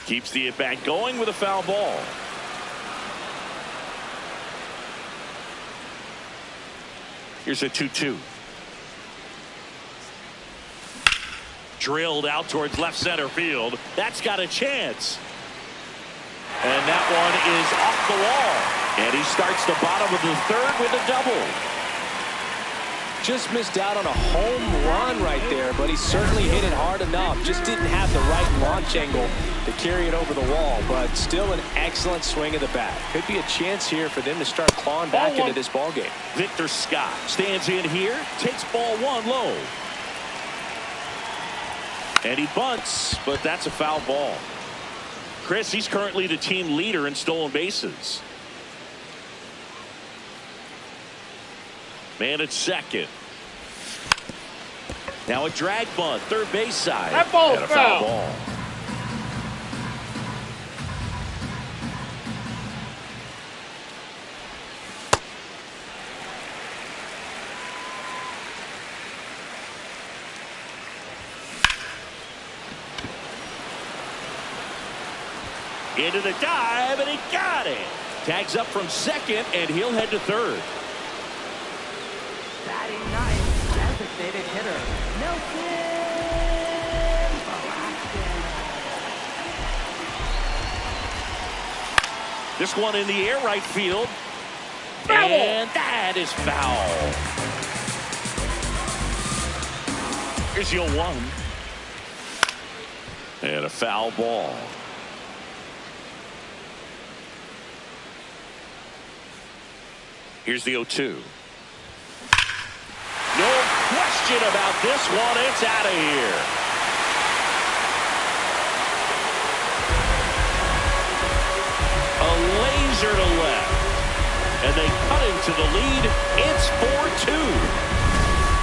Keeps the at-bat going with a foul ball. Here's a 2-2. Drilled out towards left center field. That's got a chance. And that one is off the wall. And he starts the bottom of the third with a double. Just missed out on a home run right there, but he certainly hit it hard enough. Just didn't have the right launch angle to carry it over the wall, but still an excellent swing of the bat. Could be a chance here for them to start clawing back into this ball game. Victor Scott stands in here, takes ball 1 low. And he bunts, but that's a foul ball. Chris, he's currently the team leader in stolen bases. Man at second. Now a drag bunt, third base side. That ball's and a foul foul. ball. Into the dive, and he got it. Tags up from second, and he'll head to third. Batting ninth, designated hitter, Nelson Velasquez. This one in the air right field. Foul. And that is foul. Here's your 1. And a foul ball. Here's the 0-2. No question about this one. It's out of here. A laser to left. And they cut into the lead. It's 4-2.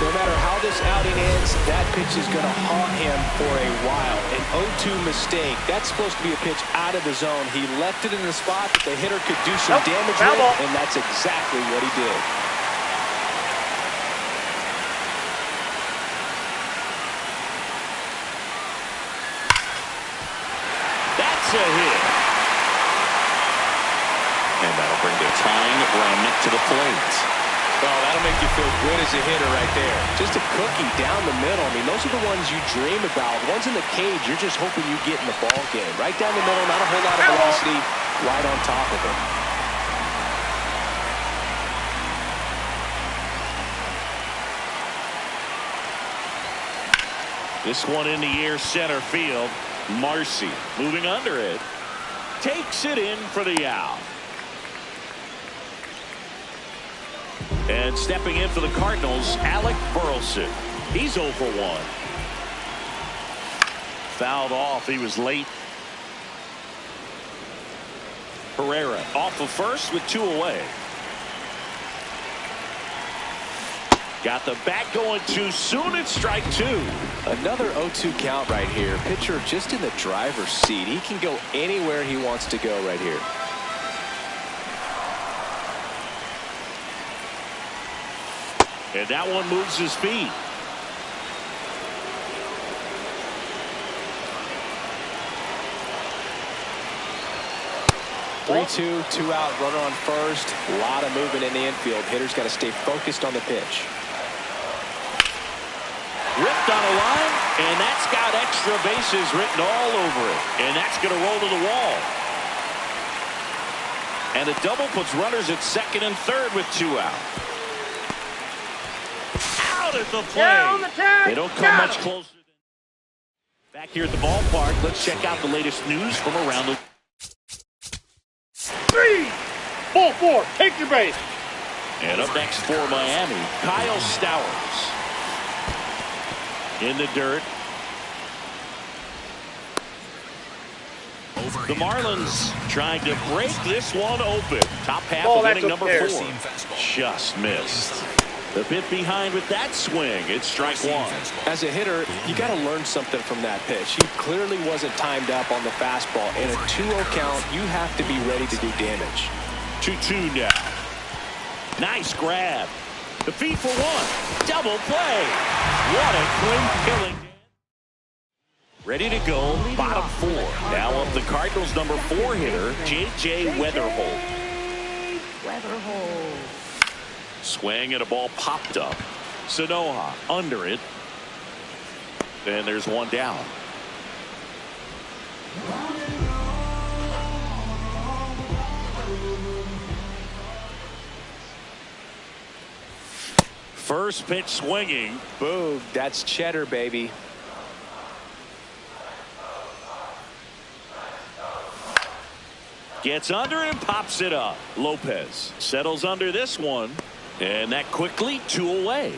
No matter how this outing ends, that pitch is going to haunt him for a while. An 0-2 mistake. That's supposed to be a pitch out of the zone. He left it in the spot that the hitter could do some damage with, and that's exactly what he did. That's a hit. And that'll bring the tying run to the plate. Oh, that'll make you feel good as a hitter right there. Just a cookie down the middle. I mean, those are the ones you dream about. Ones in the cage, you're just hoping you get in the ball game. Right down the middle, not a whole lot of velocity, right on top of it. This one in the air center field. Marcy moving under it. Takes it in for the out. And stepping in for the Cardinals, Alec Burleson. He's 0 for 1. Fouled off. He was late. Herrera off of first with 2 away. Got the bat going too soon. It's strike 2. Another 0-2 count right here. Pitcher just in the driver's seat. He can go anywhere he wants to go right here. And that one moves his feet. Three-two, 2 out, runner on first. A lot of movement in the infield. Hitter's got to stay focused on the pitch. Ripped on a line, and that's got extra bases written all over it. And that's going to roll to the wall. And a double puts runners at second and third with 2 out. Out at the plate. They don't come much closer. Back here at the ballpark, let's check out the latest news from around the... 3, ball 4, take your base. And up next for Miami, Kyle Stowers. In the dirt. The Marlins trying to break this one open. Top half of inning number 4. Just missed. A bit behind with that swing. It's strike 1. As a hitter, you got to learn something from that pitch. He clearly wasn't timed up on the fastball. In a 2-0 count, you have to be ready to do damage. 2-2 now. Nice grab. The feed for 1. Double play. What a clean killing. Ready to go. Bottom 4. Now up the Cardinals' number 4 hitter, J.J. Weatherholt. Swing and a ball popped up. Sanoha under it. And there's one down. First pitch swinging. Boom. That's cheddar, baby. Gets under and pops it up. Lopez settles under this one. And that quickly 2 away.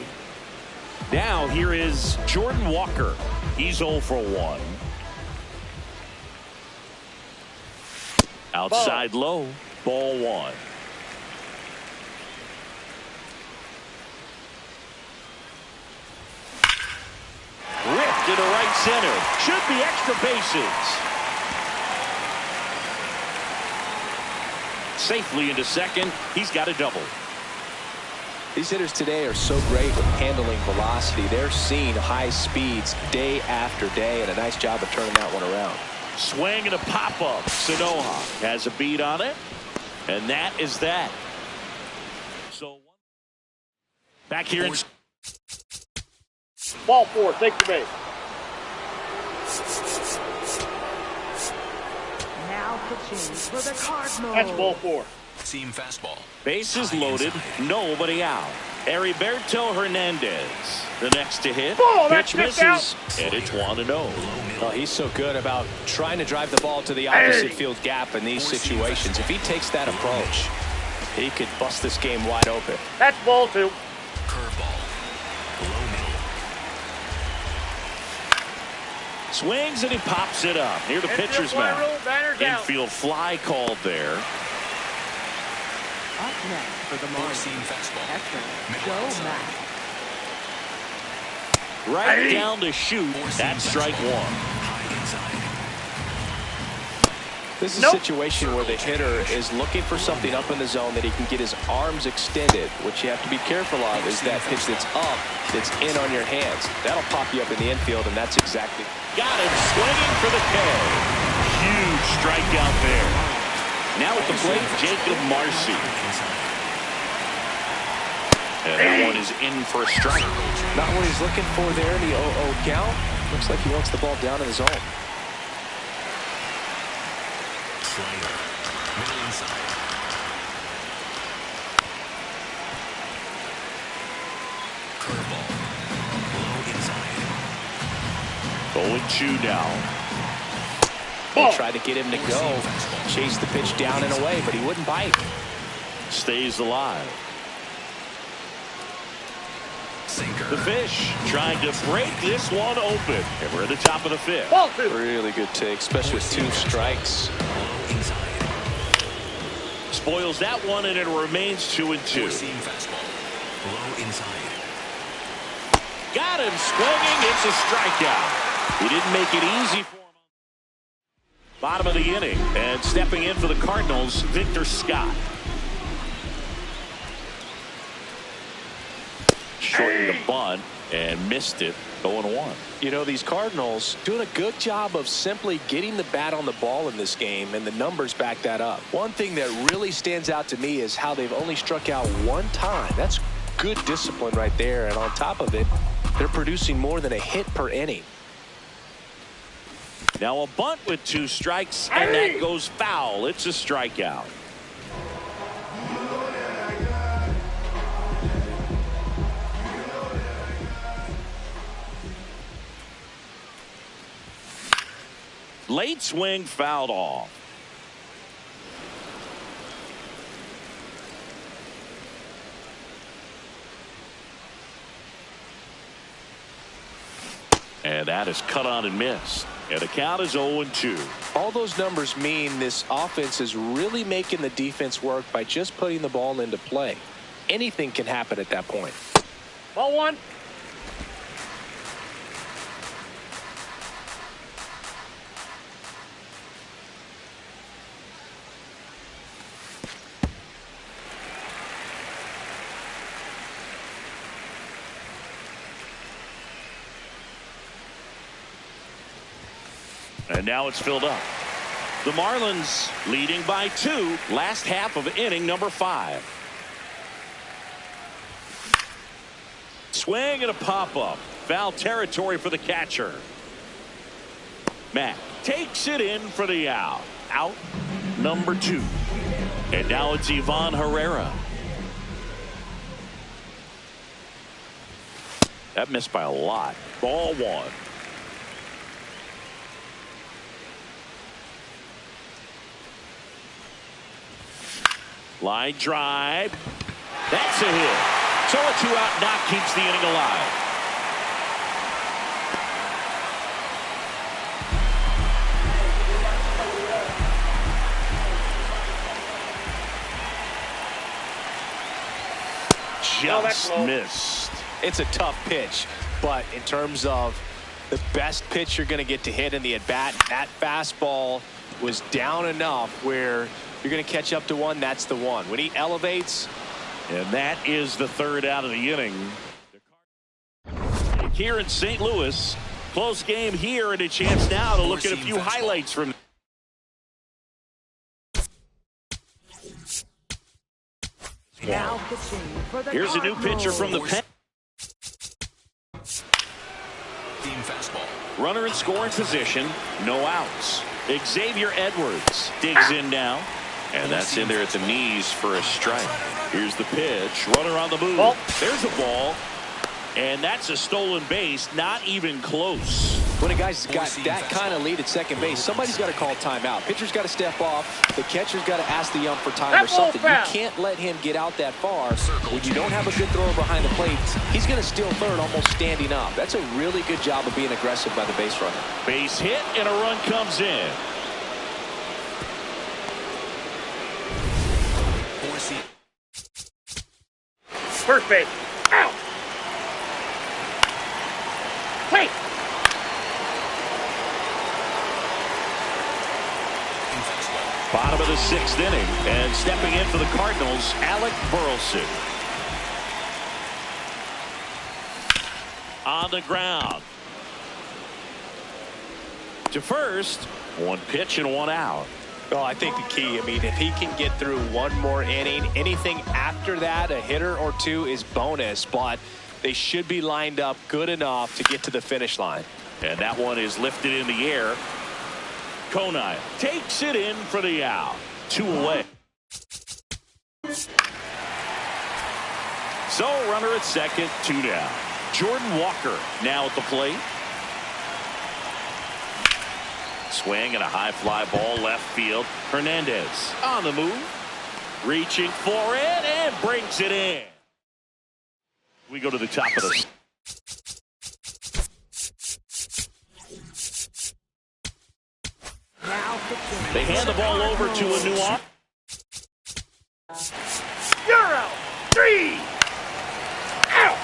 Now here is Jordan Walker. He's 0 for 1. Outside low. Ball 1. into right center. Should be extra bases. Safely into second. He's got a double. These hitters today are so great with handling velocity. They're seeing high speeds day after day, and a nice job of turning that one around. Swing and a pop-up. Sanoha has a beat on it, and that is that. So back here in Ball 4, take the base. Now pitching for the Cardinals. That's ball 4. Seam fastball. bases loaded, nobody out. Heriberto Hernandez, the next to hit. Ball, that's Pitch misses, out. and it's 1-0. Oh, he's so good about trying to drive the ball to the opposite field gap in these situations. If he takes that approach, he could bust this game wide open. That's ball 2. Curveball. Low middle. Swings and he pops it up near the pitcher's fly mound. rule, banner's out. Infield fly called there. Up next for the Four-seam Marlins. fastball. Catcher, Joe Mack. Right down to shoot. That's strike one. High inside. This is a situation where the hitter is looking for something up in the zone that he can get his arms extended. What you have to be careful of is that pitch that's up, that's in on your hands. That'll pop you up in the infield, and that's exactly. Got him swinging for the K. Huge strikeout there. Now at the plate, Jacob Marcy. And that one is in for a strike. Not what he's looking for there in the 0-0 count. Looks like he wants the ball down in the zone. Slider. Middle inside. Curveball. Low inside. 0-2 now. They tried to get him to go, chase the pitch down and away, but he wouldn't bite. Stays alive. Sinker. The Fish trying to break this one open. And we're at the top of the fifth. Ball 2. Really good take, especially with 2 strikes. Low inside. Spoils that one, and it remains 2-2. Four-seam fastball. Low inside. Got him swinging. It's a strikeout. He didn't make it easy for him. Bottom of the inning, and stepping in for the Cardinals, Victor Scott. Shortened the bunt and missed it. 0-1. You know, these Cardinals doing a good job of simply getting the bat on the ball in this game, and the numbers back that up. One thing that really stands out to me is how they've only struck out 1 time. That's good discipline right there, and on top of it, they're producing more than a hit per inning. Now a bunt with 2 strikes, and that goes foul. It's a strikeout. Late swing fouled off. And that is cut on and missed. And the count is 0-2. All those numbers mean this offense is really making the defense work by just putting the ball into play. Anything can happen at that point. Ball 1. And now it's filled up. The Marlins leading by 2. Last half of inning number 5. Swing and a pop-up. Foul territory for the catcher. Matt takes it in for the out. Out number 2. And now it's Ivan Herrera. That missed by a lot. Ball 1. Line drive. That's a hit. So a 2-out knock keeps the inning alive. Just missed. It's a tough pitch, but in terms of the best pitch you're going to get to hit in the at-bat. That fastball was down enough where you're going to catch up to one. That's the one. When he elevates. And that is the third out of the inning. Here in St. Louis, close game here, and a chance now to look at a few highlights from. Now pitching for the Here's a new pitcher from the pen. Team fastball. Runner in scoring position, no outs. Xavier Edwards digs in now, and that's in there at the knees for a strike. Here's the pitch. Runner on the move. Ball. There's a ball, and that's a stolen base. Not even close. When a guy's got that kind of lead at second base, somebody's got to call timeout. Pitcher's got to step off. The catcher's got to ask the ump for time or something. You can't let him get out that far. When you don't have a good thrower behind the plate, he's going to steal third almost standing up. That's a really good job of being aggressive by the base runner. Base hit, and a run comes in. First base. Out. Wait. Bottom of the sixth inning, and stepping in for the Cardinals, Alec Burleson. On the ground. To first, one pitch and one out. Well, I think the key, I mean, if he can get through one more inning, anything after that, a hitter or two is bonus, but they should be lined up good enough to get to the finish line. And that one is lifted in the air. Conine takes it in for the out. 2 away. So runner at second, 2 down. Jordan Walker now at the plate. Swing and a high fly ball left field. Hernandez on the move. Reaching for it and brings it in. We go to the top of the. They hand the ball over to a new arm. You're out. 3. Out.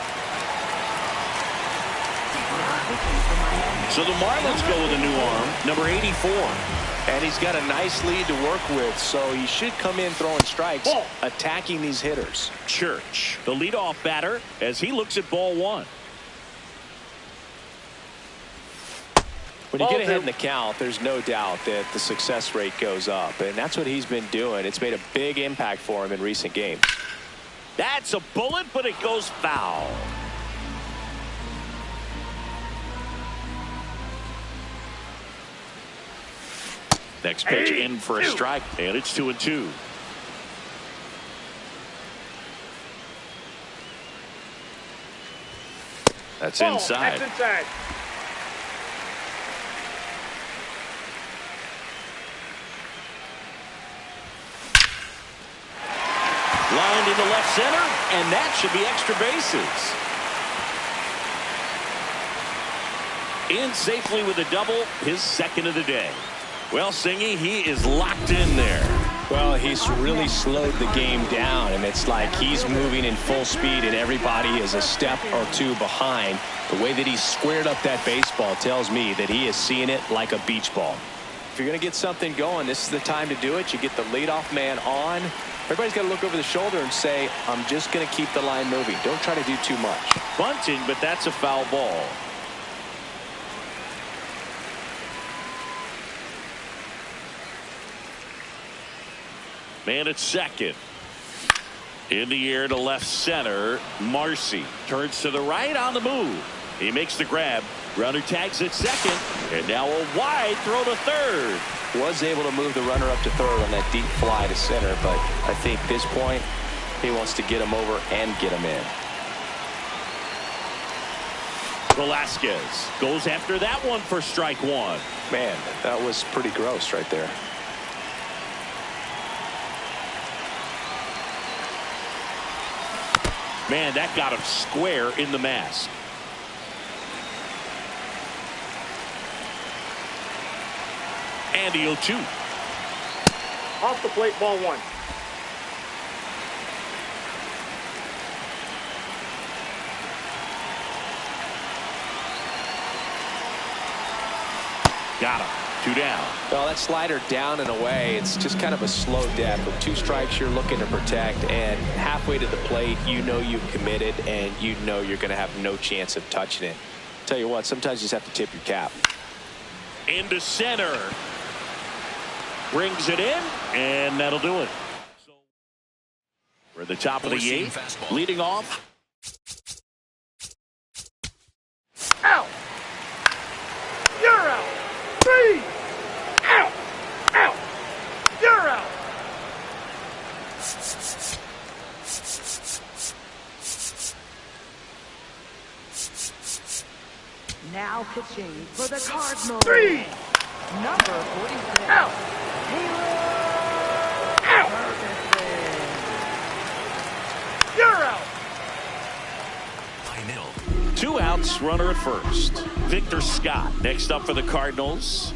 So the Marlins go with a new arm, number 84. And he's got a nice lead to work with, so he should come in throwing strikes, attacking these hitters. Church, the leadoff batter, as he looks at ball 1. When you get ahead in the count, there's no doubt that the success rate goes up, and that's what he's been doing. It's made a big impact for him in recent games. That's a bullet, but it goes foul. Next pitch in for a strike, and it's 2-2. That's inside. That's inside. Lined into left center, and that should be extra bases. In safely with a double, his second of the day. Well, Singy, he is locked in there. Well, he's really slowed the game down, and it's like he's moving in full speed, and everybody is a step or two behind. The way that he's squared up that baseball tells me that he is seeing it like a beach ball. If you're going to get something going, this is the time to do it. You get the leadoff man on. Everybody's got to look over the shoulder and say, I'm just going to keep the line moving. Don't try to do too much. Bunting, but that's a foul ball. Man at second. In the air to left center. Marcy turns to the right on the move. He makes the grab. Runner tags at second. And now a wide throw to third. Was able to move the runner up to third on that deep fly to center, but I think this point he wants to get him over and get him in. Velasquez goes after that one for strike 1. Man, that was pretty gross right there. Man, that got him square in the mask. And the 0-2. Off the plate, ball 1. Got him. 2 down. Well, that slider down and away, it's just kind of a slow death. With 2 strikes, you're looking to protect, and halfway to the plate, you know you've committed, and you know you're going to have no chance of touching it. Tell you what, sometimes you just have to tip your cap. Into center. Brings it in, and that'll do it. We're at the top of the 8th. Leading off. Out. You're out. 3. Out. Out. You're out. Now pitching for the Cardinals. 3. Number 46. Out. Out. You're out. 2 outs, runner at first. Victor Scott next up for the Cardinals.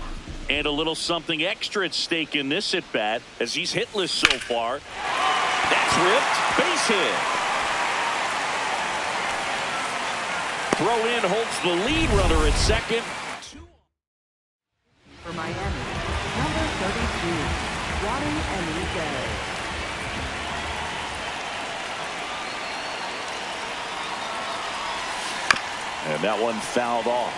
And a little something extra at stake in this at bat as he's hitless so far. That's ripped. Base hit. Throw in holds the lead runner at second. For Miami, number 32, Ronnie Enriquez. And that one fouled off.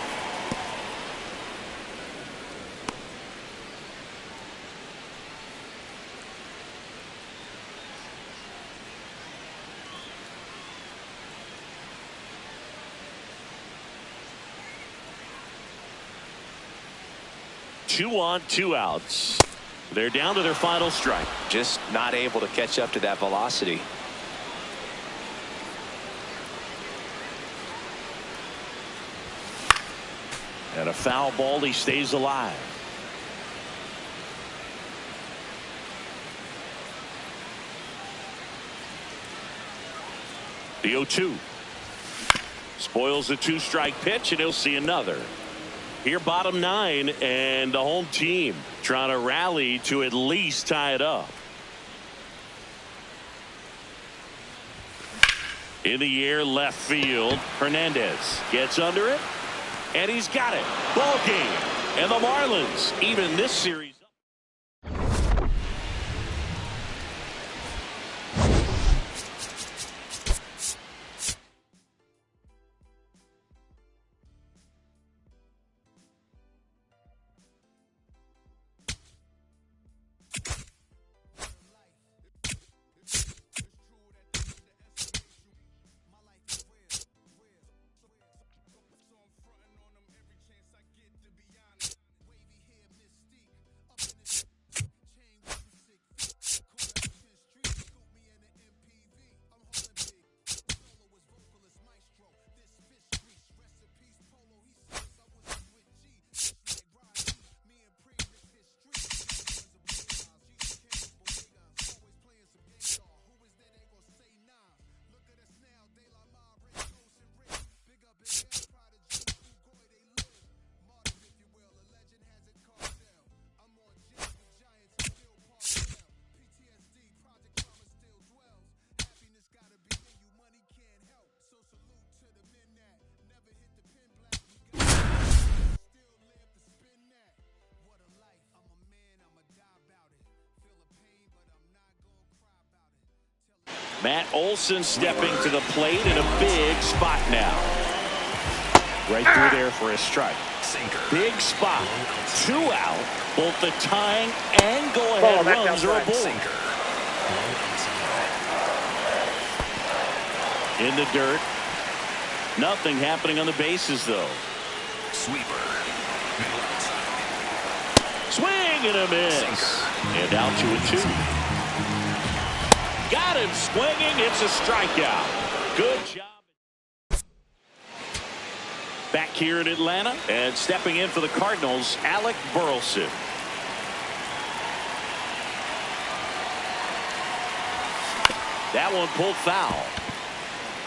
Two on, 2 outs. They're down to their final strike. Just not able to catch up to that velocity. And a foul ball, he stays alive. The 0-2. Spoils the 2-strike pitch, and he'll see another. Here, bottom 9, and the home team trying to rally to at least tie it up. In the air, left field. Hernandez gets under it, and he's got it. Ball game. And the Marlins, even this series. Matt Olson stepping to the plate in a big spot now. Right through there for a strike. Big spot. 2 out. Both the tying and go-ahead runs are aboard. In the dirt. Nothing happening on the bases, though. Sweeper. Swing and a miss. And out to a 2. Got him swinging. It's a strikeout. Good job. Back here in Atlanta, and stepping in for the Cardinals, Alec Burleson. That one pulled foul.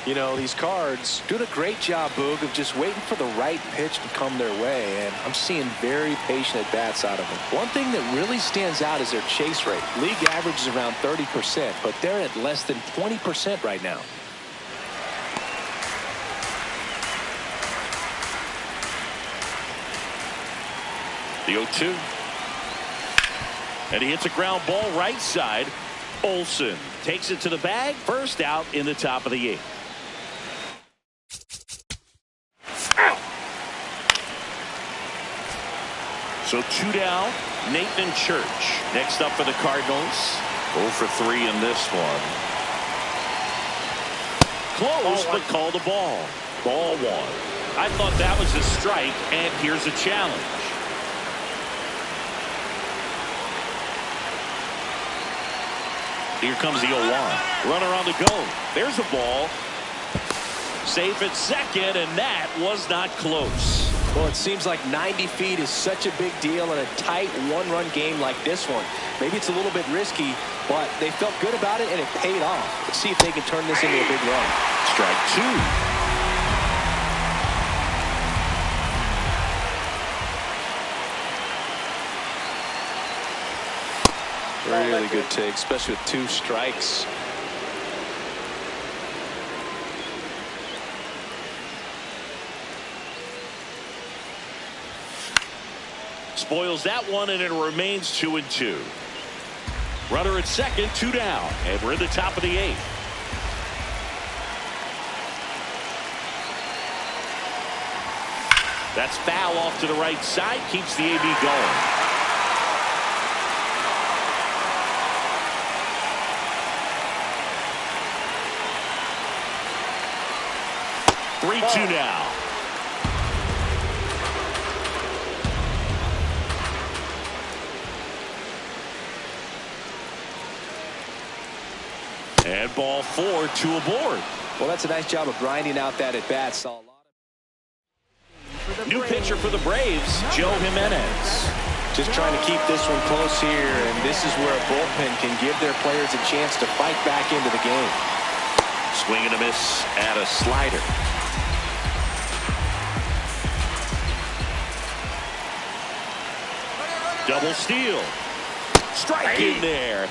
You know, these Cards doing a great job, Boog, of just waiting for the right pitch to come their way, and I'm seeing very patient at-bats out of them. One thing that really stands out is their chase rate. League average is around 30%, but they're at less than 20% right now. The 0-2. And he hits a ground ball right side. Olsen takes it to the bag. First out in the top of the 8th. So 2 down. Nathan Church next up for the Cardinals. 0 for 3 in this one. Close, but called a ball. Ball 1. I thought that was a strike, and here's a challenge. Here comes the 0-1. Runner on the go. There's a ball. Safe at second, and that was not close. Well, it seems like 90 feet is such a big deal in a tight one-run game like this one. Maybe it's a little bit risky, but they felt good about it, and it paid off. Let's see if they can turn this into a big run. Strike 2. Really good take, especially with 2 strikes. Spoils that one, and it remains 2-2. Runner at second, 2 down, and we're in the top of the 8th. That's foul off to the right side, keeps the AB going. Three-2 now. And ball 4, 2 aboard. Well, that's a nice job of grinding out that at bat. Saw a lot of new pitcher for the Braves, Joe Jimenez. Just trying to keep this one close here, and this is where a bullpen can give their players a chance to fight back into the game. Swing and a miss at a slider. Double steal. Strike in there.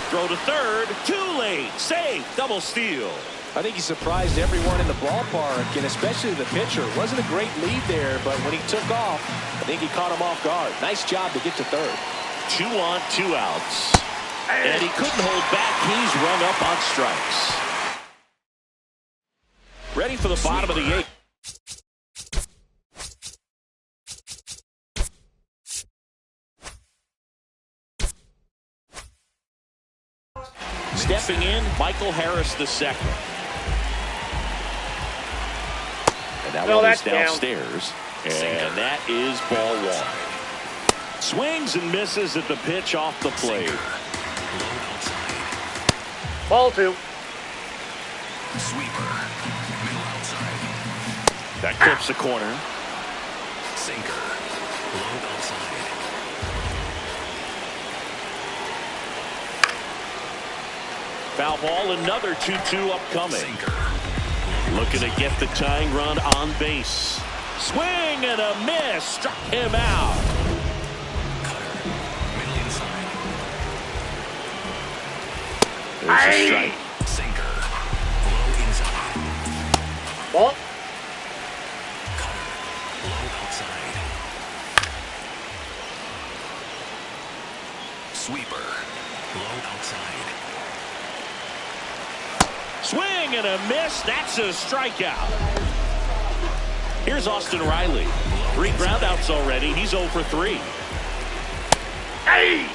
Throw to third. Too late. Save. Double steal. I think he surprised everyone in the ballpark, and especially the pitcher. It wasn't a great lead there, but when he took off, I think he caught him off guard. Nice job to get to third. 2 on, 2 outs. And he couldn't hold back. He's rung up on strikes. Ready for the bottom of the 8th. Stepping in, Michael Harris II. And that one is downstairs. And that is ball 1. Swings and misses at the pitch off the plate. Ball 2. Sweeper. Middle outside. That clips the corner. Sinker. Low outside. Foul ball, another 2-2 upcoming. Sinker. Looking to get the tying run on base. Swing and a miss. Struck him out. Cutter. Middle inside. There's a strike. Sinker. Low inside. Ball. Cutter. Low outside. Sweeper. Low outside. Swing and a miss. That's a strikeout. Here's Austin Riley. 3 groundouts already. He's 0 for 3. Hey!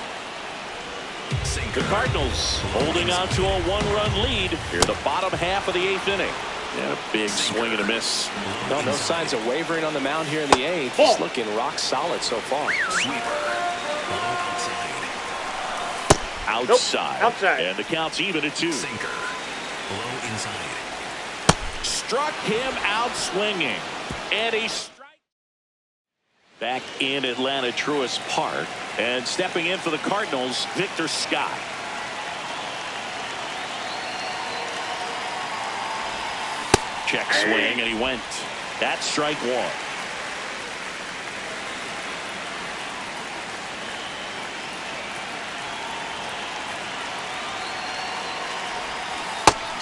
The Cardinals holding on to a 1-run lead here the bottom half of the 8th inning. And a big swing and a miss. No signs of wavering on the mound here in the 8th. Just looking rock solid so far. Sweeper. Low outside. Outside. Nope. Outside. And the count's even at 2. Sinker. Low inside. Struck him out swinging. And he strikes. Back in Atlanta Truist Park. And stepping in for the Cardinals, Victor Scott. Check swing, and he went. That's strike 1.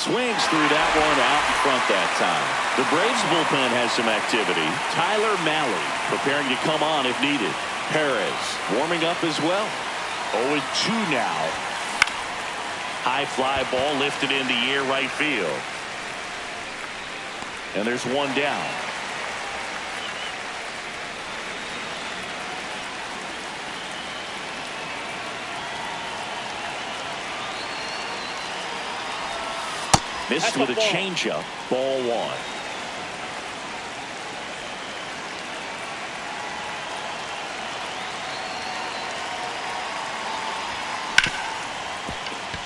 Swings through that one out in front that time. The Braves bullpen has some activity. Tyler Malley preparing to come on if needed. Perez warming up as well. 0-2 now. High fly ball lifted in the air right field. And there's one down. Missed with a changeup. Ball one.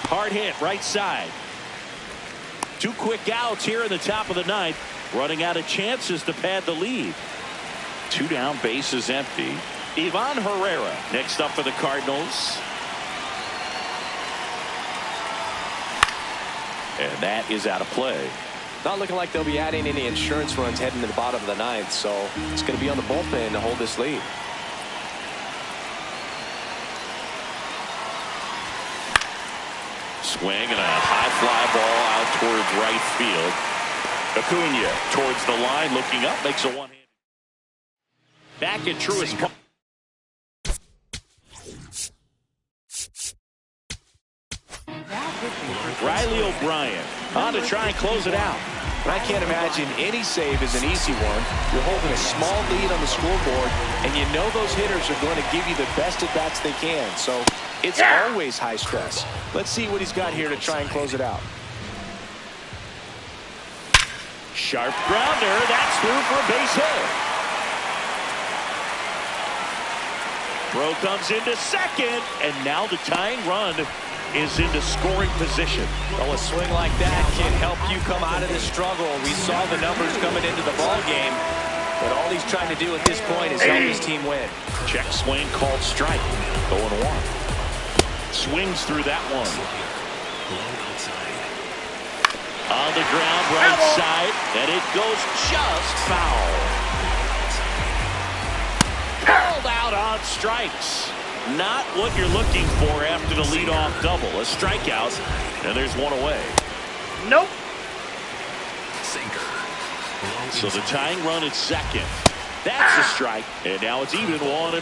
Hard hit right side. 2 quick outs here in the top of the ninth. Running out of chances to pad the lead. 2 down, bases empty. Ivan Herrera next up for the Cardinals. And that is out of play. Not looking like they'll be adding any insurance runs heading to the bottom of the ninth, so it's going to be on the bullpen to hold this lead. Swing and a high fly ball out towards right field. Acuna towards the line, looking up, makes a one-handed. Back at Truist Park. Riley O'Brien on to try and close it out. I can't imagine any save is an easy one. You're holding a small lead on the scoreboard, and you know those hitters are going to give you the best at-bats they can. So it's always high stress. Let's see what he's got here to try and close it out. Sharp grounder. That's through for a base hit. Throw comes into second, and now the tying run is into scoring position. Well, a swing like that can help you come out of the struggle. We saw the numbers coming into the ball game, but all he's trying to do at this point is help his team win. Check swing called strike. 0-1. Swings through that one. On the ground, right side, and it goes just foul. Pulled out on strikes. Not what you're looking for after the leadoff double. A strikeout, and there's one away. Nope. So the tying run at second. That's a strike, and now it's even 1-1.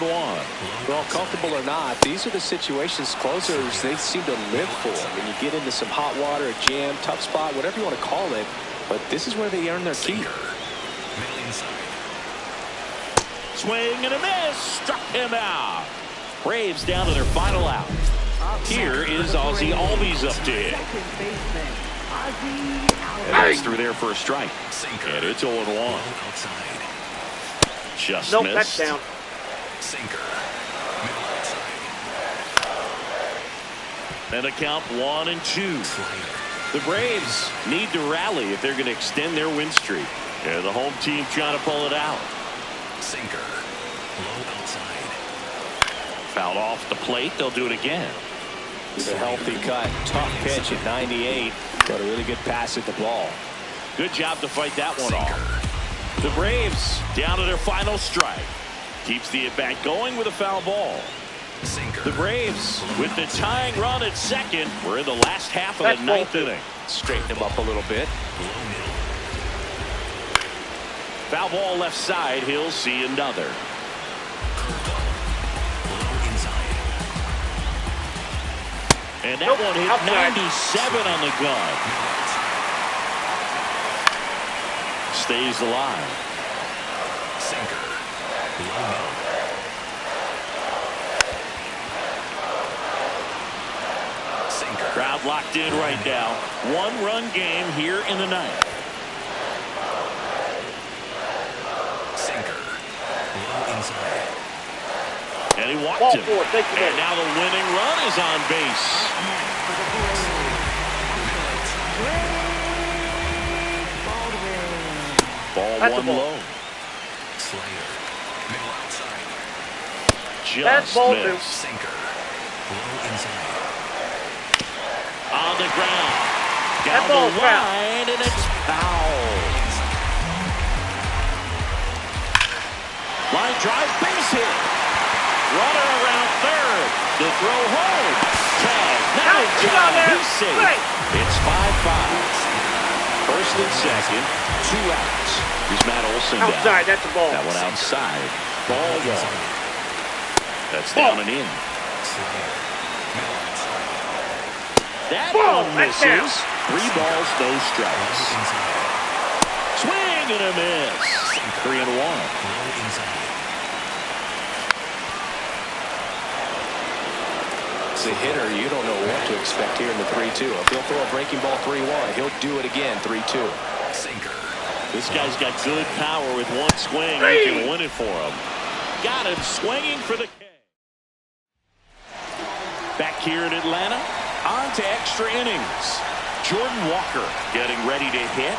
Well, comfortable or not, these are the situations closers they seem to live for. When you get into some hot water, a jam, tough spot, whatever you want to call it, but this is where they earn their keep. Swing and a miss. Struck him out. Braves down to their final out. Here is Ozzie Albies up to hit. And that's through there for a strike. And it's 0-1. Just nope, missed. that's down. And a count 1-2. The Braves need to rally if they're going to extend their win streak. And the home team trying to pull it out. Fouled off the plate. They'll do it again. It's a healthy cut. Tough pitch at 98. Got a really good pass at the ball. Good job to fight that one off. The Braves down to their final strike. Keeps the at-bat going with a foul ball. The Braves with the tying run at second. We're in the last half of the ninth inning. Straighten him up a little bit. Foul ball left side. He'll see another. And that one hit 97 on the gun. Stays alive. Crowd locked in right now. 1-run game here in the ninth. And he walked him. And now the winning run is on base. Ball one low. Just missed. On the ground. Down the line, and it's foul. Line drive, base hit. Runner around third. The throw home. Tag. Now he's safe. It's 5-5. First and second. 2 outs. Here's Matt Olson down. Outside. That's a ball. That one outside. Ball one. That's down and in. That Ball, one that's down. misses. 3 balls, no strikes. Swing and a miss. 3-1. As a hitter, you don't know what to expect here in the 3-2. If he'll throw a breaking ball 3-1, he'll do it again 3-2. This guy's got good power with one swing. He can win it for him. Got him swinging for the K. Back here in Atlanta, on to extra innings. Jordan Walker getting ready to hit.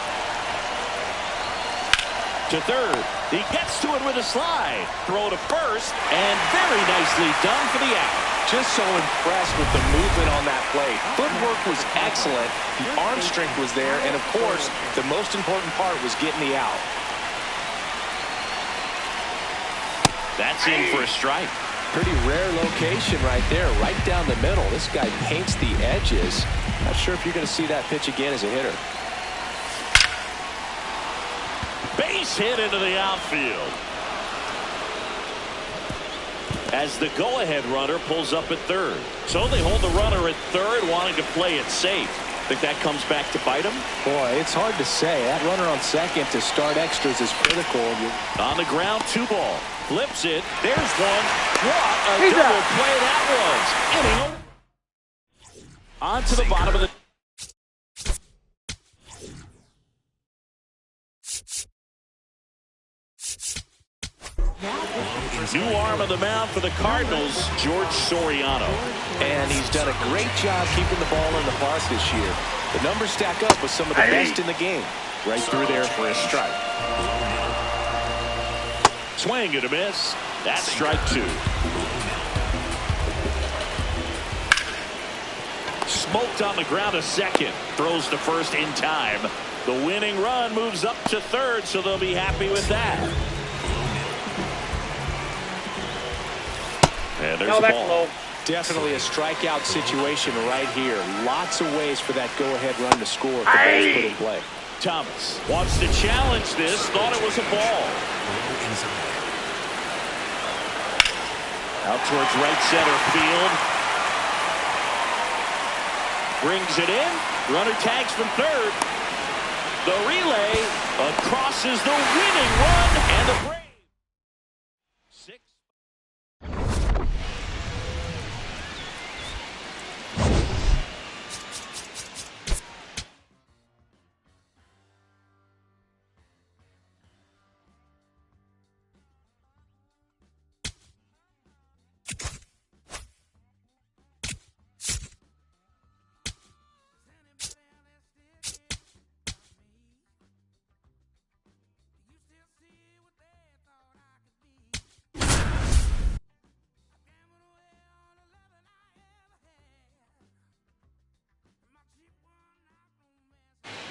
To third. He gets to it with a slide. Throw to first, and very nicely done for the out. Just so impressed with the movement on that play. Footwork was excellent. The arm strength was there. And, of course, the most important part was getting the out. That's in for a strike. Pretty rare location right there, right down the middle. This guy paints the edges. Not sure if you're going to see that pitch again as a hitter. Base hit into the outfield. As the go-ahead runner pulls up at third. So they hold the runner at third, wanting to play it safe. Think that comes back to bite him? Boy, it's hard to say. That runner on second to start extras is critical. On the ground, 2 ball. Flips it. There's one. What a double play that was. Inning. On to the bottom of the... New arm of the mound for the Cardinals, George Soriano. And he's done a great job keeping the ball in the park this year. The numbers stack up with some of the best in the game. Right through there for a strike. Swing and a miss. That's strike 2. Smoked on the ground a second. Throws to first in time. The winning run moves up to third, so they'll be happy with that. And there's the ball. Low. Definitely a strikeout situation right here. Lots of ways for that go-ahead run to score if the ball's put in play. Thomas wants to challenge this. Thought it was a ball. Out towards right center field. Brings it in. Runner tags from third. The relay crosses the winning run, and the Braves. 6.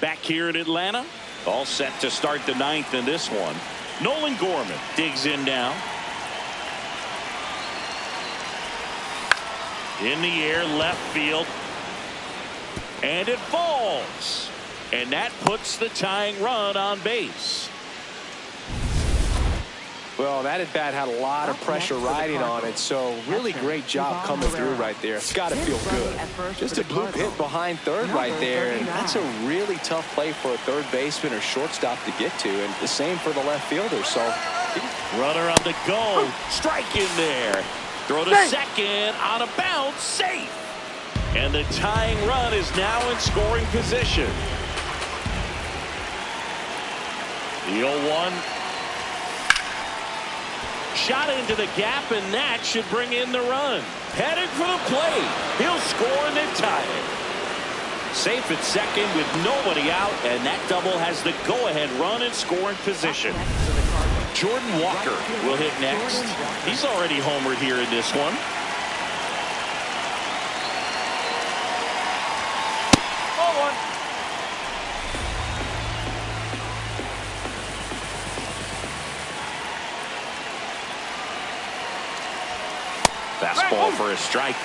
Back here in Atlanta, all set to start the 9th in this one. Nolan Gorman digs in now. In the air, left field. And it falls. And that puts the tying run on base. Well, that at-bat had a lot of pressure riding on it, so really great job coming through right there. It's got to feel good. Just a bloop hit behind third right there, and that's a really tough play for a third baseman or shortstop to get to, and the same for the left fielder. So, runner on the go. Strike in there. Throw to second on a bounce. Safe. And the tying run is now in scoring position. The 0-1. Shot into the gap, and that should bring in the run. Headed for the plate. He'll score and then tie it. Safe at second with nobody out, and that double has the go-ahead run in scoring position. Jordan Walker will hit next. He's already homered here in this one. Fastball for a strike.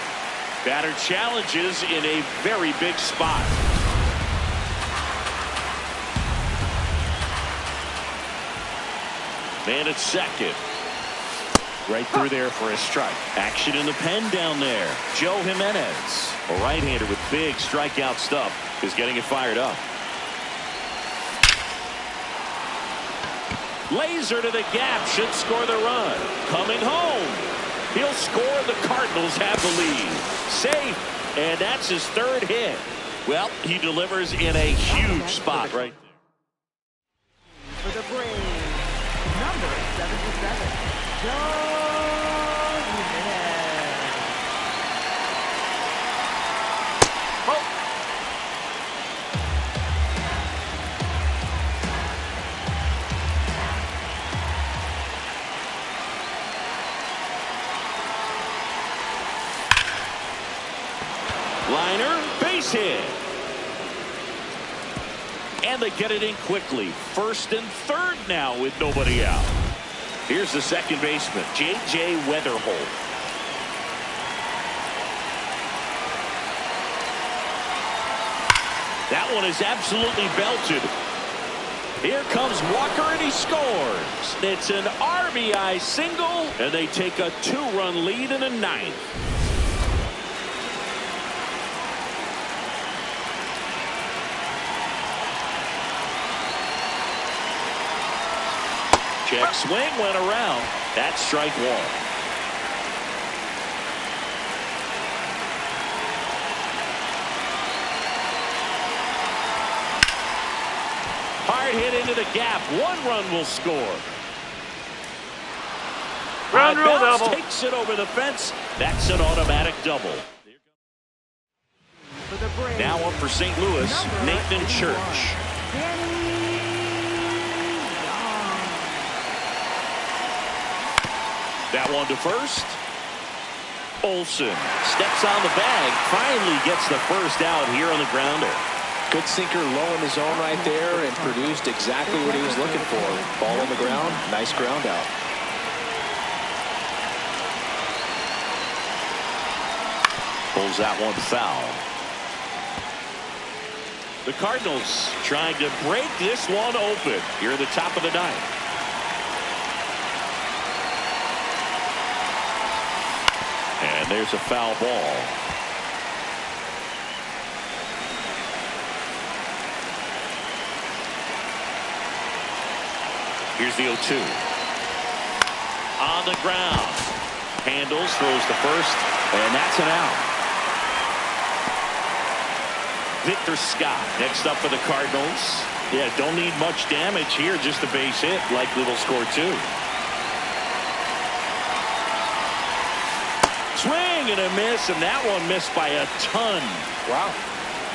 Batter challenges in a very big spot. Man at second. Right through there for a strike. Action in the pen down there. Joe Jimenez, a right-hander with big strikeout stuff, is getting it fired up. Laser to the gap, should score the run. Coming home. He'll score. The Cardinals have the lead. Safe, and that's his third hit. Well, he delivers in a huge spot right there. For the Braves, number 77, Joe Jimenez. Liner, base hit. And they get it in quickly. First and third now with nobody out. Here's the second baseman, J.J. Weatherholt. That one is absolutely belted. Here comes Walker, and he scores. It's an RBI single, and they take a 2-run lead in the ninth. Check swing went around. That's strike one. Hard hit into the gap. 1 run will score. Ground rule double. Takes it over the fence. That's an automatic double. For the Braves, Now up for St. Louis, number Nathan 81, Church. Danny Young. That one to first. Olsen steps on the bag. Finally gets the first out here on the grounder. Good sinker low in the zone right there and produced exactly what he was looking for. Ball on the ground. Nice ground out. Pulls that one foul. The Cardinals trying to break this one open here at the top of the ninth. And there's a foul ball. Here's the 0-2. On the ground. Handles, throws to first, and that's an out. Victor Scott next up for the Cardinals. Yeah, don't need much damage here, just a base hit. Likely they'll score 2. Swing and a miss, and that one missed by a ton. Wow.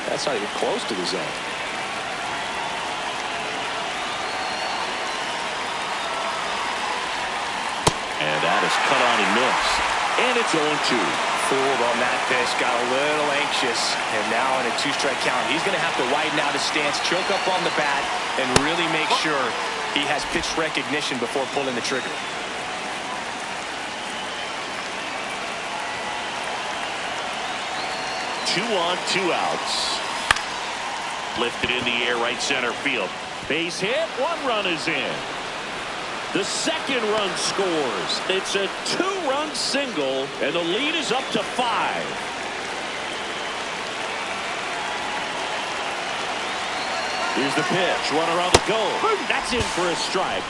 That's not even close to the zone. And that is cut on and missed. And it's 0-2. Fooled on that pitch, got a little anxious, and now in a 2-strike count, he's going to have to widen out his stance, choke up on the bat, and really make sure he has pitch recognition before pulling the trigger. Two on, 2 outs. Lifted in the air, right center field. Base hit, 1 run is in. The second run scores. It's a 2-run single, and the lead is up to 5. Here's the pitch. Runner on the go. That's in for a strike.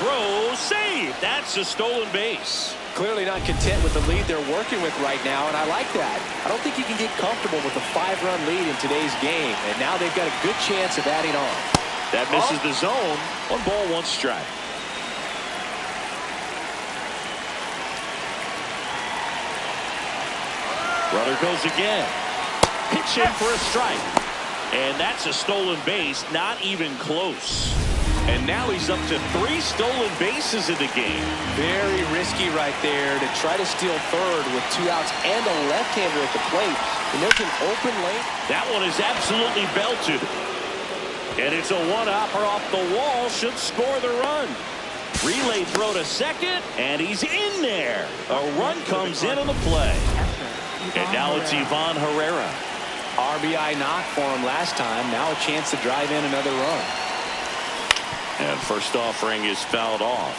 Throw, save. That's a stolen base. Clearly not content with the lead they're working with right now, and I like that. I don't think you can get comfortable with a 5-run lead in today's game, and now they've got a good chance of adding on. That misses the zone. 1 ball, 1 strike. Runner goes again. Pitch in for a strike. And that's a stolen base, not even close. And now he's up to 3 stolen bases in the game. Very risky right there to try to steal third with 2 outs and a left-hander at the plate. And there's an open lane. That one is absolutely belted. And it's a 1-hopper off the wall. Should score the run. Relay throw to second, and he's in there. A run comes in on the play. And now it's Ivan Herrera. RBI knock for him last time. Now a chance to drive in another run. And first offering is fouled off.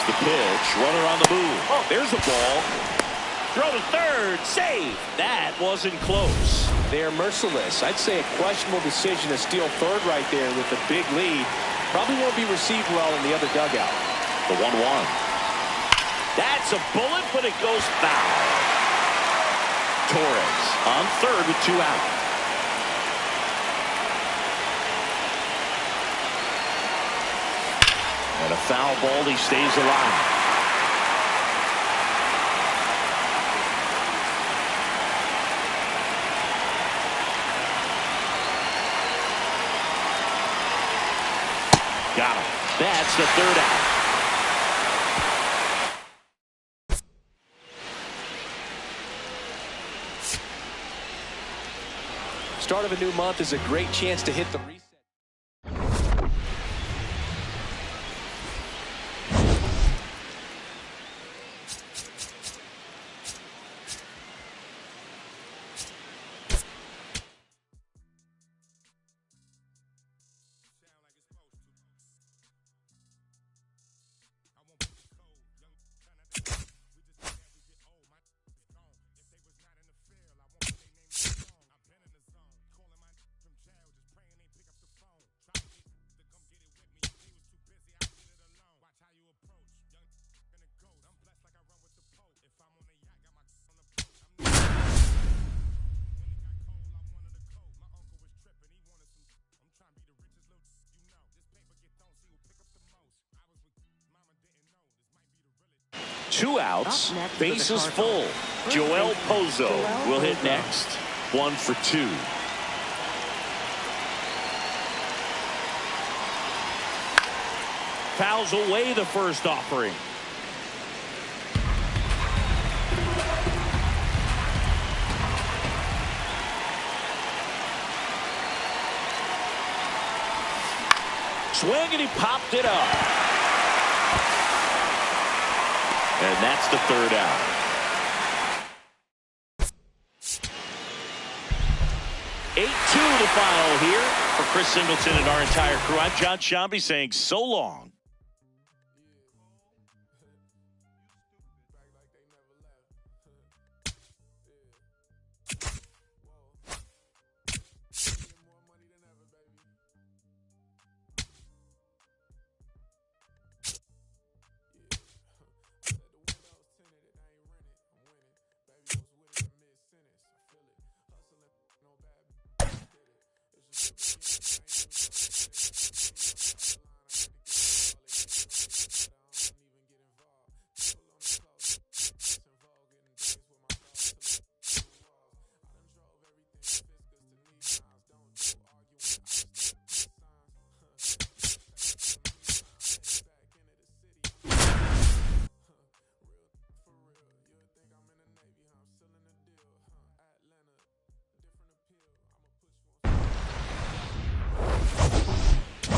the pitch. Runner on the move. Oh, there's the ball. Throw to third. Save. That wasn't close. They're merciless. I'd say a questionable decision to steal third right there with a big lead. Probably won't be received well in the other dugout. The 1-1. That's a bullet, but it goes foul. Torres on third with 2 out. And a foul ball, he stays alive. Got him. That's the 3rd out. Start of a new month is a great chance to hit the reset. Two outs, bases full. Joel Pozo will hit next. 1 for 2. Fouls away the first offering. Swing and he popped it up. And that's the 3rd out. (8-2) the final here for Chris Singleton and our entire crew. I'm John Shambi saying so long.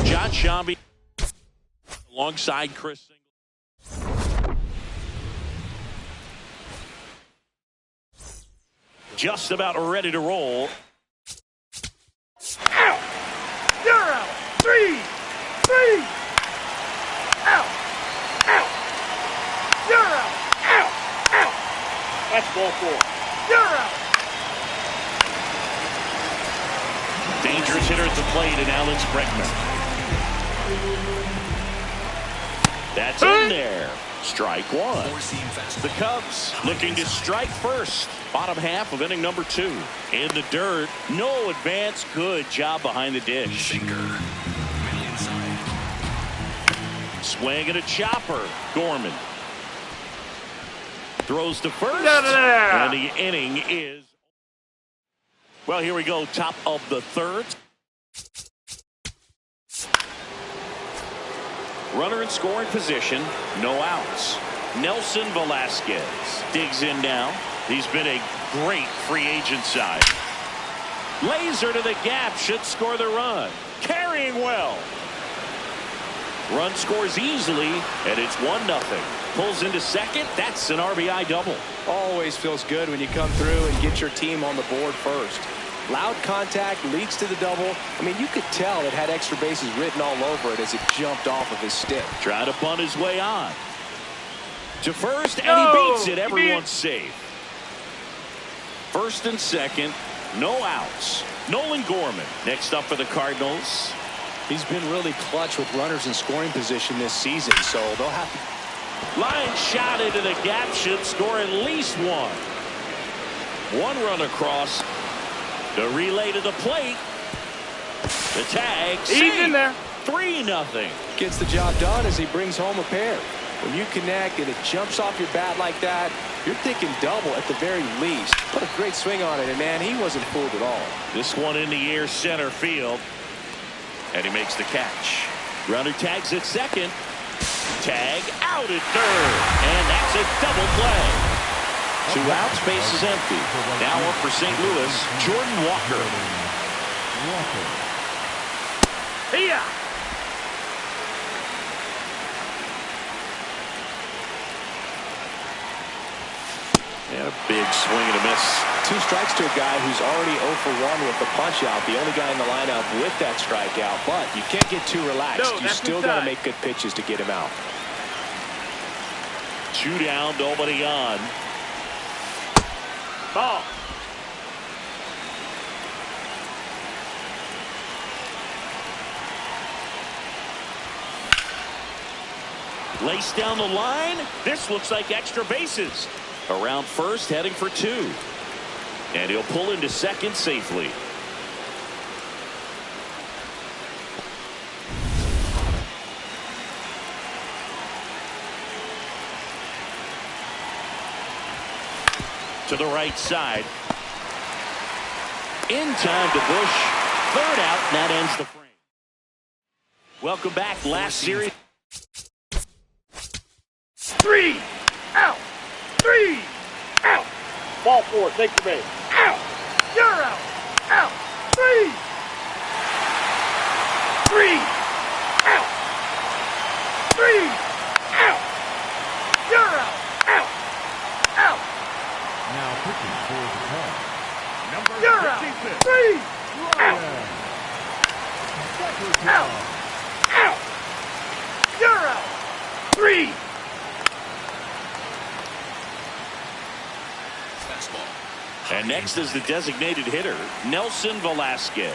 John Shambi alongside Chris Singleton. Just about ready to roll. Out! You're out! 3! 3! Out! Out! You're out! Out! Out! That's ball 4. You're out! Dangerous hitter at the plate in Alex Bregman. That's in there. Strike 1. The Cubs looking to strike first. Bottom half of inning number 2. In the dirt. No advance. Good job behind the dish. Swing and a chopper. Gorman throws to first. And the inning is. Well, here we go. Top of the 3rd. Runner in scoring position. No outs. Nelson Velasquez digs in now. He's been a great free agent side. Laser to the gap. Should score the run. Carrying well. Run scores easily, and it's 1-0. Pulls into second. That's an RBI double. Always feels good when you come through and get your team on the board first. Loud contact leads to the double. I mean, you could tell it had extra bases written all over it as it jumped off of his stick. Trying to bunt his way on. To first, and No, he beats it. he Everyone's safe. First and second, no outs. Nolan Gorman next up for the Cardinals. He's been really clutch with runners in scoring position this season, so they'll have to. Line shot into the gap should score at least one. One run across. The relay to the plate. The tag. He's in there. 3-0. Gets the job done as he brings home a pair. When you connect and it jumps off your bat like that, you're thinking double at the very least. Put a great swing on it, and man, he wasn't fooled at all. This one in the air center field. And he makes the catch. Runner tags at second. Tag out at third. And that's a double play. 2 outs, base is empty. Now up for St. Louis, Jordan Walker. Here. And a big swing and a miss. 2 strikes to a guy who's already 0 for 1 with the punch out. The only guy in the lineup with that strikeout. But you can't get too relaxed. No, you still got to make good pitches to get him out. 2 down, nobody on. Ball. Lace down the line. This looks like extra bases. Around first, heading for 2. And he'll pull into second safely. To the right side. In time to Bush. 3rd out, and that ends the frame. Welcome back. Last series. 3 out. 3 out. Ball 4. Take the base. Out. You're out. Out. 3. 3 out. 3 out. You're out. Out. Out. Now pitching for the call. Number You're out. 56. 3 out. Second Out. Out. You're out. 3. And next is the designated hitter, Nelson Velasquez.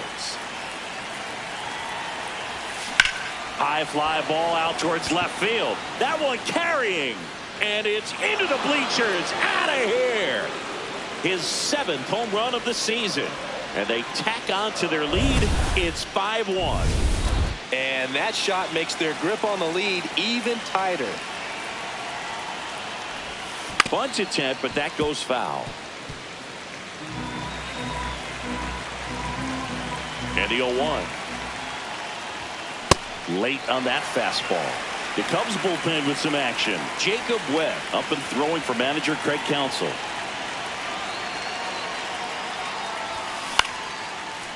High fly ball out towards left field. That one carrying. And it's into the bleachers. Out of here. His 7th home run of the season. And they tack on to their lead. It's 5-1. And that shot makes their grip on the lead even tighter. Bunt attempt, but that goes foul. And the 0-1. Late on that fastball. The Cubs bullpen with some action. Jacob Webb up and throwing for manager Craig Counsell.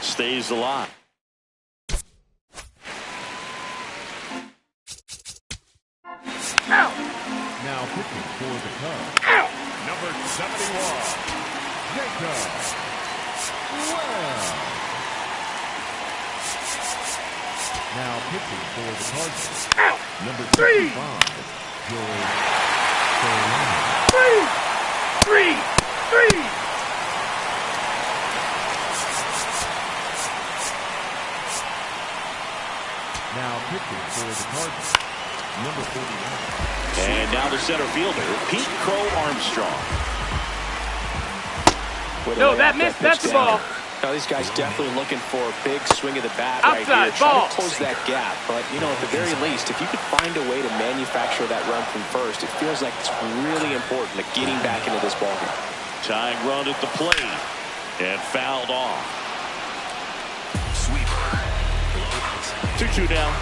Stays alive. Out. Now pitching for the Cubs. Out. Number 71. Jacob Webb. Now pitching for the Cardinals. Out. Number 3. 65. George Solano. 3. 3. Now pitching for the Cardinals. Number 49. And now the center fielder, Pete Crow Armstrong. No, that missed. That's the ball. Now, these guys definitely looking for a big swing of the bat right Outside, here. Try ball. to close that gap. But, you know, at the very least, if you could find a way to manufacture that run from first, it feels like it's really important to getting back into this ballgame. Tying run at the plate. And fouled off. Sweeper. 2-2 down.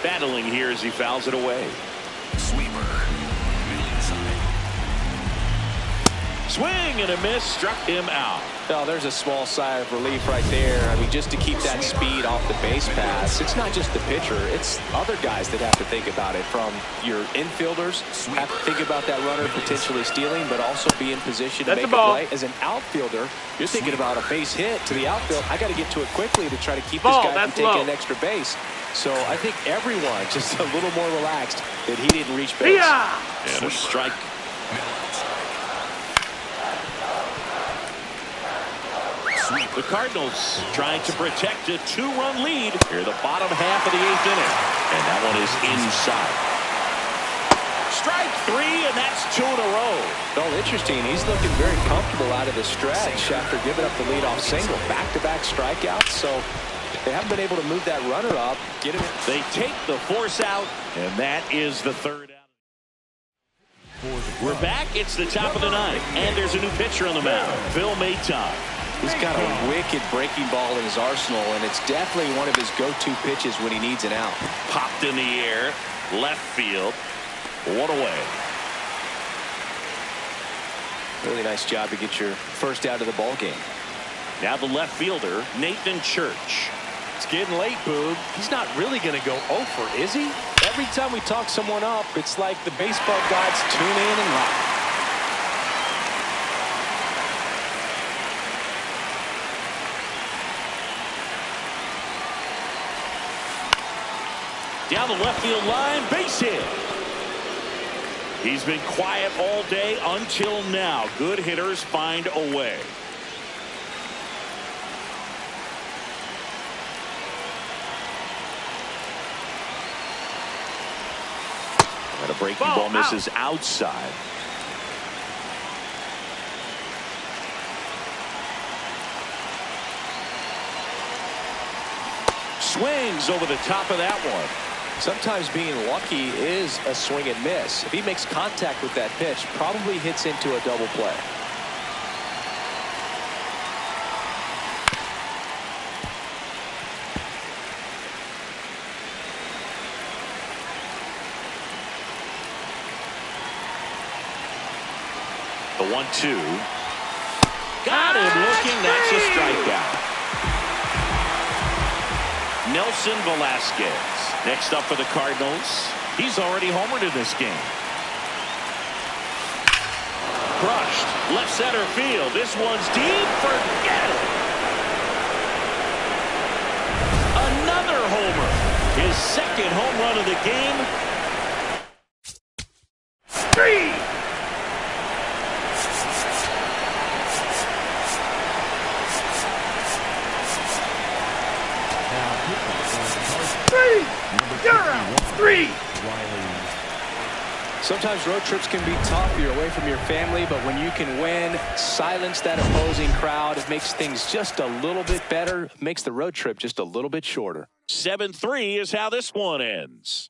Battling here as he fouls it away. Sweeper. Middle inside. Swing and a miss, struck him out. Well, there's a small sigh of relief right there. I mean, just to keep that speed off the base pass, it's not just the pitcher. It's other guys that have to think about it. From your infielders, have to think about that runner potentially stealing, but also be in position to That's make the a ball. play. As an outfielder, you're thinking about a base hit to the outfield. I got to get to it quickly to try to keep Ball, this guy from that's taking low. an extra base. So I think everyone just a little more relaxed that he didn't reach base. And a strike. The Cardinals trying to protect a 2-run lead here, the bottom half of the 8th inning. And that one is inside. Strike 3, and that's 2 in a row. Well, interesting. He's looking very comfortable out of the stretch after giving up the leadoff single. Back-to-back strikeouts, so they haven't been able to move that runner up. They take the force out, and that is the 3rd out. We're back. It's the top of the 9th, and there's a new pitcher on the mound, Phil Maton. He's got a wicked breaking ball in his arsenal, and it's definitely one of his go-to pitches when he needs an out. Popped in the air, left field. One away. Really nice job to get your first out of the ball game. Now the left fielder, Nathan Church. It's getting late, Boog. He's not really going to go over, is he? Every time we talk someone up, it's like the baseball gods tune in and rock. Down the left field line, base hit. He's been quiet all day until now. Good hitters find a way. And a breaking ball misses outside. Swings over the top of that one. Sometimes being lucky is a swing and miss. If he makes contact with that pitch, probably hits into a double play. The 1-2. Got him looking. That's a strikeout. Nelson Velasquez. Next up for the Cardinals. He's already homered in this game. Crushed. Left center field. This one's deep. Forget it. Another homer. His second home run of the game. 3. You're out. 3. Sometimes road trips can be tough. You're away from your family, but when you can win, silence that opposing crowd, it makes things just a little bit better. It makes the road trip just a little bit shorter. 7-3 is how this one ends.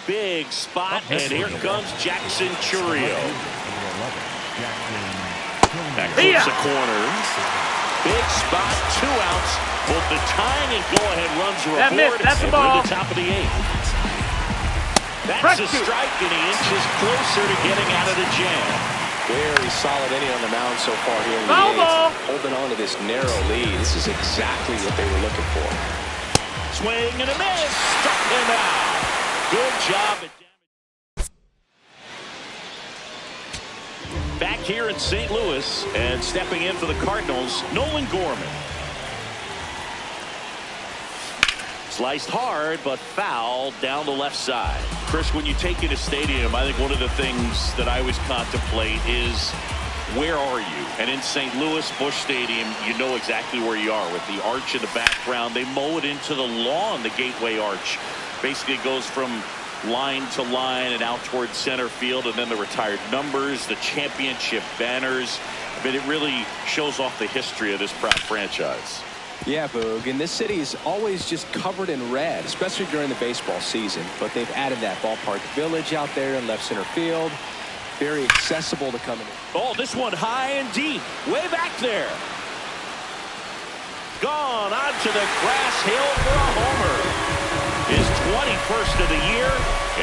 Big spot, and here comes Jackson Chourio. Back towards the corner. Big spot, 2 outs. Both the tying and go-ahead runs are aboard. That's the ball. We're at the top of the 8th. That's a strike, and he inches closer to getting out of the jam. Very solid inning on the mound so far here in the Foul eighth. ball. Holding on to this narrow lead. This is exactly what they were looking for. Swing and a miss. Struck him out. Good job at damage. Back here in St. Louis and stepping in for the Cardinals, Nolan Gorman. Sliced hard, but foul down the left side. Chris, when you take in a stadium, I think one of the things that I always contemplate is, where are you? And in St. Louis, Busch Stadium, you know exactly where you are with the arch in the background. They mow it into the lawn, the Gateway Arch. Basically goes from line to line and out towards center field, and then the retired numbers, the championship banners. I mean, it really shows off the history of this proud franchise. Yeah, Boog, and this city is always just covered in red, especially during the baseball season. But they've added that ballpark village out there in left center field. Very accessible to come in. Oh, this one high and deep, way back there. Gone onto the grass hill for a homer. His 21st of the year,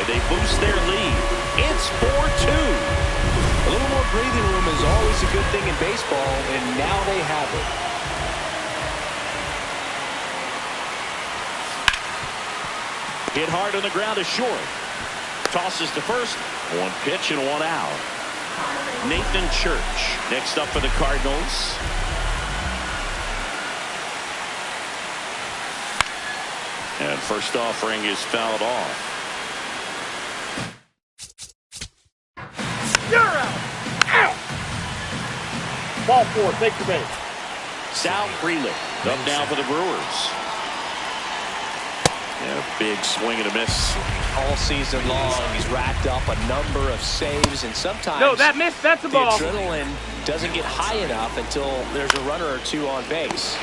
and they boost their lead. It's 4-2. A little more breathing room is always a good thing in baseball, and now they have it. Hit hard on the ground is short. Tosses to first. One pitch and one out. Nathan Church next up for the Cardinals. And first offering is fouled off. You're out. Out. Ball four. Take the base. Sal Frelick up now for the Brewers. And a big swing and a miss. All season long, he's racked up a number of saves, and sometimes No, that missed. That's a the ball. adrenaline doesn't get high enough until there's a runner or two on base.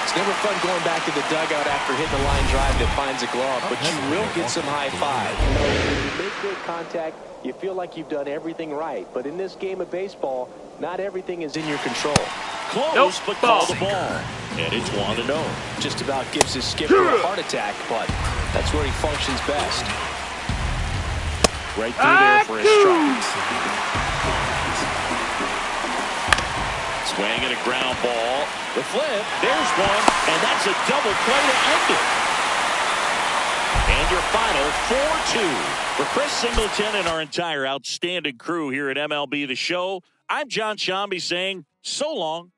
It's never fun going back to the dugout after hitting a line drive that finds a glove, but you will get some high five. You know, when you make great contact, you feel like you've done everything right. But in this game of baseball, not everything is in your control. Close, Nope, but ball. call the ball. And it's 1-0. Just about gives his skipper a heart attack, but that's where he functions best. Right through there for a strike. Swing and a ground ball. The flip. There's one. And that's a double play to end it. And your final 4-2. For Chris Singleton and our entire outstanding crew here at MLB The Show, I'm John Shambi saying so long.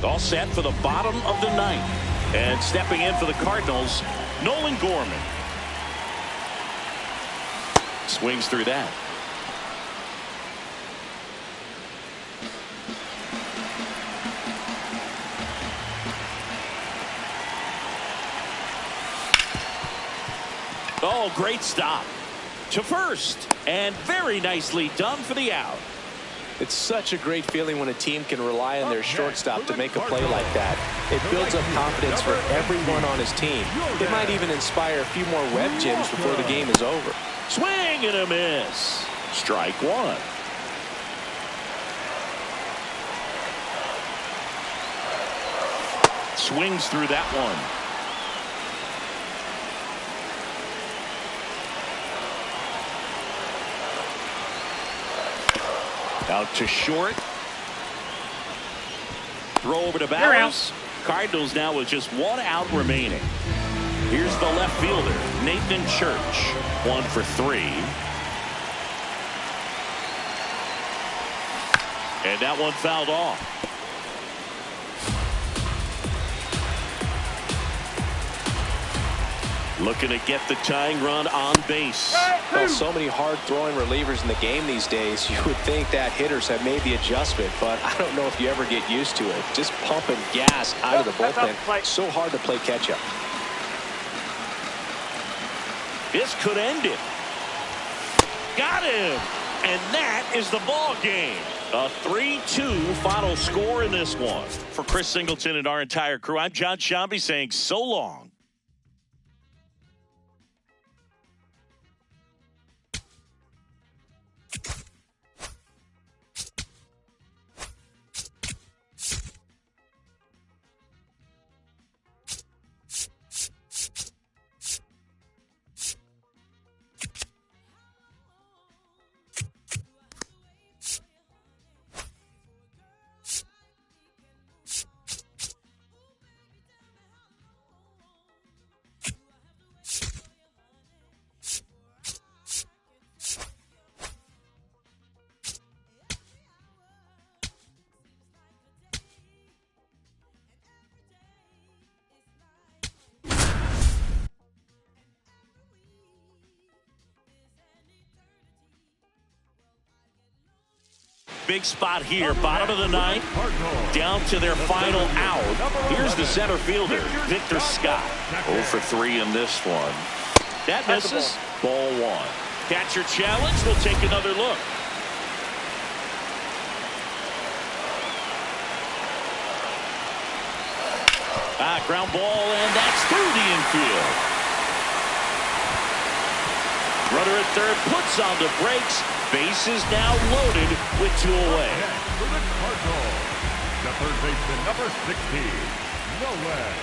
All set for the bottom of the ninth. And stepping in for the Cardinals, Nolan Gorman. Swings through that. Oh, great stop to first, and very nicely done for the out. It's such a great feeling when a team can rely on their shortstop to make a play like that. It builds up confidence for everyone on his team. It might even inspire a few more web gems before the game is over. Swing and a miss. Strike one. Swings through that one. Out to short. Throw over to Bowers. Cardinals now with just one out remaining. Here's the left fielder, Nathan Church. 1 for 3. And that one fouled off. Looking to get the tying run on base. Well, so many hard-throwing relievers in the game these days, you would think that hitters have made the adjustment, but I don't know if you ever get used to it. Just pumping gas out of the bullpen. So hard to play catch-up. This could end it. Got him. And that is the ball game. A 3-2 final score in this one. For Chris Singleton and our entire crew, I'm John Shambi saying so long. Big spot here, bottom of the ninth, down to their final out. Here's the center fielder, Victor Scott. 0 for 3 in this one. That misses. Ball one. Catcher challenge. We'll take another look. Ground ball, and that's through the infield. Runner at third puts on the brakes. Base is now loaded with 2 away. For the Cardinals, the third baseman, number 16, Nolan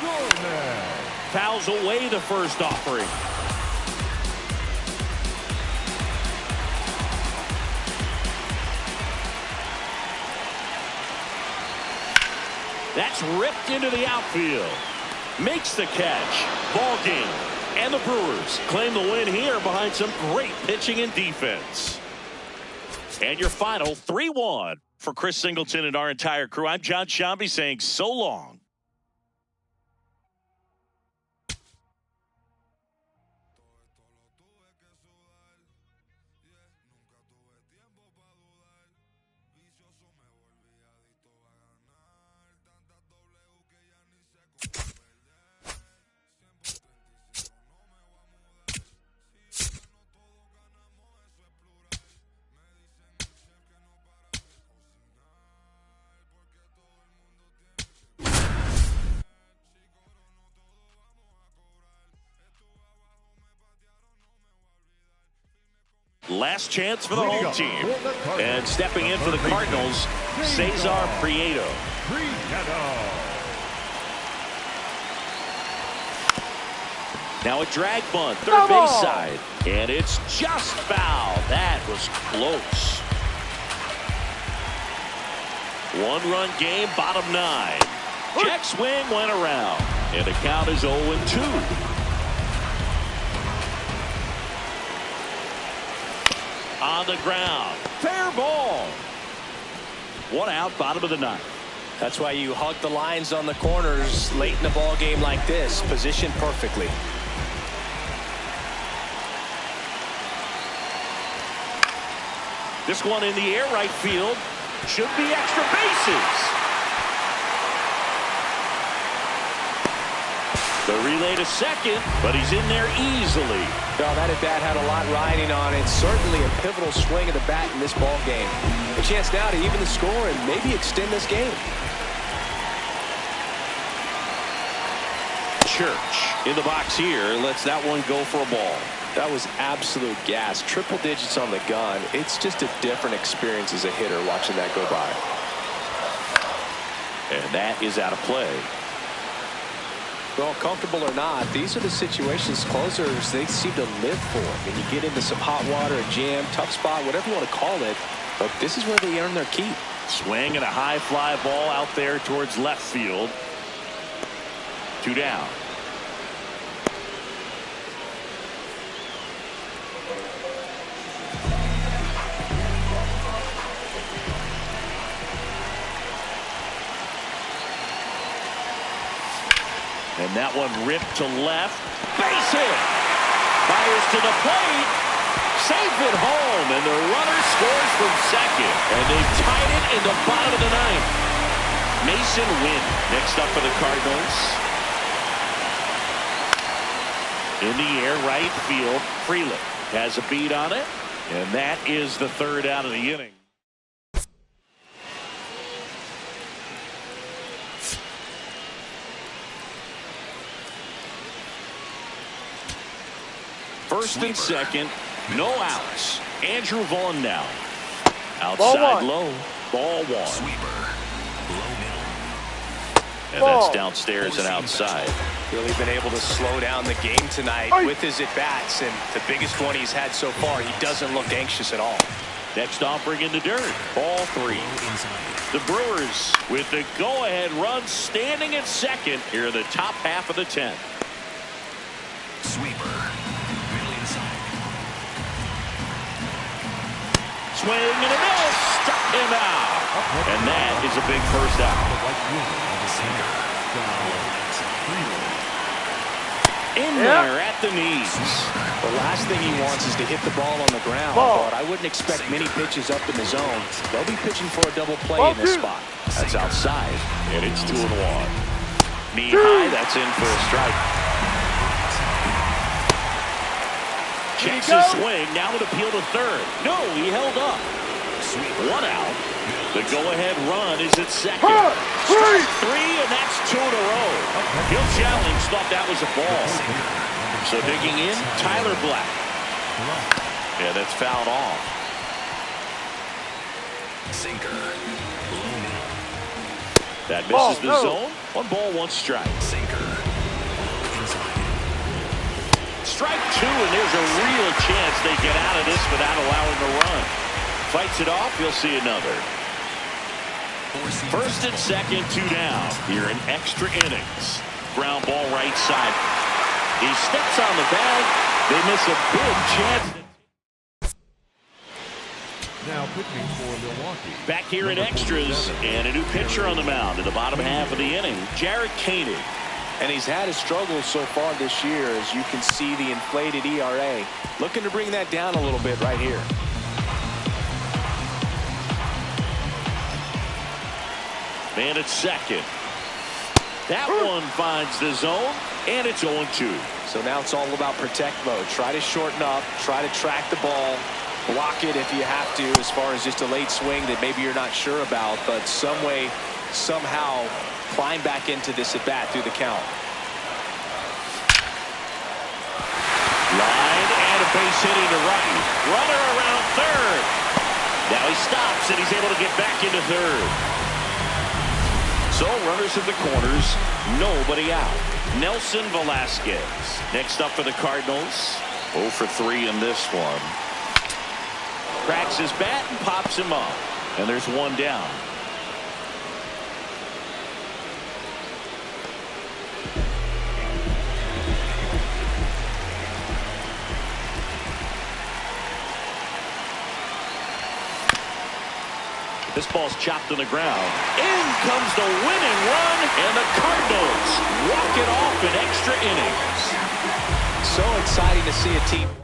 Gorman. Fouls away the first offering. That's ripped into the outfield. Makes the catch. Ball game. And the Brewers claim the win here behind some great pitching and defense. And your final 3-1 for Chris Singleton and our entire crew. I'm John Shambi saying so long. Last chance for the home team. And stepping in for the Cardinals, Cesar Prieto. Now a drag bunt, third base side. And it's just foul. That was close. 1-run game, bottom 9. Check swing went around. And the count is 0-2. On the ground. Fair ball. One out, bottom of the ninth. That's why you hug the lines on the corners late in a ball game like this, positioned perfectly. This one in the air, right field. Should be extra bases. The relay to second, but he's in there easily. Well, that at-bat had a lot riding on it. Certainly a pivotal swing of the bat in this ball game. A chance now to even the score and maybe extend this game. Church in the box here. Lets that one go for a ball. That was absolute gas. Triple digits on the gun. It's just a different experience as a hitter watching that go by. And that is out of play. Well, comfortable or not, these are the situations closers they seem to live for. I mean, you get into some hot water, a jam, tough spot, whatever you want to call it, but this is where they earn their keep. Swing and a high fly ball out there towards left field. 2 down. And that one ripped to left. Base hit. Fires to the plate. Safe at home. And the runner scores from second. And they've tied it in the bottom of the ninth. Mason Wynn next up for the Cardinals. In the air, right field. Freeland has a beat on it. And that is the third out of the inning. First and second, no outs. Andrew Vaughn now. Outside low. Ball one. Sweeper. Low middle. And that's downstairs and outside. Really been able to slow down the game tonight with his at-bats, and the biggest one he's had so far, he doesn't look anxious at all. Next offering in the dirt. Ball 3. The Brewers with the go-ahead run standing at second here in the top half of the 10th. Sweeper. Middle inside. Swing and a miss. Struck him out. And that is a big first out. In there at the knees. The last thing he wants is to hit the ball on the ground, but I wouldn't expect many pitches up in the zone. They'll be pitching for a double play in this spot. That's outside, and it's 2-1. Knee high, that's in for a strike. Checks his swing, now with appeal to third. No, he held up. 1 out. The go-ahead run is at second. Strike 3, and that's 2 in a row. He'll challenge, thought that was a ball. So digging in, Tyler Black. Yeah, that's fouled off. Sinker. Low middle. That misses the zone. 1 ball, 1 strike. Sinker. Inside. Strike 2, and there's a real chance they get out of this without allowing a run. Fights it off, you'll see another. First and second, 2 down here in extra innings. Ground ball right side. He steps on the bag. They miss a big chance. Now pitching for Milwaukee. Back here in extras, and a new pitcher on the mound in the bottom half of the inning, Jared Koenig. And he's had his struggles so far this year, as you can see the inflated ERA. Looking to bring that down a little bit right here. Man at second. That one finds the zone, and it's 0-2. So now it's all about protect mode. Try to shorten up, try to track the ball, block it if you have to, as far as just a late swing that maybe you're not sure about, but some way, somehow climb back into this at bat through the count. Line and a base hitting to right. Runner around third. Now he stops, and he's able to get back into third. So runners at the corners, nobody out. Nelson Velasquez next up for the Cardinals. 0 for 3 in this one. Cracks his bat and pops him up. And there's 1 down. This ball's chopped to the ground. In comes the winning run, and the Cardinals walk it off in extra innings. So exciting to see a team.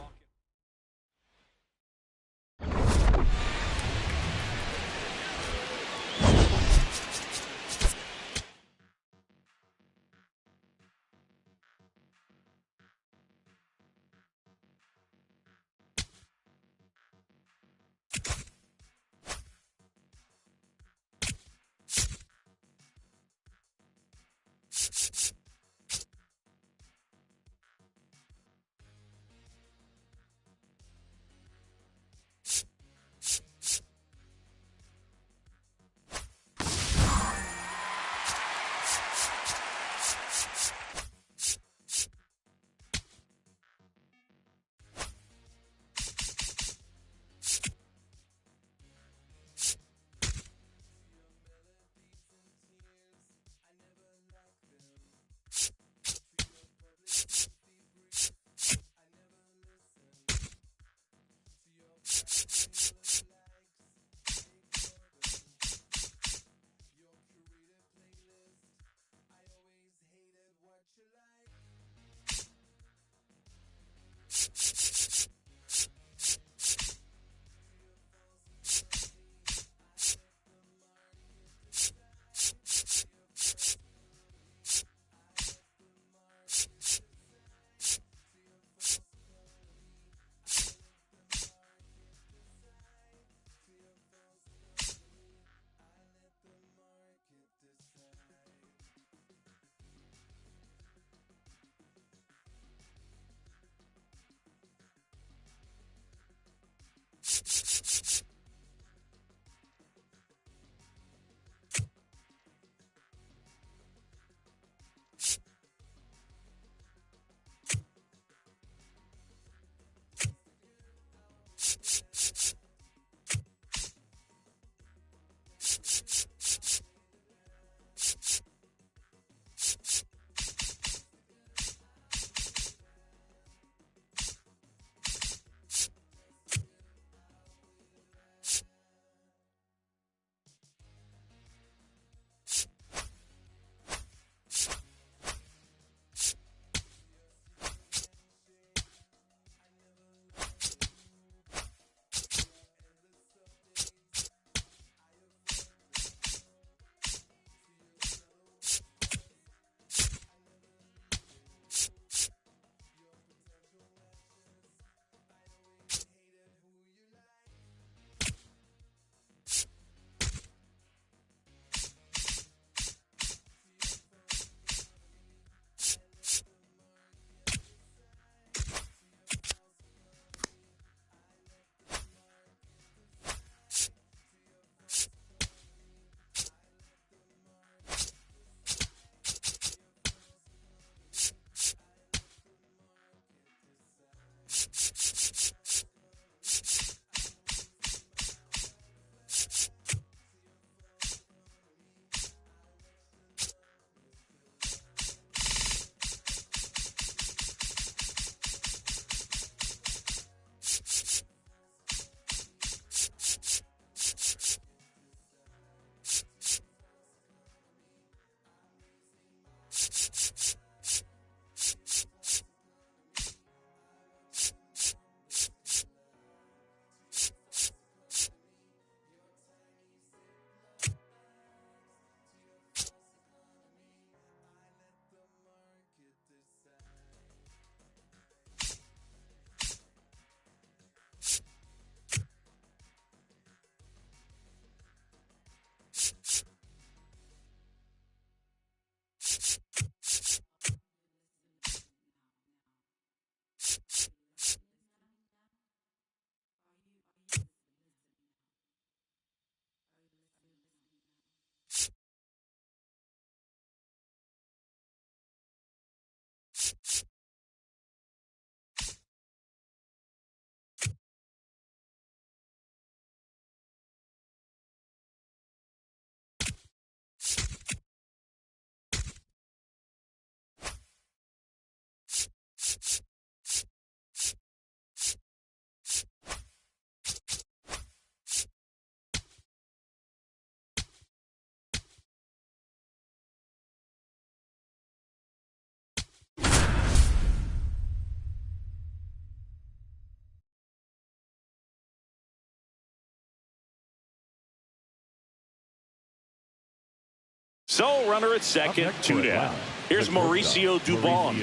So runner at second, 2 down. Here's Mauricio Dubon,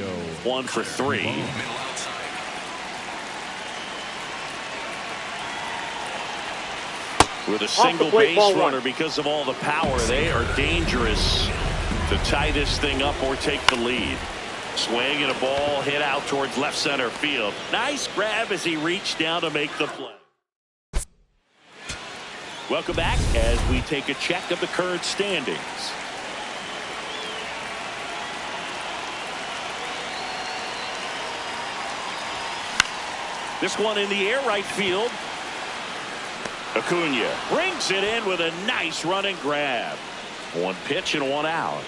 1 for 3. Middle outside. With a single plate, base ball runner, one. because of all the power, they are dangerous to tie this thing up or take the lead. Swing and a ball hit out towards left center field. Nice grab as he reached down to make the play. Welcome back as we take a check of the current standings. This one in the air, right field. Acuna brings it in with a nice running grab. 1 pitch and 1 out.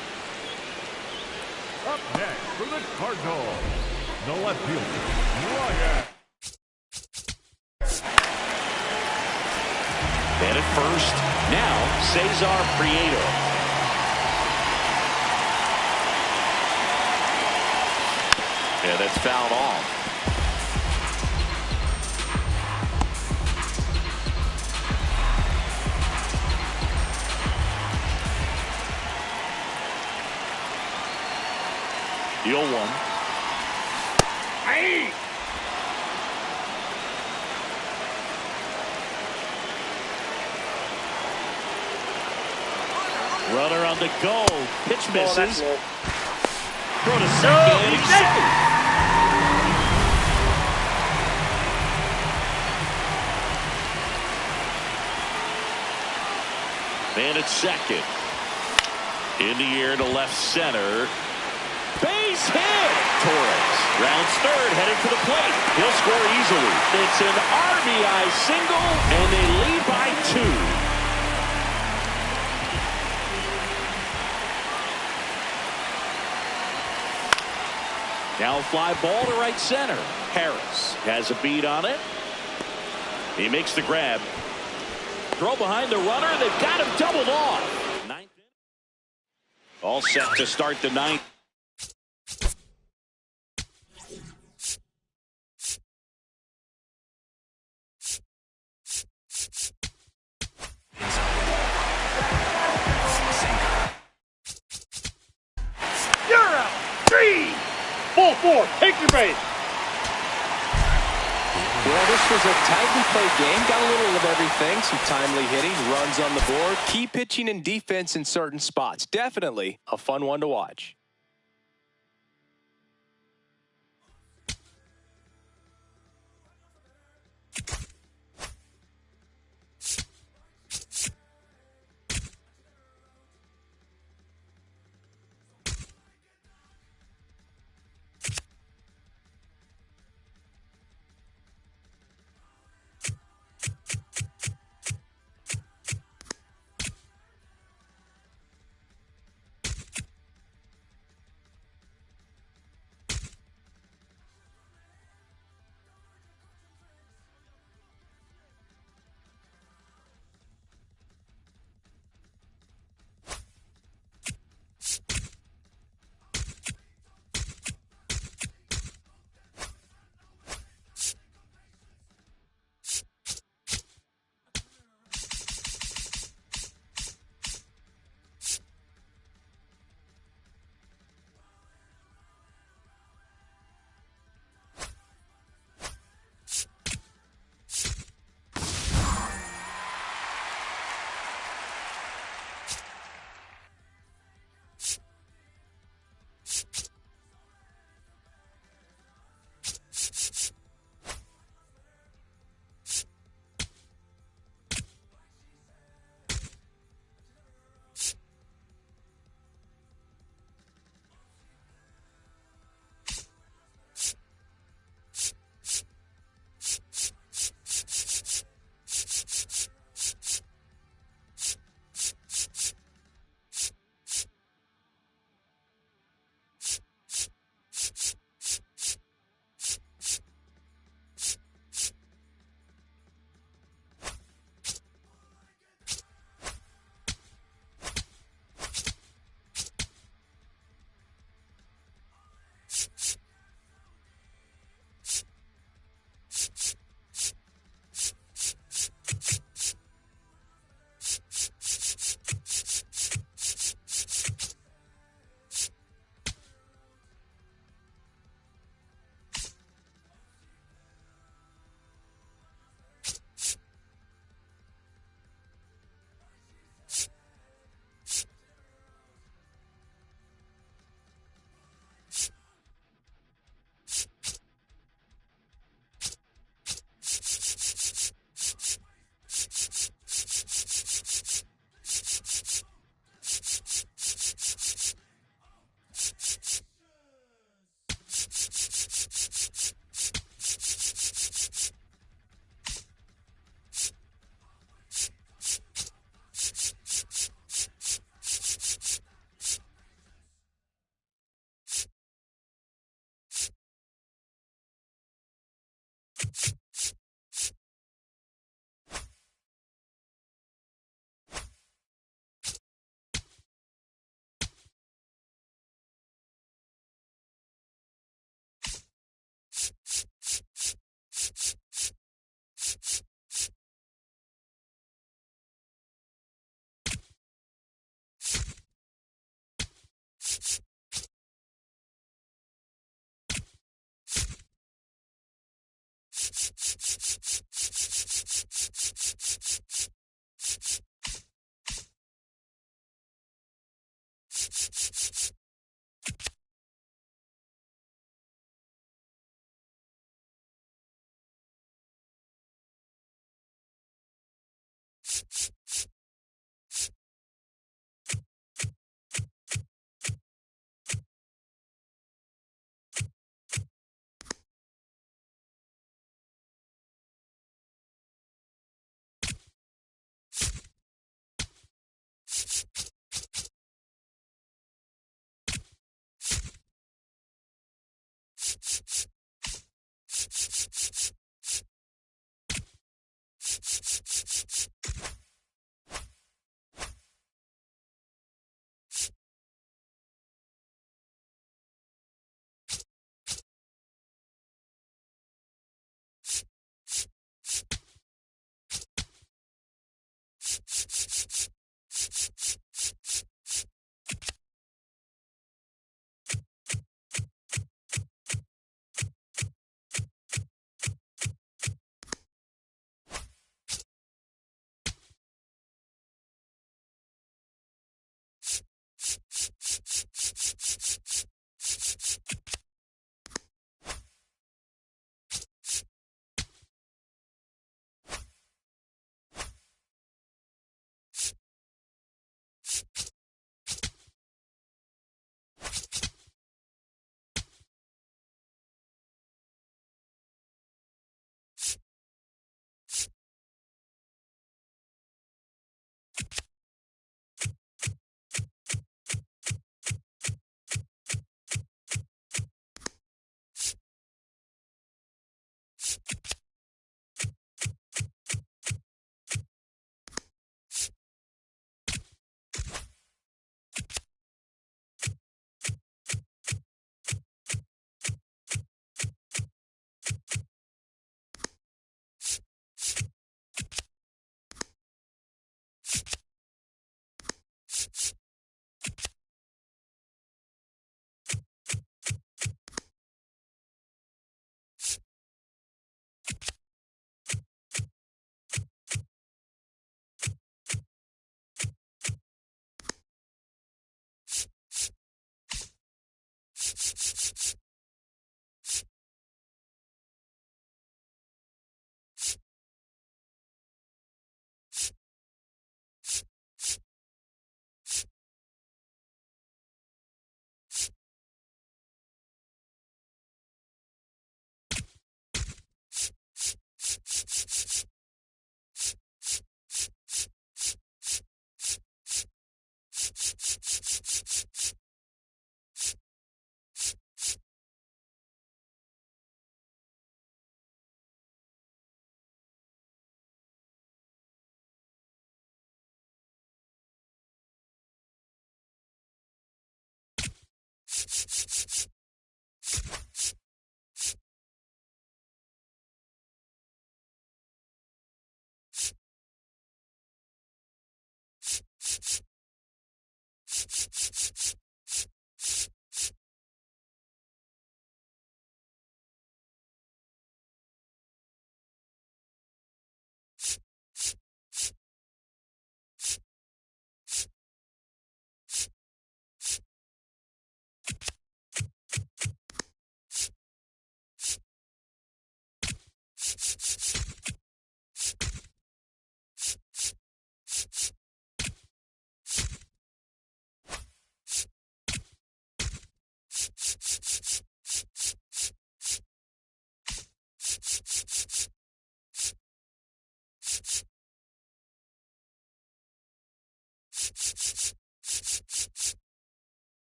Up next for the Cardinals, the left fielder, Ryan. And at first, now Cesar Prieto. Yeah, that's fouled off. The 0-1. Hey! Runner on the go. Pitch Oh, that's misses. low. Throw to second. he's He's safe. safe. Man at second. In the air to left center. Base hit. Torres rounds third, headed for the plate. He'll score easily. It's an RBI single, and they lead by 2. Now a fly ball to right center. Harris has a beat on it. He makes the grab. Throw behind the runner. They've got him doubled off. Ninth. All set to start the 9th. You're out. 3. Ball 4. Take your base. Well, this was a tightly played game. Got a little of everything. Some timely hitting, runs on the board, key pitching and defense in certain spots. Definitely a fun one to watch.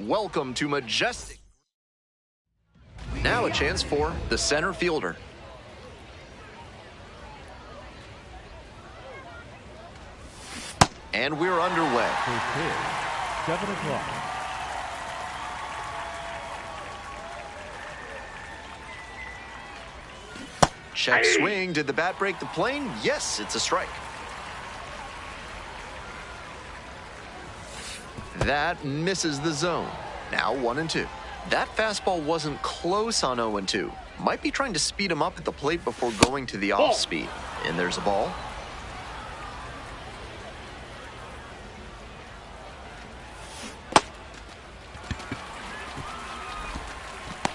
welcome to majestic. Now a chance for the center fielder. And we're underway. First pitch, 7 o'clock. Check swing. Did the bat break the plane? Yes, it's a strike. That misses the zone. Now 1-2. That fastball wasn't close on 0-2. Might be trying to speed him up at the plate before going to the off speed. And there's a ball.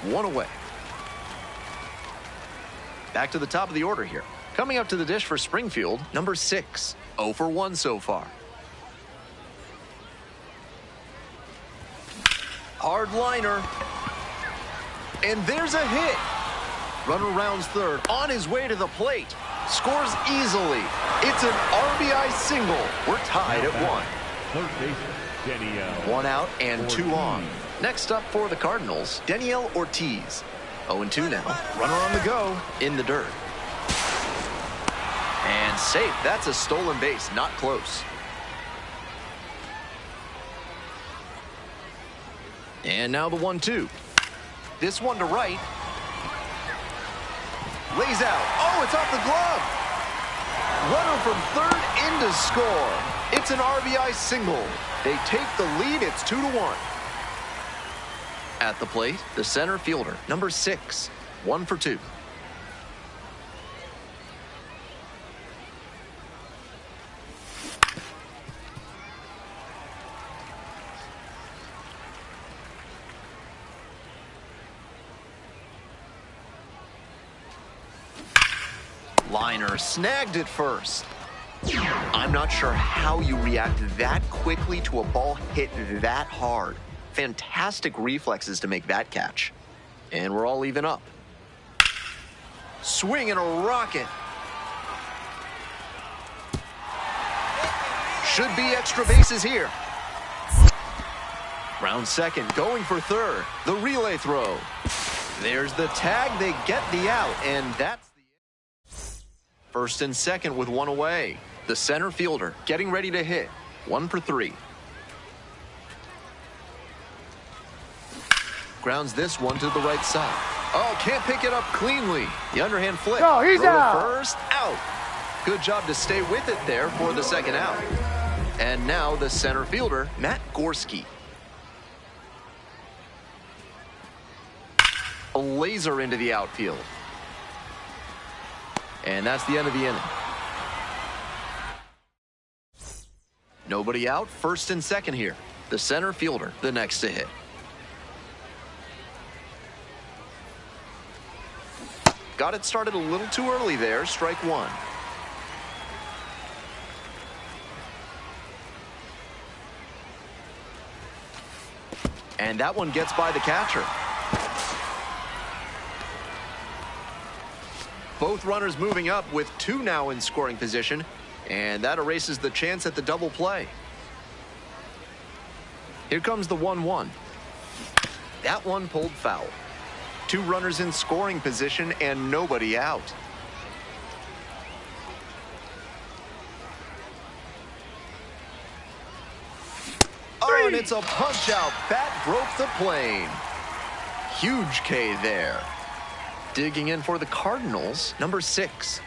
One away. Back to the top of the order here. Coming up to the dish for Springfield, number 6. 0 for 1 so far. Hard liner. And there's a hit. Runner rounds third, on his way to the plate. Scores easily. It's an RBI single. We're tied at 1. Third baseman, Danielle. 1 out and 2 on. Next up for the Cardinals, Danielle Ortiz. 0-2 now. Runner on the go, in the dirt. And safe. That's a stolen base, not close. And now the 1-2. This one to right. Lays out. Oh, it's off the glove. Runner from third in to score. It's an RBI single. They take the lead. It's 2-1. At the plate, the center fielder, number 6. 1 for 2. Liner snagged it first. I'm not sure how you react that quickly to a ball hit that hard. Fantastic reflexes to make that catch. And we're all even up. Swing and a rocket. Should be extra bases here. Round second, going for third. The relay throw. There's the tag. They get the out, and that's the end. First and second with 1 away. The center fielder getting ready to hit. 1 for 3. Grounds this one to the right side. Oh, can't pick it up cleanly. The underhand flip. No, he's Throw to out. first, out. Good job to stay with it there for the second out. And now the center fielder, Matt Gorski. A laser into the outfield. And that's the end of the inning. Nobody out, first and second here. The center fielder, the next to hit. Got it started a little too early there, strike 1. And that one gets by the catcher. Both runners moving up with 2 now in scoring position, and that erases the chance at the double play. Here comes the 1-1. That one pulled foul. 2 runners in scoring position and nobody out. Oh, and it's a punch out. Bat broke the plane. Huge K there. Digging in for the Cardinals, number 6.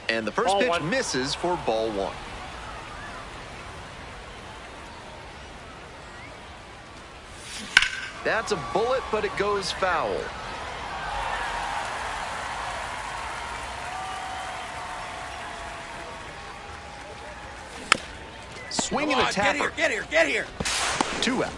And the first Ball pitch 1. misses for ball 1. That's a bullet, but it goes foul. Swing and a tapper. Get here. 2 out.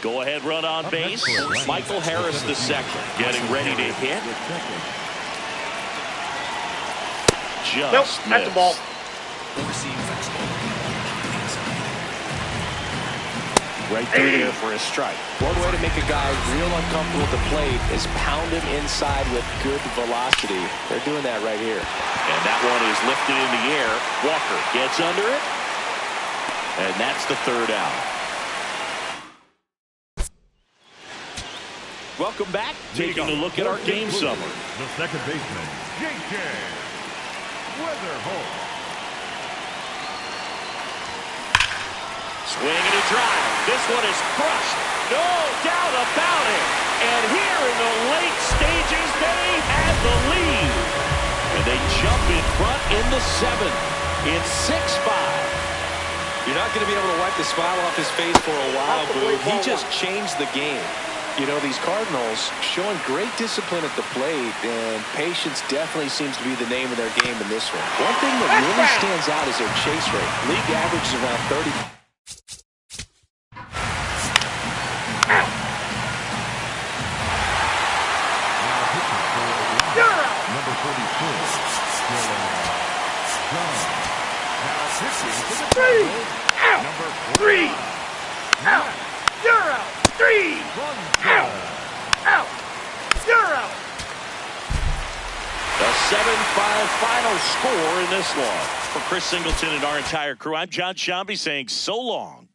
Go ahead run on base. Michael Harris the second. Getting ready to hit. Just nope, at the ball. Right through there for a strike. One way to make a guy real uncomfortable at the plate is pound him inside with good velocity. They're doing that right here. And that one is lifted in the air. Walker gets under it. And that's the third out. Welcome back. Taking a look at our game summary. The second baseman, J.J. Weatherholt. Swing and a drive. This one is crushed. No doubt about it. And here in the late stages, they had the lead. And they jump in front in the seventh. It's 6-5. You're not going to be able to wipe the smile off his face for a while, Boo. He just changed the game. You know, these Cardinals showing great discipline at the plate, and patience definitely seems to be the name of their game in this one. One thing that really stands out is their chase rate. League average is around 30. Number 44, still on. Now pitching to the Three. Out. Number 3. Out. You're out. 3. Out. Out. You're out. The 7-5 final score in this one. For Chris Singleton and our entire crew, I'm John Shambi saying so long.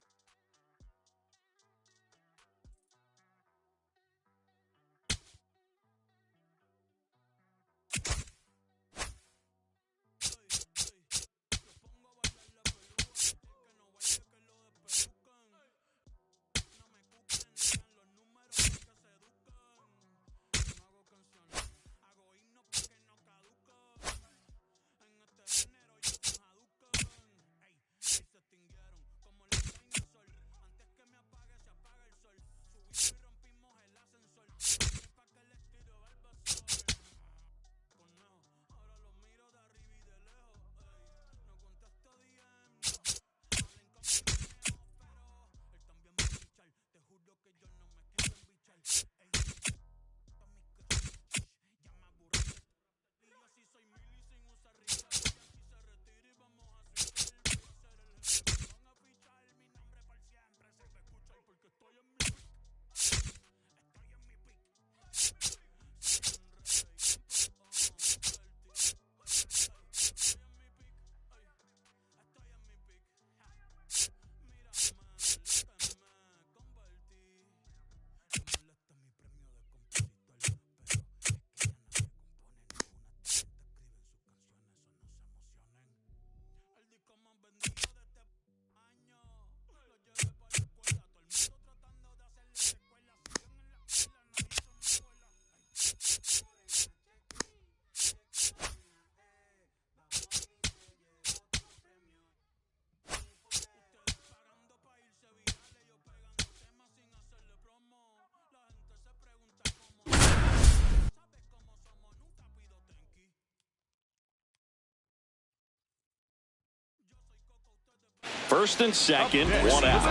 First and second, one out.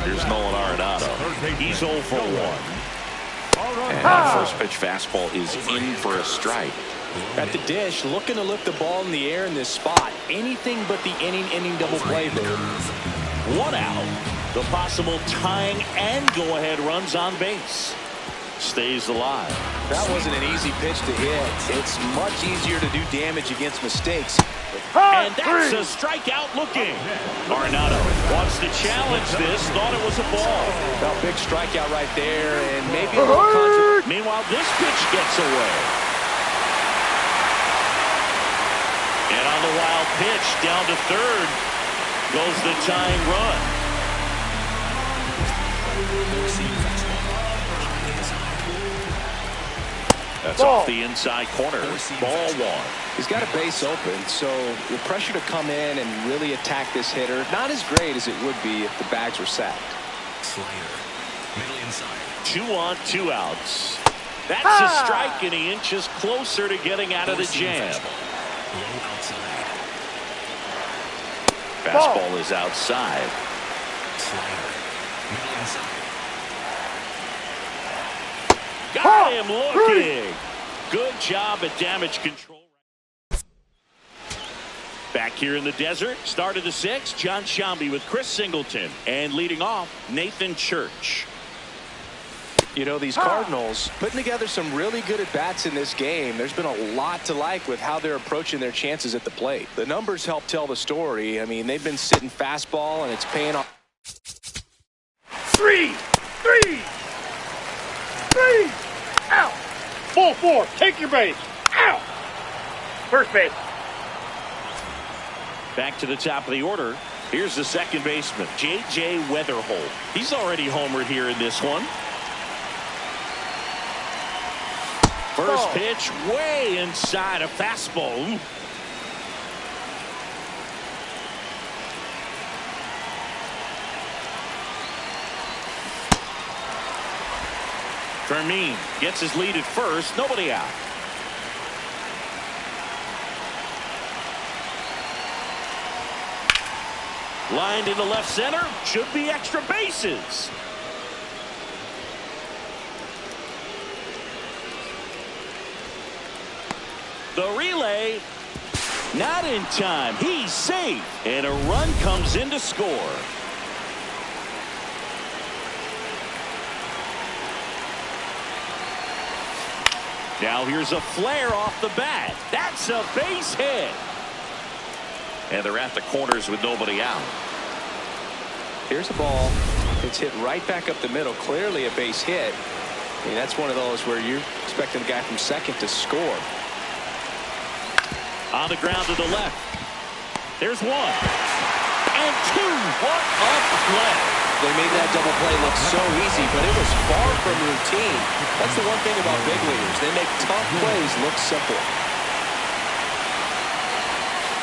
Here's Nolan Arenado. He's 0 for 1. And that first pitch fastball is in for a strike. At the dish, looking to lift the ball in the air in this spot. Anything but the inning double play. One out. The possible tying and go-ahead runs on base. Stays alive. That wasn't an easy pitch to hit. It's much easier to do damage against mistakes. And that's a strikeout looking. Arenado wants to challenge this. Thought it was a ball. Well, big strikeout right there, and maybe a little controversy. Meanwhile, this pitch gets away. And on the wild pitch, down to third, goes the tying run. That's off the inside corner. Ball 1. He's got a base open, so the pressure to come in and really attack this hitter, not as great as it would be if the bags were sacked. Slider. Middle inside. 2 on, 2 outs. That's a strike, and he inches closer to getting out of the jam. Low outside. Fastball is outside. Slider. Middle inside. Got him looking. Good job at damage control. Back here in the desert, start of the 6th, John Shambi with Chris Singleton. And leading off, Nathan Church. You know, these Cardinals putting together some really good at-bats in this game. There's been a lot to like with how they're approaching their chances at the plate. The numbers help tell the story. I mean, they've been sitting fastball, and it's paying off. 3, 3, 3, out. Ball 4, take your base, out. First base. Back to the top of the order. Here's the second baseman, J.J. Weatherholt. He's already homered here in this one. First pitch way inside a fastball. Fermin gets his lead at first. Nobody out. Lined into left center. Should be extra bases. The relay, not in time. He's safe. And a run comes in to score. Now here's a flare off the bat. That's a base hit. And they're at the corners with nobody out. Here's a ball. It's hit right back up the middle. Clearly a base hit. I mean, that's one of those where you're expecting the guy from second to score. On the ground to the left. There's one. And two. What a play. They made that double play look so easy, but it was far from routine. That's the one thing about big leaguers. They make tough plays look simple.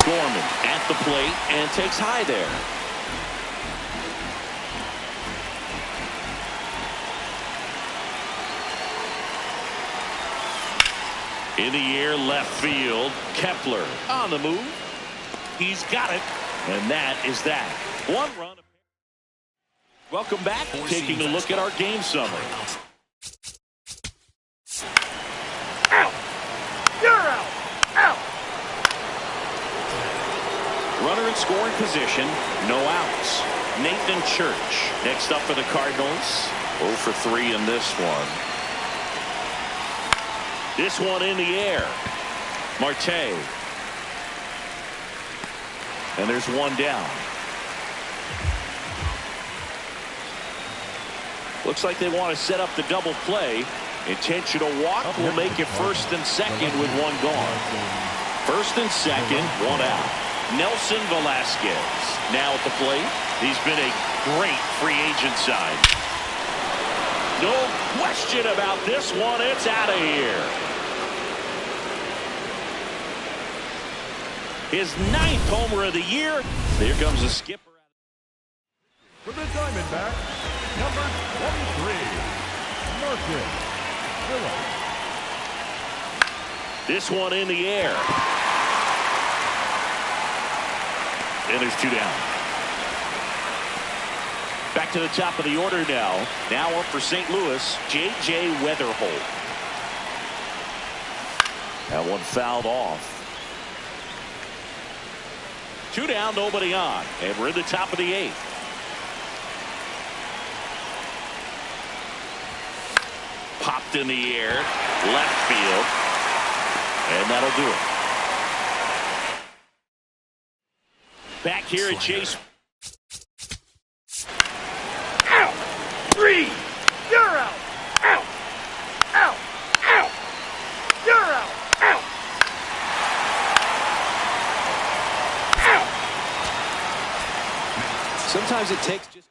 Gorman at the plate and takes high there. In the air, left field. Kepler on the move. He's got it. And that is that. One run. Welcome back. Taking a look at our game summary. Out. You're out. Out. Runner in scoring position. No outs. Nathan Church next up for the Cardinals. 0 for 3 in this one. This one in the air. Marte. And there's one down. Looks like they want to set up the double play. Intentional walk will make it first and second with one gone. First and second, one out. Nelson Velasquez now at the plate. He's been a great free agent sign. No question about this one. It's out of here. His 9th homer of the year. Here comes a skipper. For the Diamondbacks, number 23, Marcus Phillips. This one in the air. And there's two down. Back to the top of the order now. Now up for St. Louis, J.J. Weatherholt. That one fouled off. Two down, nobody on. And we're in the top of the 8th. Popped in the air, left field. And that'll do it. Back here at Chase. Out. 3. You're out. Out. Out. Out. You're out. Out. Out. Sometimes it takes just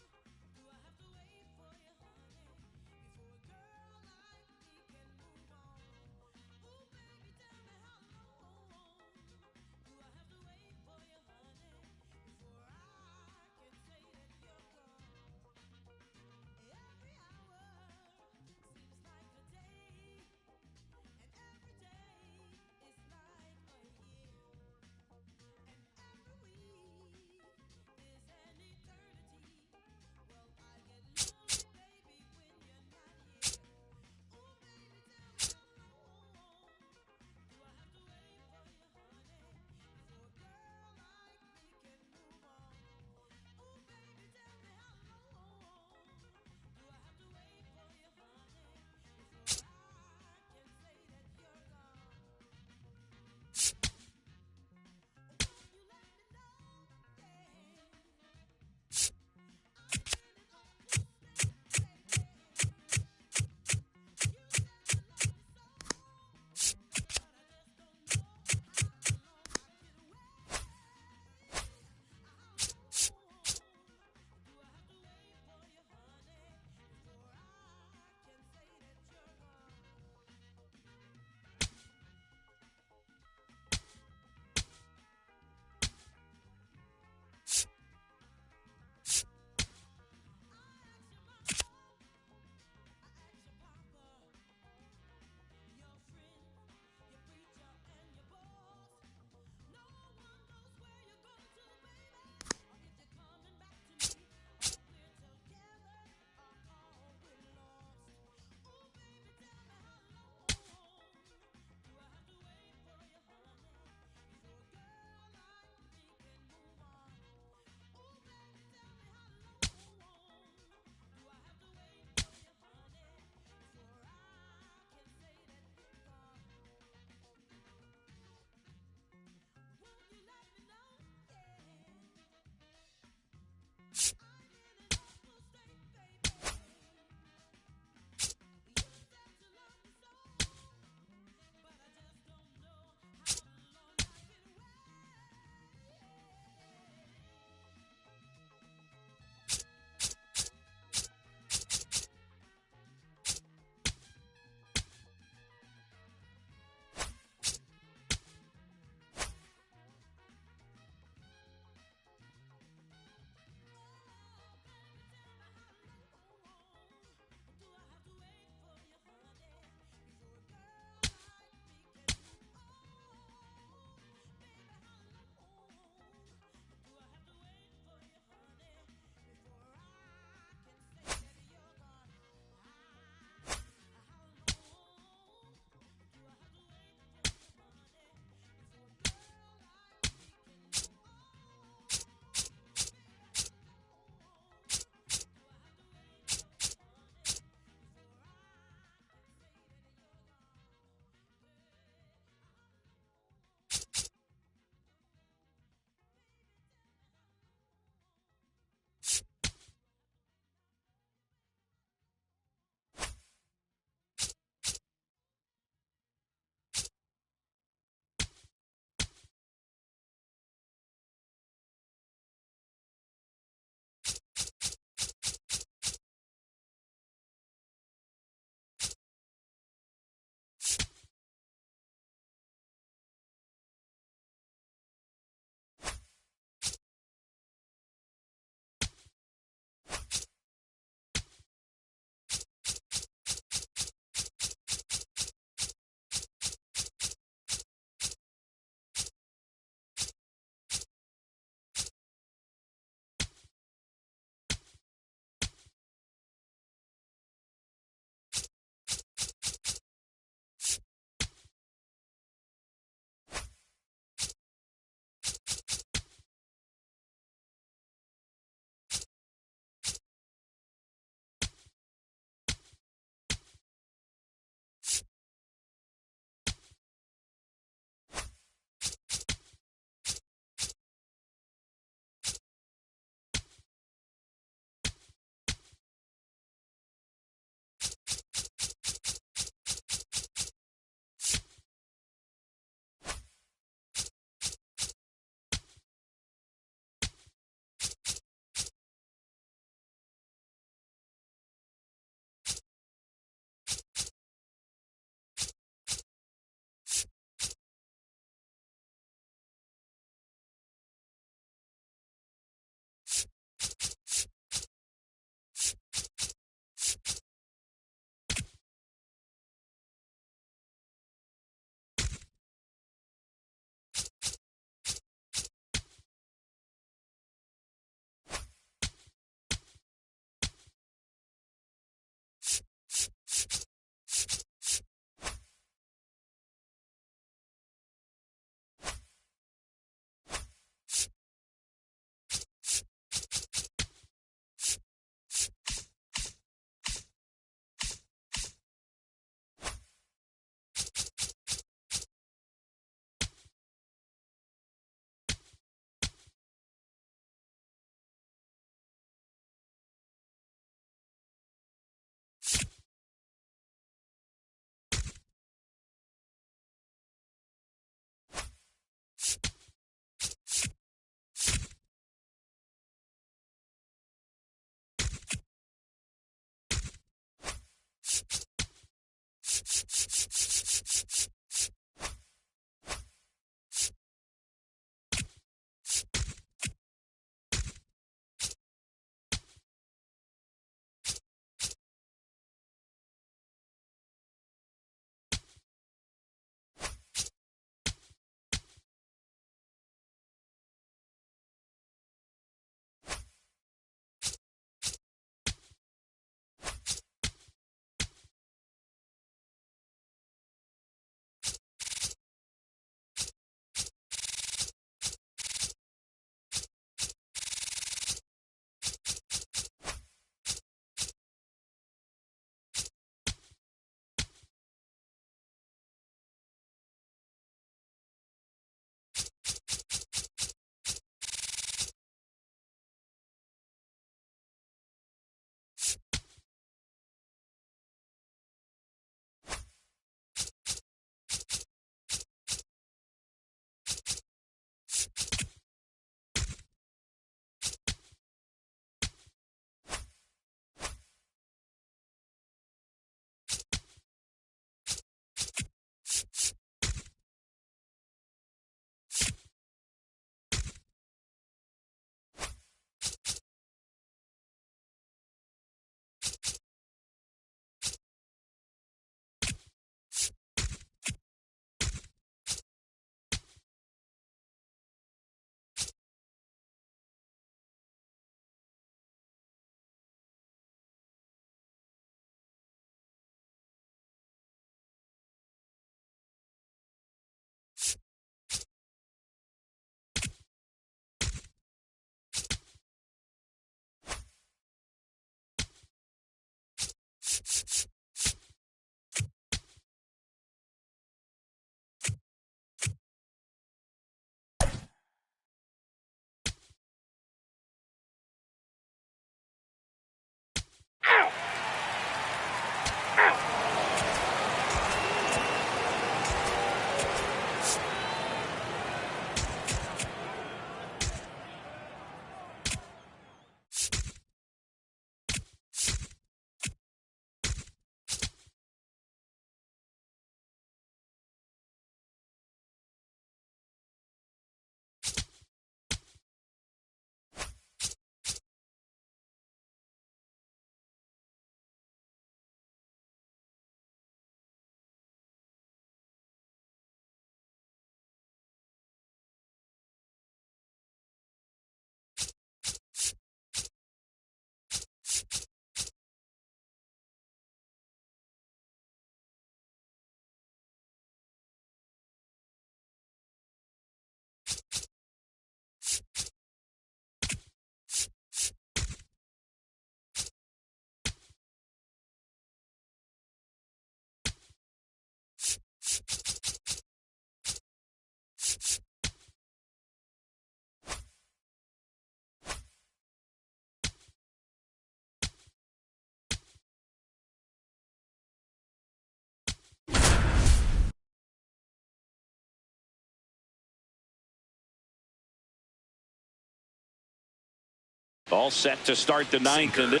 All set to start the ninth. And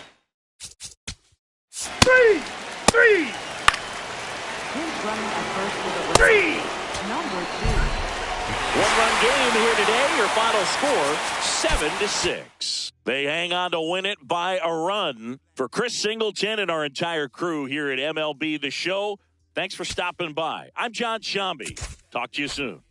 Three! Who's running at first with a run? Number 2. one-run game here today. Your final score, 7-6. They hang on to win it by a run. For Chris Singleton and our entire crew here at MLB The Show, thanks for stopping by. I'm John Shambi. Talk to you soon.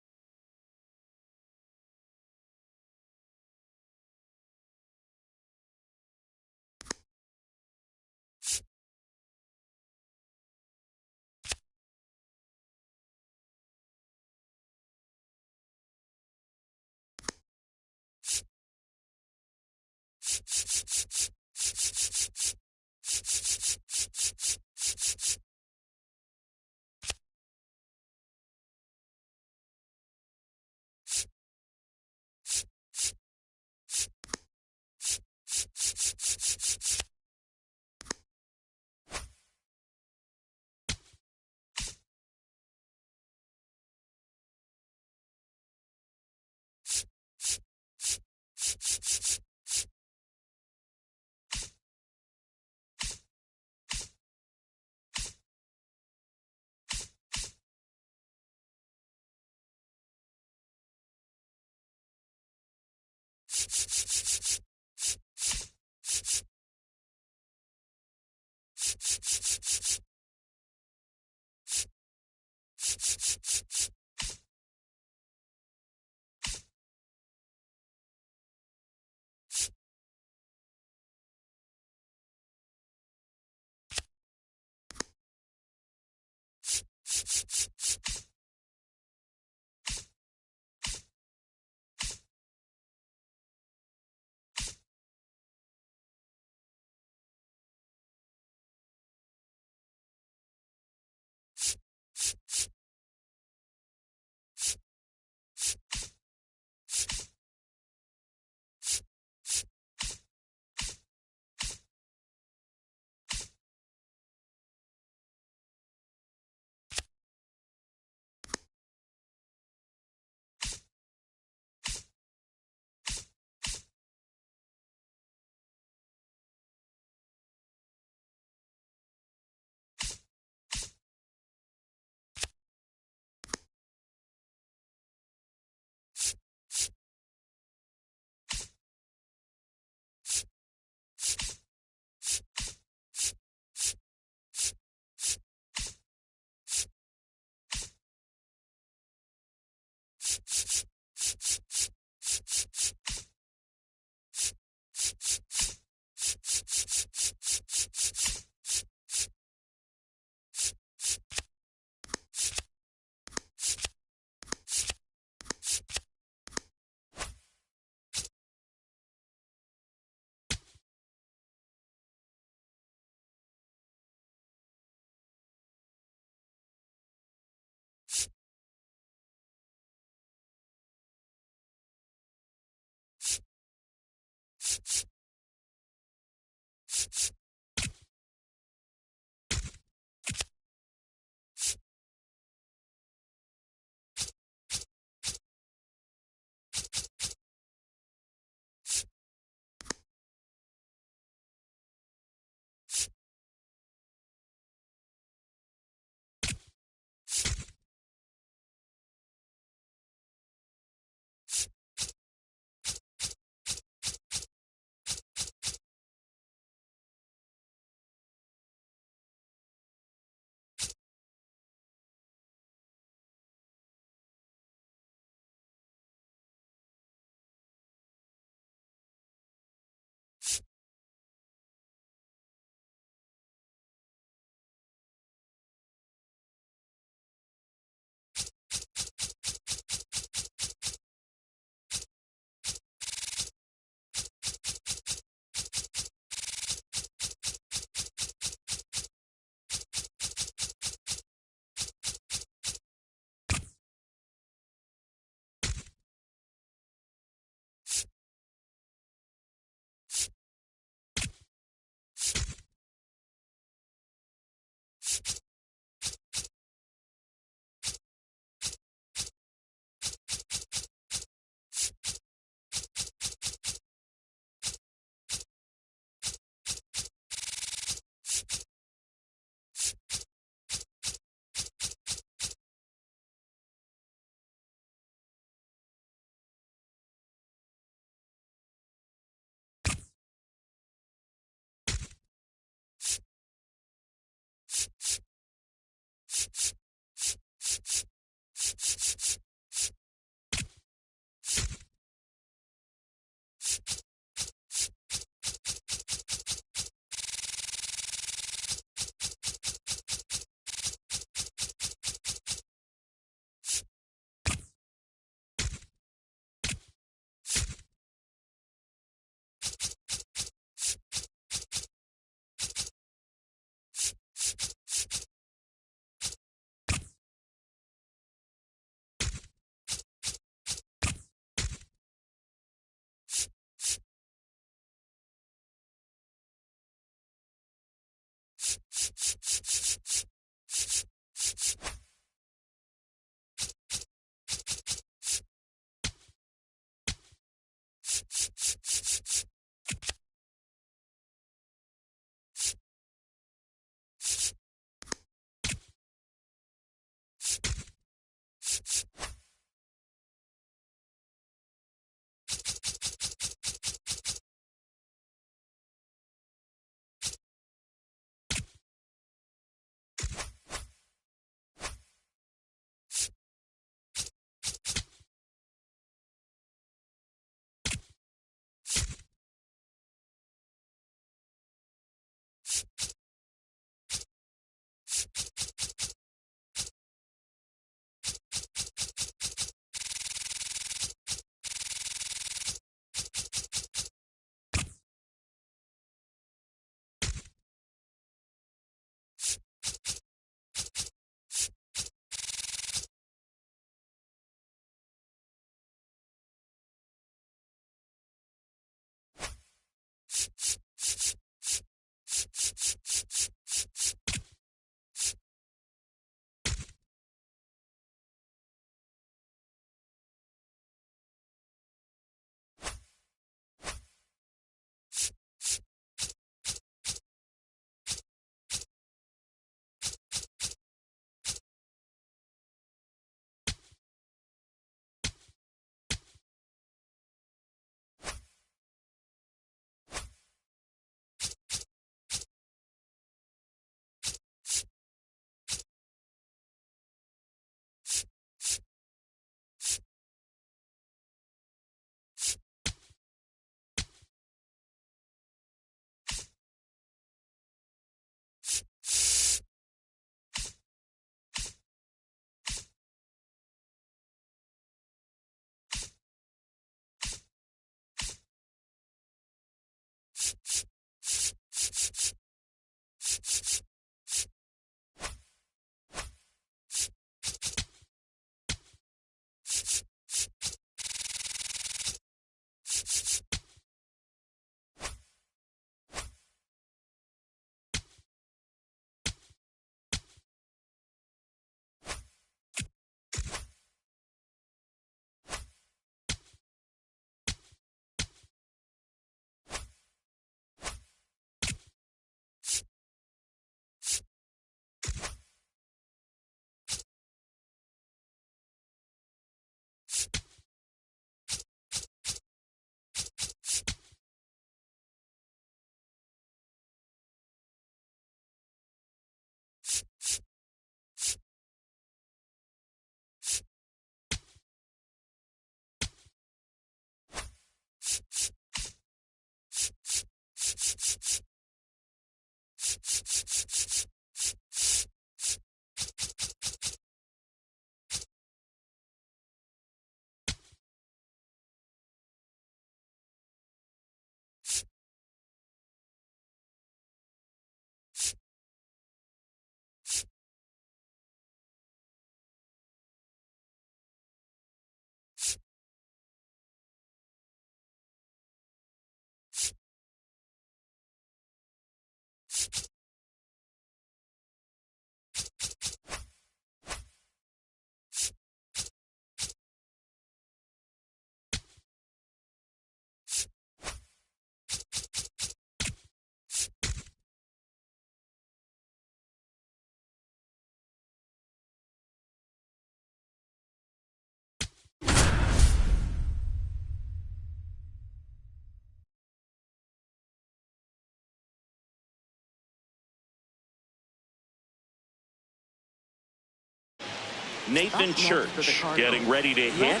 Nathan Church getting ready to hit.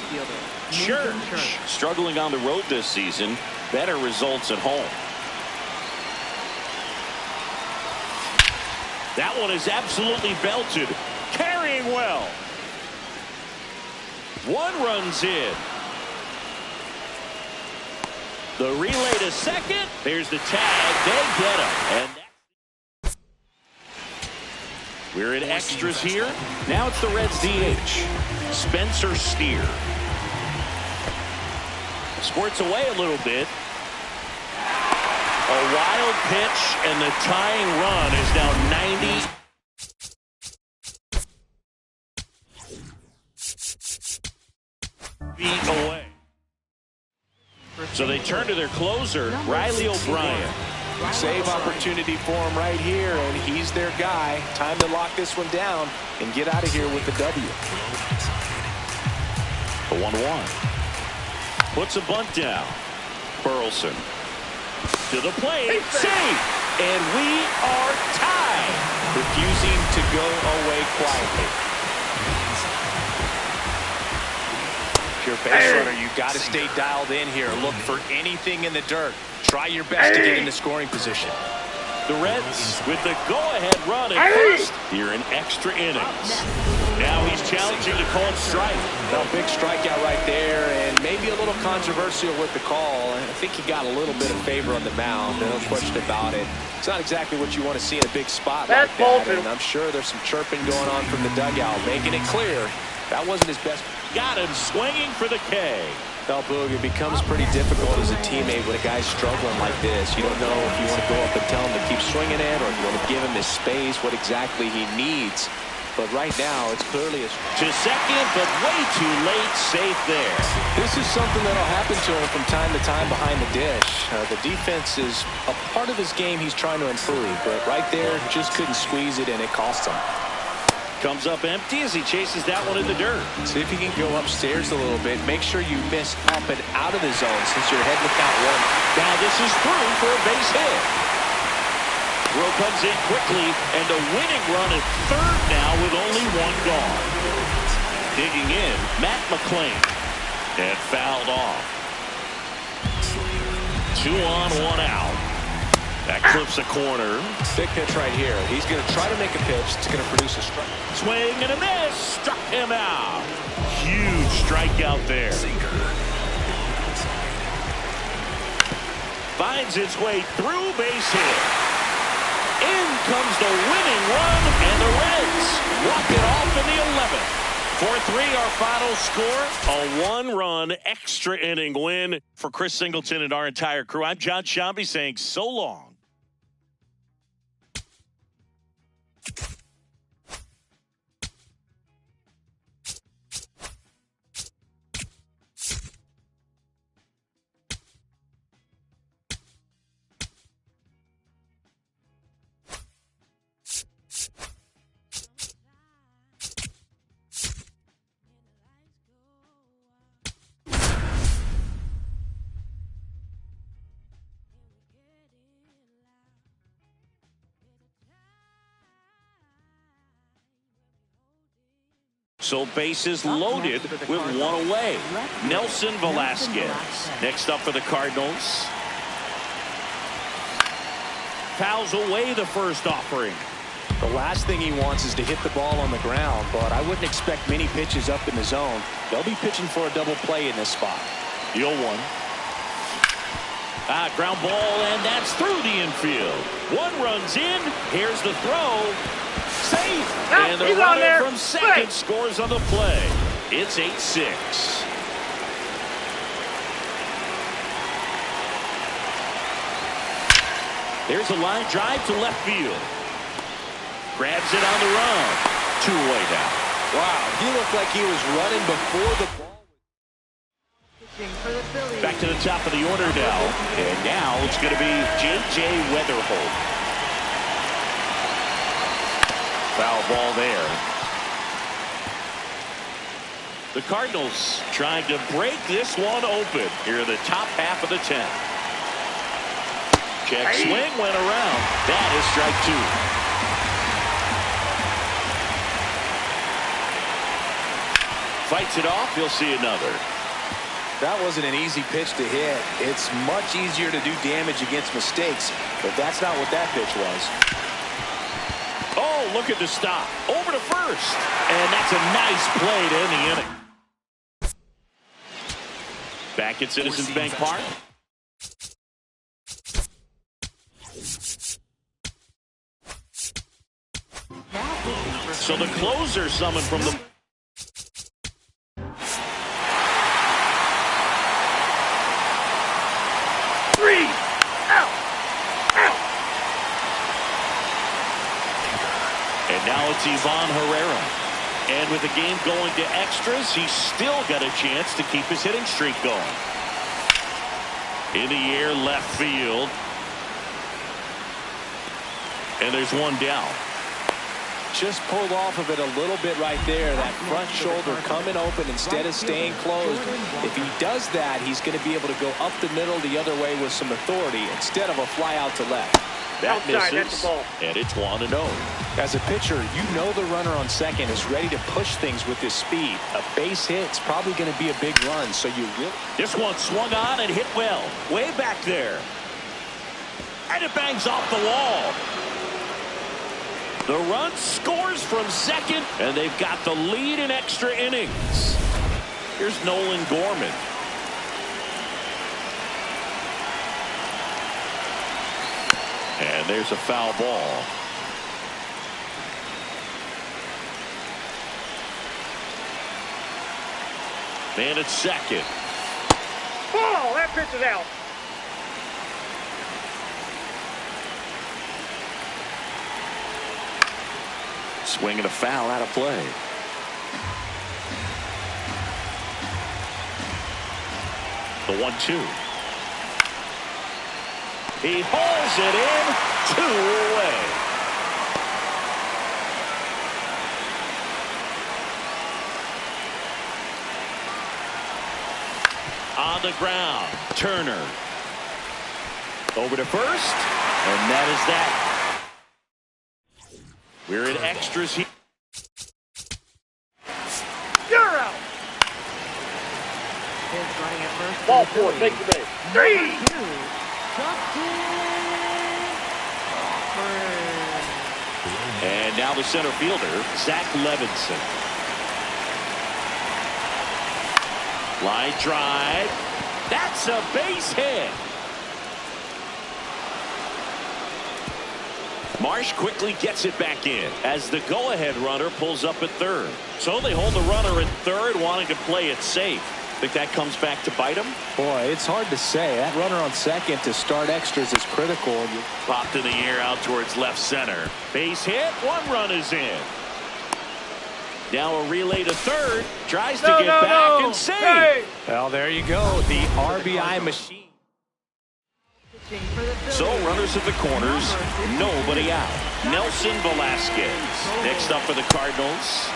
Church struggling on the road this season. Better results at home. That one is absolutely belted. Carrying well. One runs in. The relay to second. There's the tag. They get him. And we're in extras here. Now it's the Reds DH. Spencer Steer. Squirts away a little bit. A wild pitch, and the tying run is now 90. Feet away. So they turn to their closer, Riley O'Brien. Save opportunity for him right here, and he's their guy. Time to lock this one down and get out of here with the W. The 1-1. Puts a bunt down. Burleson to the plate. Save! And we are tied. Refusing to go away quietly. If you're a base runner, you got to stay dialed in here. Look for anything in the dirt. Try your best to get into scoring position. The Reds with the go-ahead run at first here in extra innings. Now he's challenging to call it strike. Well, big strikeout right there, and maybe a little controversial with the call. I think he got a little bit of favor on the mound. No question about it. It's not exactly what you want to see in a big spot like that, and I'm sure there's some chirping going on from the dugout, making it clear that wasn't his best. Got him swinging for the K. Well, Boog, it becomes pretty difficult as a teammate when a guy's struggling like this. You don't know if you want to go up and tell him to keep swinging it, or if you want to give him his space, what exactly he needs. But right now, it's clearly to second, but way too late. Safe there. This is something that'll happen to him from time to time behind the dish. The defense is a part of his game he's trying to improve, but right there, just couldn't squeeze it, and it cost him. Comes up empty as he chases that one in the dirt. See if you can go upstairs a little bit. Make sure you miss up and out of the zone since you're heading to count one. Now this is through for a base hit. Throw comes in quickly, and a winning run at third now with only one gone. Digging in, Matt McClain. And fouled off. 2 on, 1 out. That clips a corner. Big pitch right here. He's going to try to make a pitch. It's going to produce a strike. Swing and a miss. Struck him out. Huge strikeout there. Finds its way through, base hit. In comes the winning run, and the Reds walk it off in the 11th. 4-3 our final score. A 1-run extra inning win for Chris Singleton and our entire crew. I'm John Shambi saying so long. So bases loaded with one away. Nelson Velasquez next up for the Cardinals. Fouls away the first offering. The last thing he wants is to hit the ball on the ground, but I wouldn't expect many pitches up in the zone. They'll be pitching for a double play in this spot. The 0-1. Ground ball, and that's through the infield. One runs in. Here's the throw. Safe. And the runner from second scores on the play. It's 8-6. There's a line drive to left field. Grabs it on the run. 2 away now. Wow, he looked like he was running before the ball. Back to the top of the order now. And now it's going to be J.J. Weatherholt. Foul ball there. The Cardinals trying to break this one open here in the top half of the 10th. Check swing went around. That is strike 2. Fights it off. He'll see another. That wasn't an easy pitch to hit. It's much easier to do damage against mistakes, but that's not what that pitch was. Oh, look at the stop. Over to first. And that's a nice play to end the inning. Back at Citizens Bank Park. So the closer summoned from the... Now it's Ivan Herrera. And with the game going to extras, he's still got a chance to keep his hitting streak going. In the air, left field. And there's one down. Just pulled off of it a little bit right there. That front shoulder coming open instead of staying closed. If he does that, he's going to be able to go up the middle the other way with some authority instead of a fly out to left. That outside, misses, that's the ball. And it's 1-0. As a pitcher, you know the runner on second is ready to push things with his speed. A base hit's probably going to be a big run, so you really... This one swung on and hit well. Way back there. And it bangs off the wall. The run scores from second, and they've got the lead in extra innings. Here's Nolan Gorman. And there's a foul ball. And it's second. Ball! That pitch is out. Swing and a foul out of play. The 1-2. He hauls it in, 2 away. On the ground, Turner. Over to first, and that is that. We're in extras here. You're out. Is running at first. Ball 4, take the base. 3! And now the center fielder, Zach Levinson. Line drive. That's a base hit. Marsh quickly gets it back in as the go-ahead runner pulls up at third. So they hold the runner at third, wanting to play it safe. Think that comes back to bite him? Boy, it's hard to say. That runner on second to start extras is critical. Popped in the air out towards left center. Base hit. 1 run is in. Now a relay to third. Tries to get back and save. Hey. Well, there you go. The RBI machine. So runners at the corners. Nobody out. Nelson Velasquez. Next up for the Cardinals.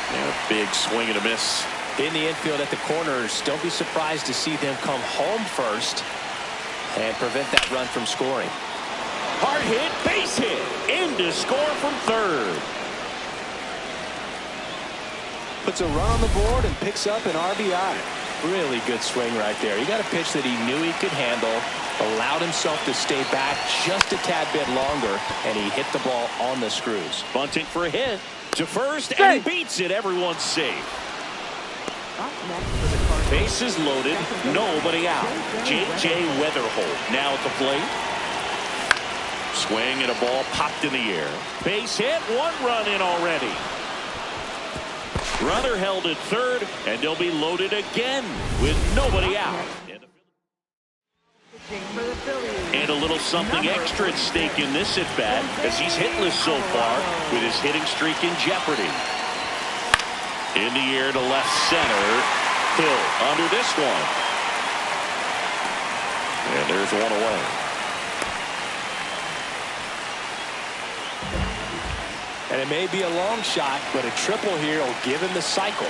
And a big swing and a miss. In the infield at the corners, don't be surprised to see them come home first and prevent that run from scoring. Hard hit, base hit, in to score from third. Puts a run on the board and picks up an RBI. Really good swing right there. He got a pitch that he knew he could handle, allowed himself to stay back just a tad bit longer, and he hit the ball on the screws. Bunting for a hit to first, and he beats it. Everyone's safe. Bases loaded, nobody out. J.J. Weatherholt now at the plate. Swing and a ball popped in the air. Base hit, 1 run in already. Runner held at third, and they'll be loaded again with nobody out. And a little something extra at stake in this at-bat as he's hitless so far with his hitting streak in jeopardy. In the air to left center. Hill under this one. And there's 1 away. And it may be a long shot, but a triple here will give him the cycle.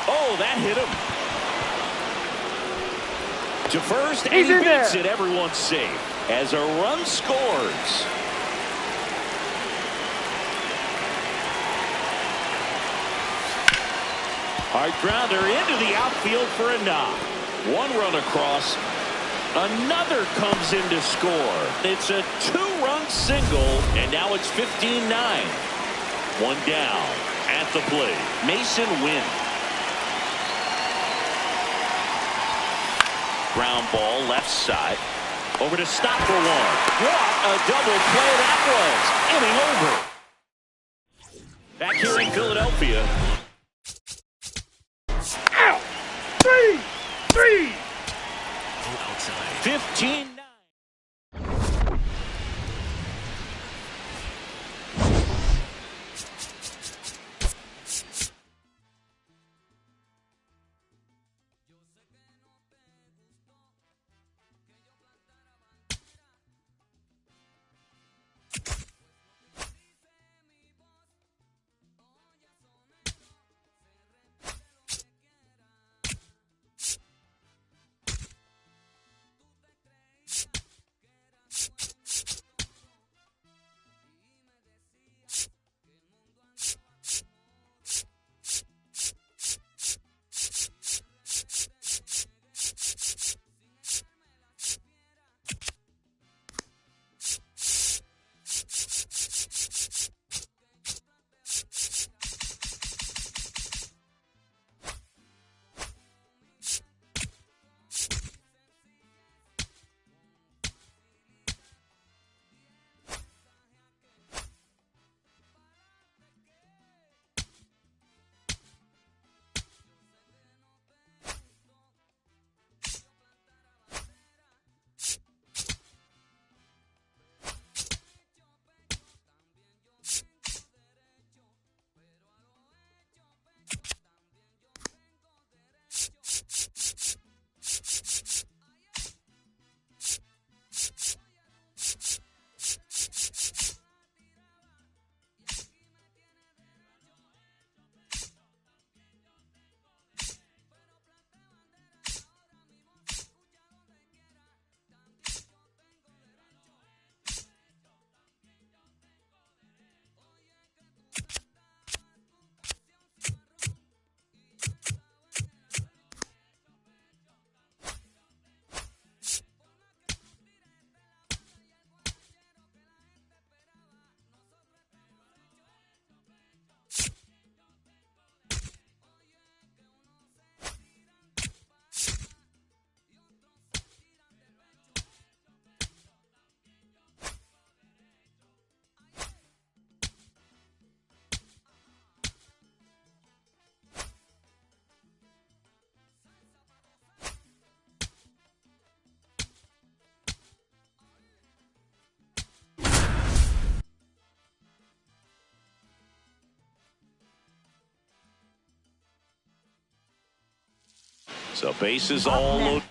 Oh, that hit him. To first, and He's he in beats there. it. Everyone's safe as a run scores. Hard grounder into the outfield for a knock. One run across. Another comes in to score. It's a two-run single, and now it's 15-9. One down at the plate. Mason Wynn. Ground ball left side. Over to stop for one. What a double play that was. Inning over. Back here in Philadelphia. Out. 3-3. 15-9. So bases all loaded.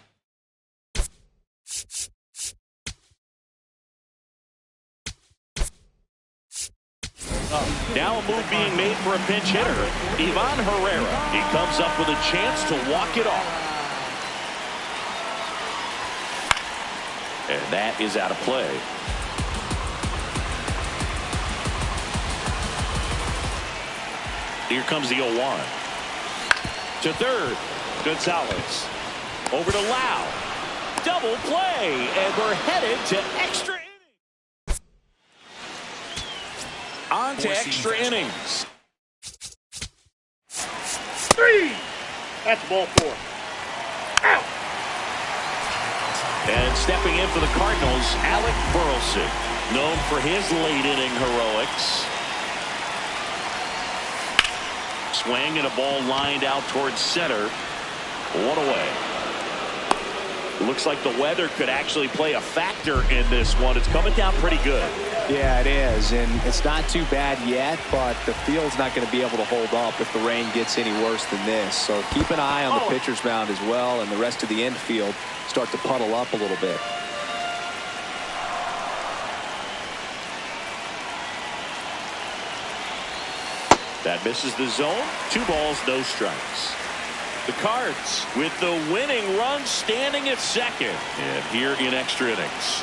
Now a move being made for a pinch hitter. Ivan Herrera. He comes up with a chance to walk it off. And that is out of play. Here comes the 0-1. To third. Gonzalez. Over to Lau. Double play. And we're headed to extra innings. On to extra innings. 3. That's ball 4. Out. And stepping in for the Cardinals, Alec Burleson, known for his late inning heroics. Swing and a ball lined out towards center. One away. Looks like the weather could actually play a factor in this one. It's coming down pretty good. Yeah, it is, and it's not too bad yet, but the field's not going to be able to hold up if the rain gets any worse than this. So keep an eye on the pitcher's mound as well, and the rest of the infield start to puddle up a little bit. That misses the zone. 2 balls, no strikes. The Cards with the winning run standing at second. And here in extra innings.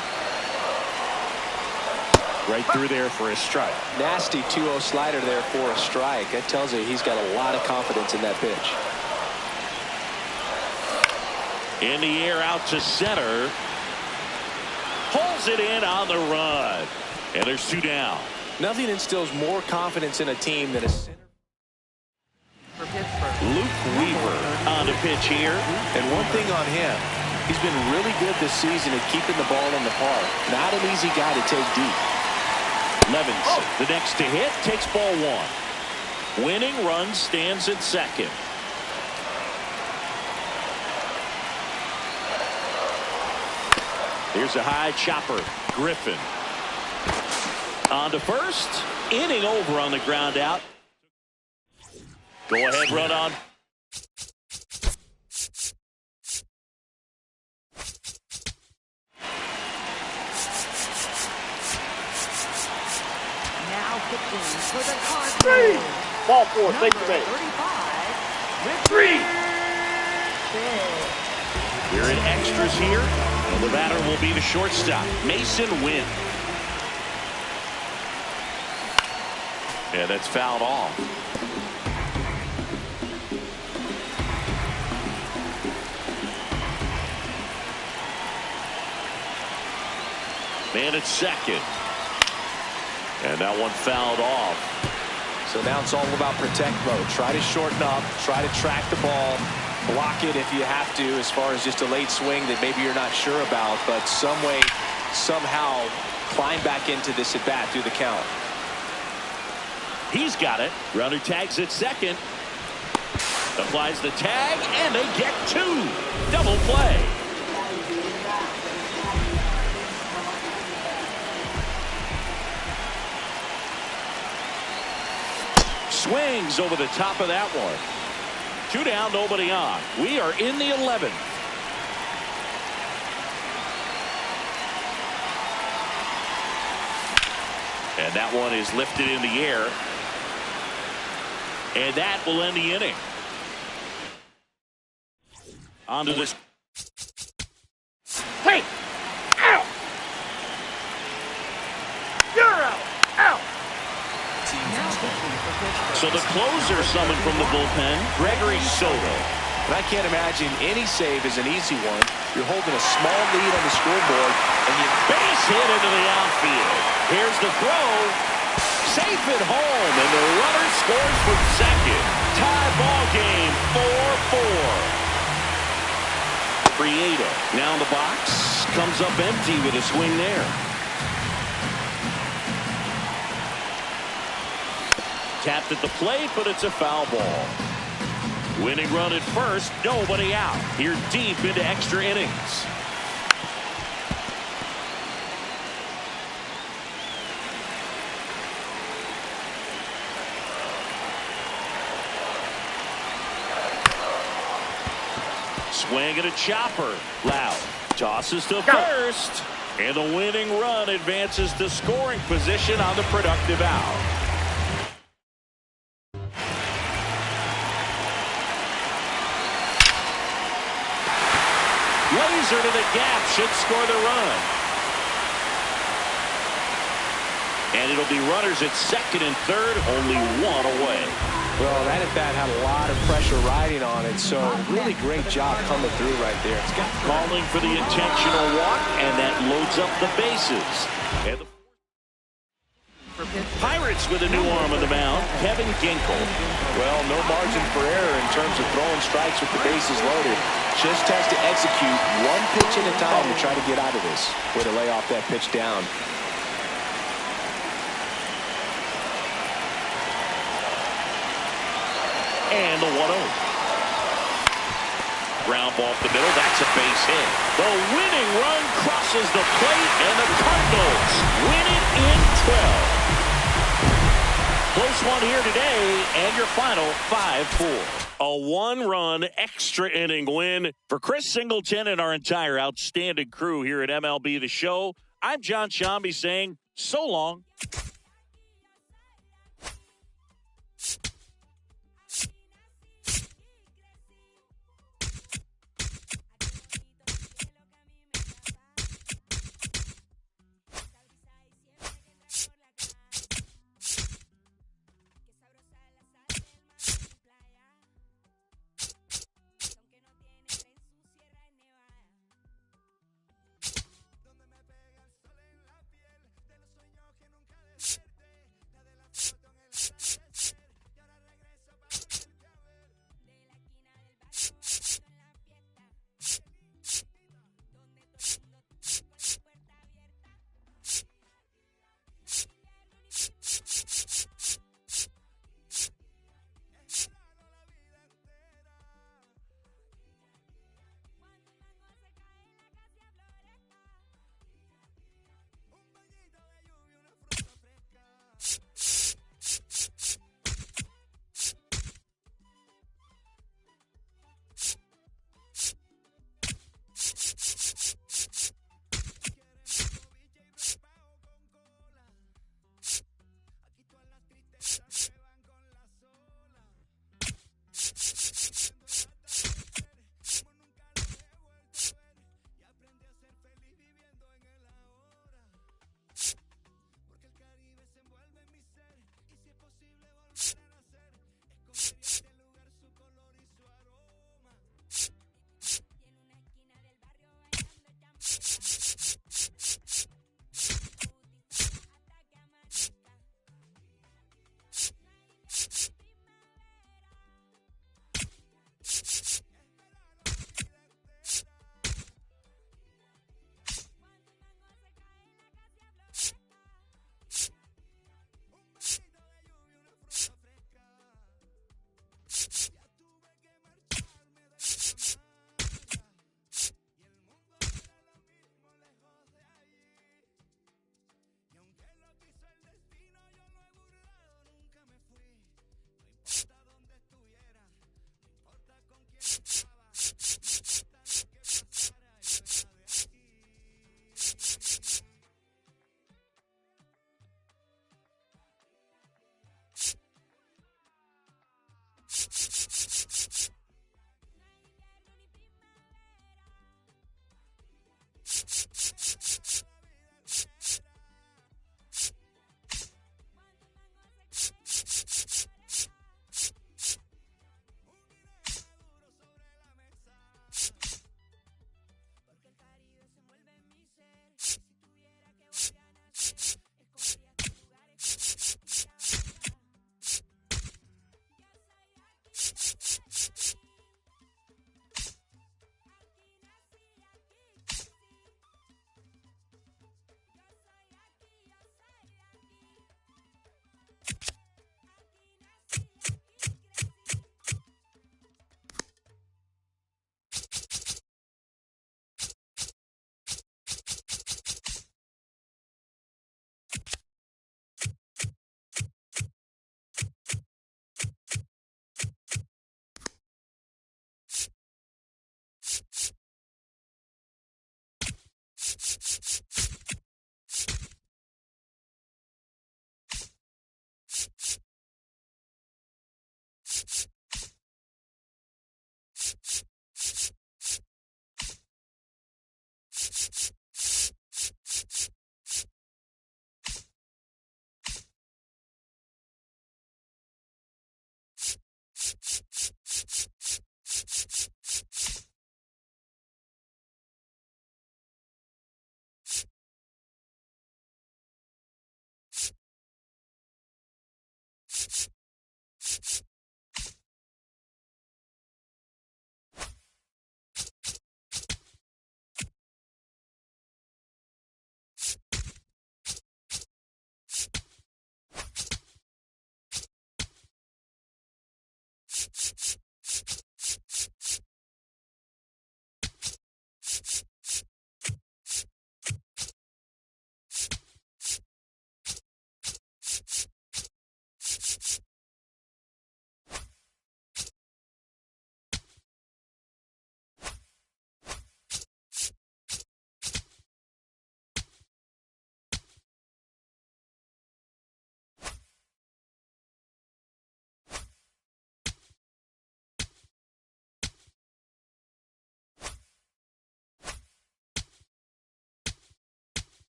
Right through there for a strike. Nasty 2-0 slider there for a strike. That tells you he's got a lot of confidence in that pitch. In the air out to center. Pulls it in on the run. And there's 2 down. Nothing instills more confidence in a team than a center. Luke Weaver on the pitch here. And one thing on him, he's been really good this season at keeping the ball in the park. Not an easy guy to take deep. Levinson, the next to hit, takes ball 1. Winning run stands at second. Here's a high chopper. Griffin. On to first. Inning over on the ground out. Go ahead, run on. Now pitching for the Cardinals. Ball 4, take the base. 35. 3. We're in extras here, and the batter will be the shortstop, Mason Wynn. Yeah, that's fouled off. Man at second. And that one fouled off. So now it's all about protect mode. Try to shorten up. Try to track the ball. Block it if you have to, as far as just a late swing that maybe you're not sure about. But some way, somehow, climb back into this at bat through the count. He's got it. Runner tags at second. Applies the tag, and they get 2. Double play. Swings over the top of that one. 2 down, nobody on. We are in the 11th. And that one is lifted in the air. And that will end the inning. On to this. Hey! Out! You're out! Out! So the closer summoned from the bullpen, Gregory Soto. And I can't imagine any save is an easy one. You're holding a small lead on the scoreboard, and you Base hit into the outfield. Here's the throw. Safe at home, and the runner scores from second. Tie ball game, 4-4. Prieto now in the box. Comes up empty with a swing there. Tapped at the plate, but it's a foul ball. Winning run at first, nobody out. Here deep into extra innings. Swing and a chopper. Loud. Tosses to first. And the winning run advances to scoring position on the productive out. Laser to the gap should score the run. And it'll be runners at second and third, only 1 away. Well, that at bat had a lot of pressure riding on it, so really great job coming through right there. Calling for the intentional walk, and that loads up the bases. And the Pirates with a new arm on the mound, Kevin Ginkel. Well, no margin for error in terms of throwing strikes with the bases loaded. Just has to execute one pitch at a time to try to get out of this. Way to lay off that pitch down. And the 1-0. Ground ball up the middle. That's a base hit. The winning run crosses the plate, and the Cardinals win it in 12. Close one here today, and your final 5-4. A 1-run extra inning win for Chris Singleton and our entire outstanding crew here at MLB The Show. I'm John Shambi saying so long.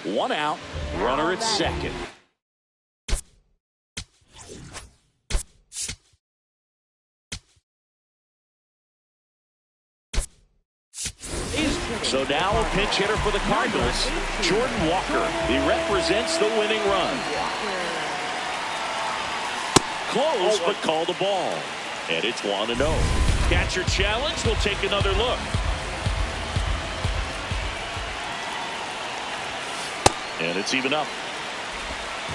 One out, runner at second. So now a pinch hitter for the Cardinals, Jordan Walker. He represents the winning run. Close, but called a ball. And it's 1-0. Catcher challenge. We'll take another look. And it's even up.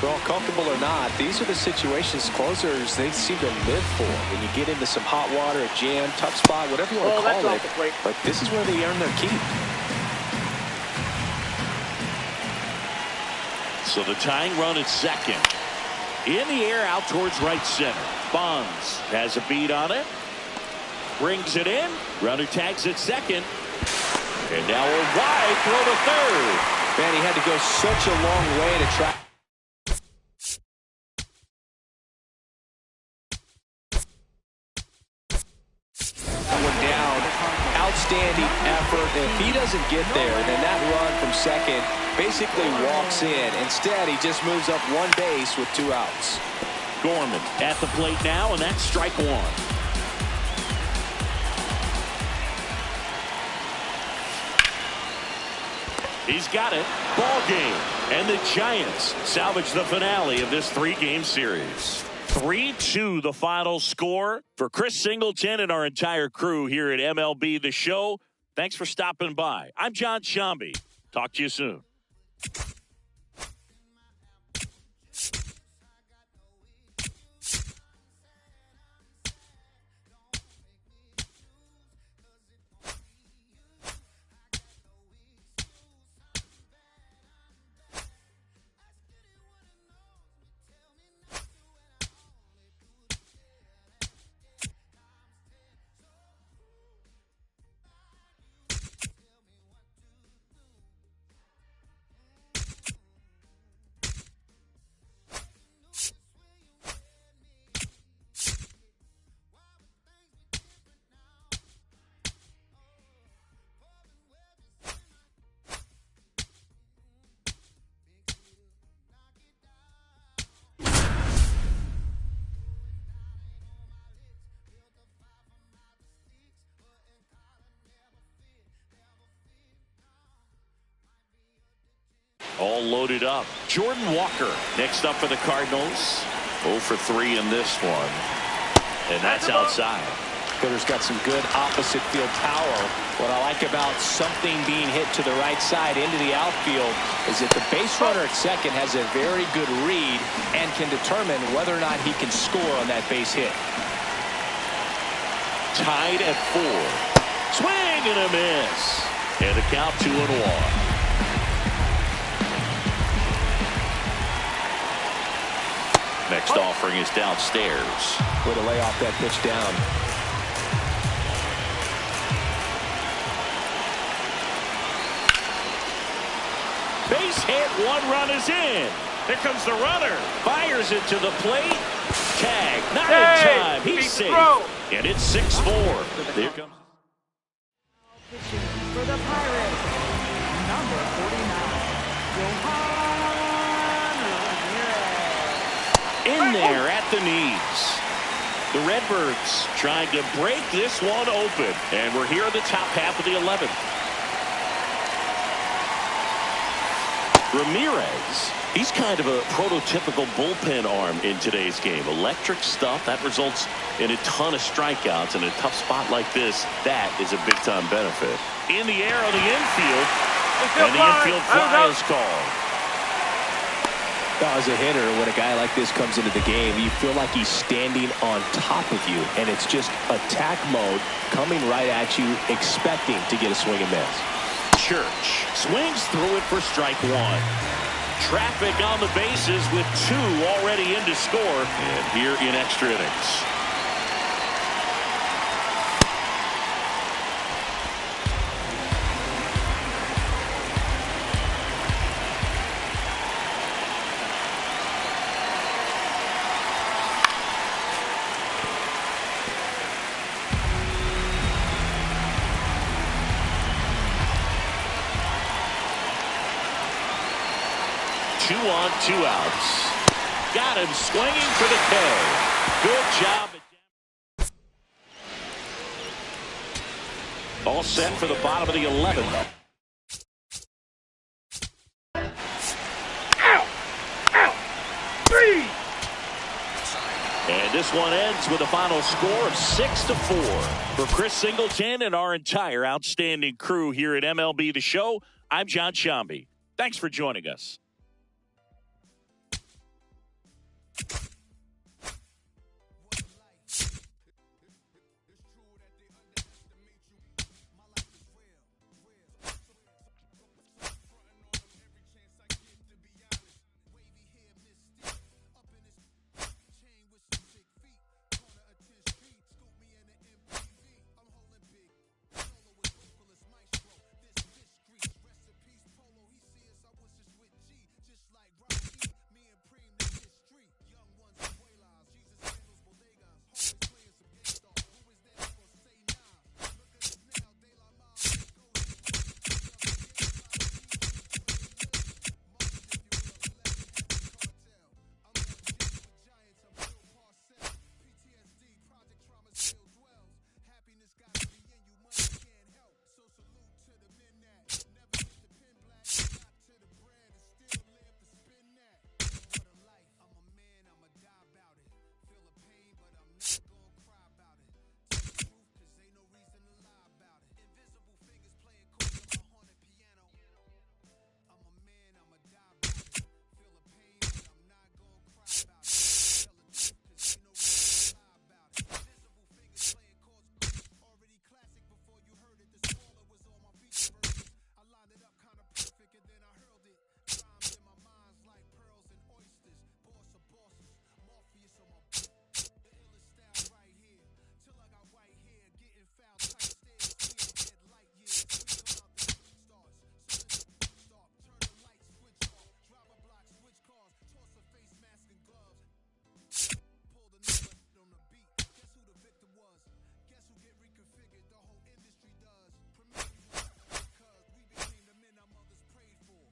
Well, comfortable or not, these are the situations closers they seem to live for. When you get into some hot water, a jam, tough spot, whatever you want to call it. But this is where they earn their keep. So the tying run at second. In the air out towards right center. Bonds has a beat on it. Brings it in. Runner tags at second. And now a wide throw to third. Man, he had to go such a long way to try. That one down. Outstanding effort. If he doesn't get there, then that run from second basically walks in. Instead, he just moves up one base with 2 outs. Gorman at the plate now, and that's strike one. He's got it. Ball game. And the Giants salvage the finale of this 3-game series. 3-2 the final score. For Chris Singleton and our entire crew here at MLB The Show, thanks for stopping by. I'm John Shambi. Talk to you soon. All loaded up. Jordan Walker next up for the Cardinals. 0 for 3 in this one. And that's outside. Hitter's got some good opposite field power. What I like about something being hit to the right side into the outfield is that the base runner at second has a very good read and can determine whether or not he can score on that base hit. Tied at 4. Swing and a miss. And the count 2-1. Next offering is downstairs. Way to lay off that pitch down. Base hit, 1 run is in. Here comes the runner. Fires it to the plate. Tag, not in time. He's safe. And it's 6-4. Here comes. Pitching for the Pirates, number 49, Johan Ramirez. In there at the knees. The Redbirds trying to break this one open. And we're here in the top half of the 11th. Ramirez, he's kind of a prototypical bullpen arm in today's game. Electric stuff that results in a ton of strikeouts. In a tough spot like this, that is a big-time benefit. In the air on the infield, and the infield fly is called. As a hitter, when a guy like this comes into the game, you feel like he's standing on top of you, and it's just attack mode coming right at you, expecting to get a swing and miss. Church swings through it for strike 1. Traffic on the bases with 2 already in to score, and here in extra innings. Two on, 2 outs. Got him swinging for the K. Good job. All set for the bottom of the 11th. Out! Out! 3! And this one ends with a final score of 6-4. For Chris Singleton and our entire outstanding crew here at MLB The Show, I'm John Shambi. Thanks for joining us.